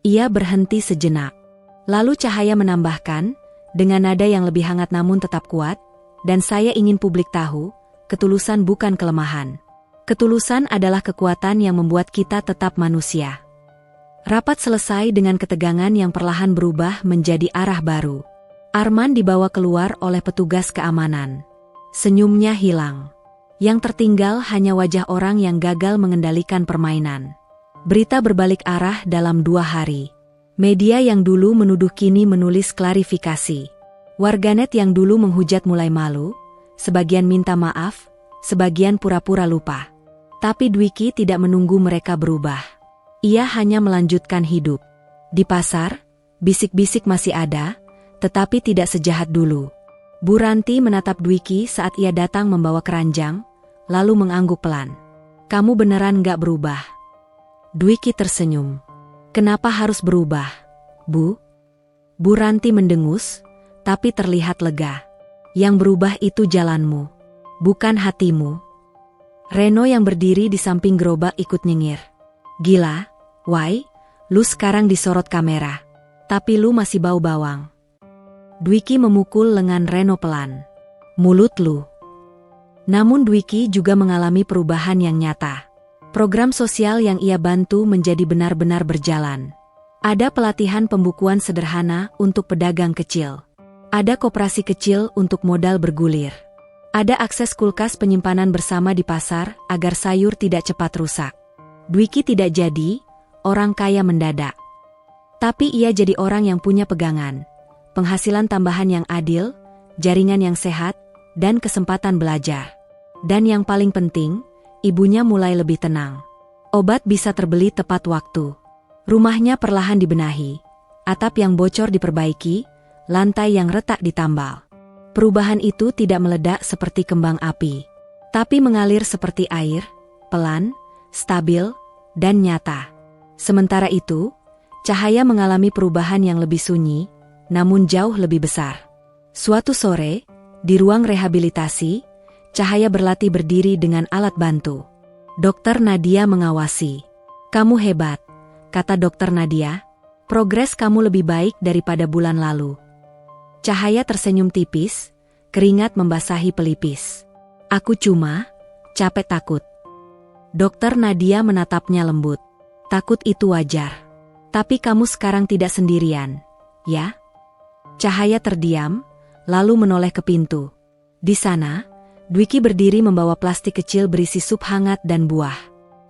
Ia berhenti sejenak. Lalu Cahaya menambahkan, dengan nada yang lebih hangat namun tetap kuat, dan saya ingin publik tahu, ketulusan bukan kelemahan. Ketulusan adalah kekuatan yang membuat kita tetap manusia. Rapat selesai dengan ketegangan yang perlahan berubah menjadi arah baru. Arman dibawa keluar oleh petugas keamanan. Senyumnya hilang. Yang tertinggal hanya wajah orang yang gagal mengendalikan permainan. Berita berbalik arah dalam 2 hari. Media yang dulu menuduh kini menulis klarifikasi. Warganet yang dulu menghujat mulai malu, sebagian minta maaf, sebagian pura-pura lupa. Tapi Dwiki tidak menunggu mereka berubah. Ia hanya melanjutkan hidup. Di pasar, bisik-bisik masih ada, tetapi tidak sejahat dulu. Bu Ranti menatap Dwiki saat ia datang membawa keranjang, lalu mengangguk pelan. Kamu beneran gak berubah? Dwiki tersenyum. Kenapa harus berubah, Bu? Bu Ranti mendengus, tapi terlihat lega. Yang berubah itu jalanmu, bukan hatimu. Reno yang berdiri di samping gerobak ikut nyengir. Gila, Wai, lu sekarang disorot kamera. Tapi lu masih bau bawang. Dwiki memukul lengan Reno pelan. Mulut lu. Namun Dwiki juga mengalami perubahan yang nyata. Program sosial yang ia bantu menjadi benar-benar berjalan. Ada pelatihan pembukuan sederhana untuk pedagang kecil. Ada koperasi kecil untuk modal bergulir. Ada akses kulkas penyimpanan bersama di pasar agar sayur tidak cepat rusak. Dwiki tidak jadi orang kaya mendadak. Tapi ia jadi orang yang punya pegangan. Penghasilan tambahan yang adil, jaringan yang sehat, dan kesempatan belajar. Dan yang paling penting, ibunya mulai lebih tenang. Obat bisa terbeli tepat waktu. Rumahnya perlahan dibenahi. Atap yang bocor diperbaiki, lantai yang retak ditambal. Perubahan itu tidak meledak seperti kembang api, tapi mengalir seperti air, pelan, stabil, dan nyata. Sementara itu, Cahaya mengalami perubahan yang lebih sunyi, namun jauh lebih besar. Suatu sore, di ruang rehabilitasi, Cahaya berlatih berdiri dengan alat bantu. Dokter Nadia mengawasi. Kamu hebat, kata Dokter Nadia. Progres kamu lebih baik daripada bulan lalu. Cahaya tersenyum tipis, keringat membasahi pelipis. Aku cuma capek takut. Dokter Nadia menatapnya lembut. Takut itu wajar. Tapi kamu sekarang tidak sendirian, ya? Cahaya terdiam, lalu menoleh ke pintu. Di sana, Dwiki berdiri membawa plastik kecil berisi sup hangat dan buah.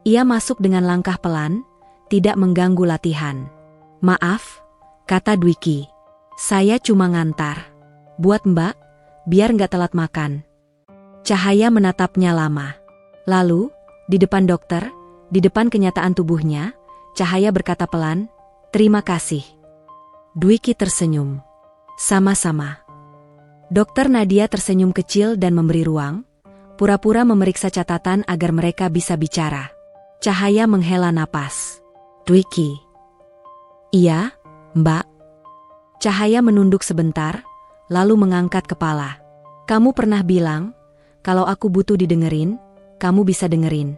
Ia masuk dengan langkah pelan, tidak mengganggu latihan. Maaf, kata Dwiki. Saya cuma ngantar. Buat Mbak, biar nggak telat makan. Cahaya menatapnya lama. Lalu, di depan dokter, di depan kenyataan tubuhnya, Cahaya berkata pelan, terima kasih. Dwiki tersenyum. Sama-sama. Dokter Nadia tersenyum kecil dan memberi ruang, pura-pura memeriksa catatan agar mereka bisa bicara. Cahaya menghela napas. Dwiki. Iya, Mbak. Cahaya menunduk sebentar, lalu mengangkat kepala. Kamu pernah bilang, kalau aku butuh didengerin, kamu bisa dengerin.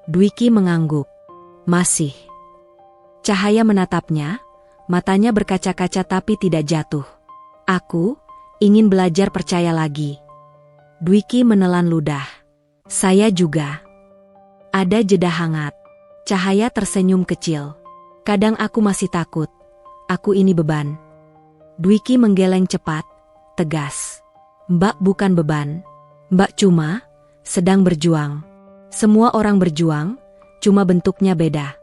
Dwiki mengangguk. Masih. Cahaya menatapnya, matanya berkaca-kaca tapi tidak jatuh. Aku ingin belajar percaya lagi. Dwiki menelan ludah. Saya juga. Ada jeda hangat. Cahaya tersenyum kecil. Kadang aku masih takut. Aku ini beban. Dwiki menggeleng cepat, tegas. Mbak bukan beban. Mbak cuma sedang berjuang. Semua orang berjuang, cuma bentuknya beda.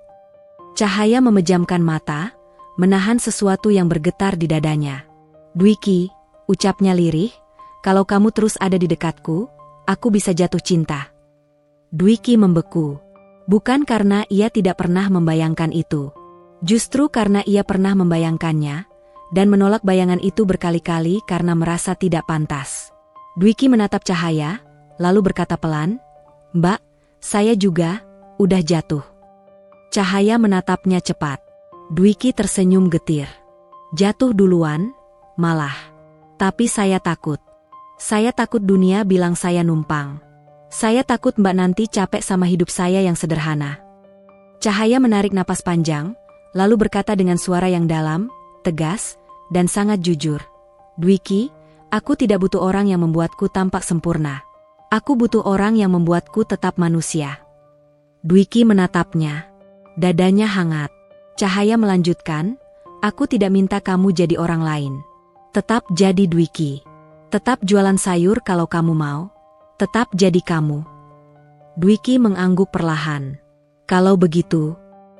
Cahaya memejamkan mata, menahan sesuatu yang bergetar di dadanya. Dwiki, ucapnya lirih, kalau kamu terus ada di dekatku, aku bisa jatuh cinta. Dwiki membeku. Bukan karena ia tidak pernah membayangkan itu. Justru karena ia pernah membayangkannya, dan menolak bayangan itu berkali-kali karena merasa tidak pantas. Dwiki menatap Cahaya, lalu berkata pelan, "Mbak, saya juga, udah jatuh." Cahaya menatapnya cepat. Dwiki tersenyum getir. "Jatuh duluan, malah. Tapi saya takut. Saya takut dunia bilang saya numpang. Saya takut Mbak nanti capek sama hidup saya yang sederhana." Cahaya menarik napas panjang, lalu berkata dengan suara yang dalam, tegas, dan sangat jujur. "Dwiki, aku tidak butuh orang yang membuatku tampak sempurna. Aku butuh orang yang membuatku tetap manusia." Dwiki menatapnya. Dadanya hangat. Cahaya melanjutkan, "Aku tidak minta kamu jadi orang lain. Tetap jadi Dwiki. Tetap jualan sayur kalau kamu mau. Tetap jadi kamu." Dwiki mengangguk perlahan. "Kalau begitu,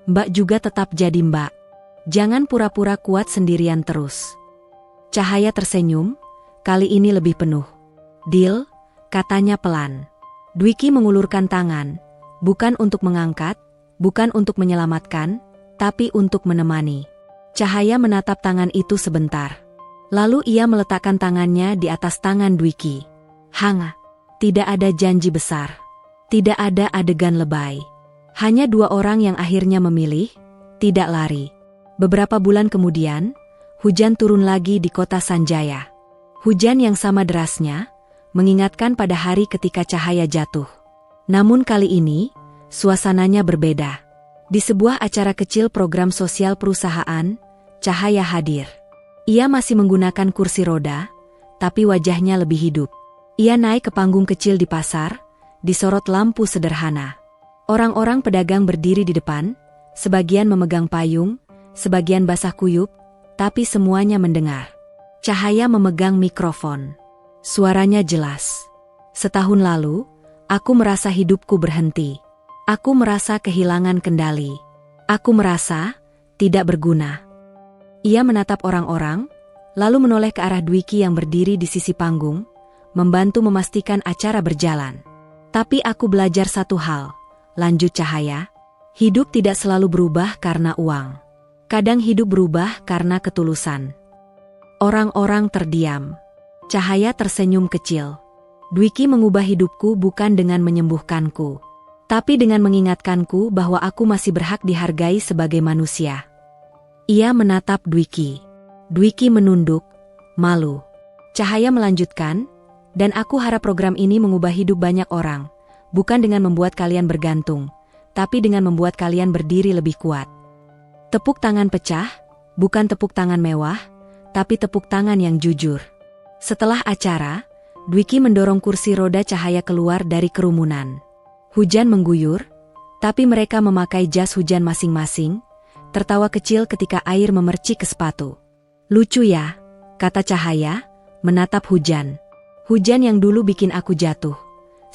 Mbak juga tetap jadi Mbak. Jangan pura-pura kuat sendirian terus." Cahaya tersenyum, kali ini lebih penuh. "Deal," katanya pelan. Dwiki mengulurkan tangan, bukan untuk mengangkat, bukan untuk menyelamatkan, tapi untuk menemani. Cahaya menatap tangan itu sebentar. Lalu ia meletakkan tangannya di atas tangan Dwiki. Hangat. Tidak ada janji besar. Tidak ada adegan lebay. Hanya dua orang yang akhirnya memilih, tidak lari. Beberapa bulan kemudian, hujan turun lagi di kota Sanjaya. Hujan yang sama derasnya, mengingatkan pada hari ketika Cahaya jatuh. Namun kali ini, suasananya berbeda. Di sebuah acara kecil program sosial perusahaan, Cahaya hadir. Ia masih menggunakan kursi roda, tapi wajahnya lebih hidup. Ia naik ke panggung kecil di pasar, disorot lampu sederhana. Orang-orang pedagang berdiri di depan, sebagian memegang payung, sebagian basah kuyup, tapi semuanya mendengar. Cahaya memegang mikrofon. Suaranya jelas. "Setahun lalu, aku merasa hidupku berhenti. Aku merasa kehilangan kendali. Aku merasa tidak berguna." Ia menatap orang-orang, lalu menoleh ke arah Dwiki yang berdiri di sisi panggung, membantu memastikan acara berjalan. "Tapi aku belajar satu hal," lanjut Cahaya. "Hidup tidak selalu berubah karena uang. Kadang hidup berubah karena ketulusan." Orang-orang terdiam. Cahaya tersenyum kecil. "Dwiki mengubah hidupku bukan dengan menyembuhkanku, tapi dengan mengingatkanku bahwa aku masih berhak dihargai sebagai manusia." Ia menatap Dwiki. Dwiki menunduk, malu. Cahaya melanjutkan, "Dan aku harap program ini mengubah hidup banyak orang, bukan dengan membuat kalian bergantung, tapi dengan membuat kalian berdiri lebih kuat." Tepuk tangan pecah, bukan tepuk tangan mewah, tapi tepuk tangan yang jujur. Setelah acara, Dwiki mendorong kursi roda Cahaya keluar dari kerumunan. Hujan mengguyur, tapi mereka memakai jas hujan masing-masing, tertawa kecil ketika air memercik ke sepatu. "Lucu ya," kata Cahaya, menatap hujan. "Hujan yang dulu bikin aku jatuh,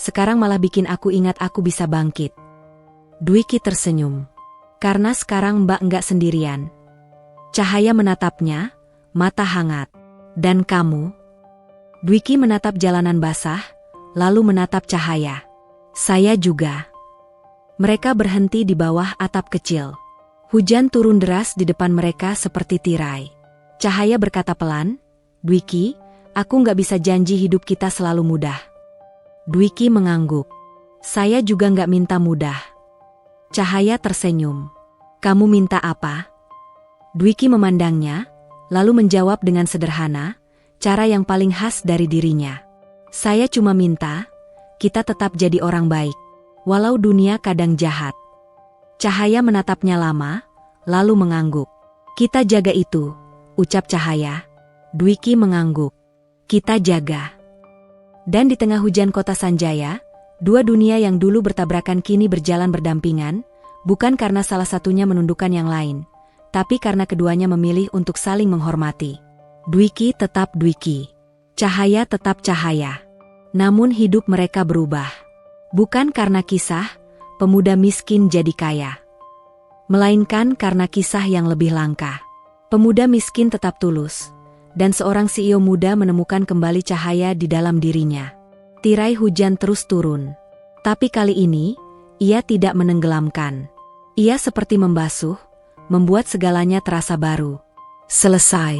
sekarang malah bikin aku ingat aku bisa bangkit." Dwiki tersenyum. "Karena sekarang Mbak enggak sendirian." Cahaya menatapnya, mata hangat. "Dan kamu?" Dwiki menatap jalanan basah, lalu menatap Cahaya. "Saya juga." Mereka berhenti di bawah atap kecil. Hujan turun deras di depan mereka seperti tirai. Cahaya berkata pelan, "Dwiki, aku nggak bisa janji hidup kita selalu mudah." Dwiki mengangguk. "Saya juga nggak minta mudah." Cahaya tersenyum. "Kamu minta apa?" Dwiki memandangnya, lalu menjawab dengan sederhana, cara yang paling khas dari dirinya. "Saya cuma minta, kita tetap jadi orang baik, walau dunia kadang jahat." Cahaya menatapnya lama, lalu mengangguk. "Kita jaga itu," ucap Cahaya. Dwiki mengangguk. "Kita jaga." Dan di tengah hujan kota Sanjaya, dua dunia yang dulu bertabrakan kini berjalan berdampingan, bukan karena salah satunya menundukkan yang lain, tapi karena keduanya memilih untuk saling menghormati. Dwiki tetap Dwiki. Cahaya tetap Cahaya. Namun hidup mereka berubah. Bukan karena kisah pemuda miskin jadi kaya, melainkan karena kisah yang lebih langka. Pemuda miskin tetap tulus, dan seorang CEO muda menemukan kembali cahaya di dalam dirinya. Tirai hujan terus turun. Tapi kali ini, ia tidak menenggelamkan. Ia seperti membasuh, membuat segalanya terasa baru. Selesai.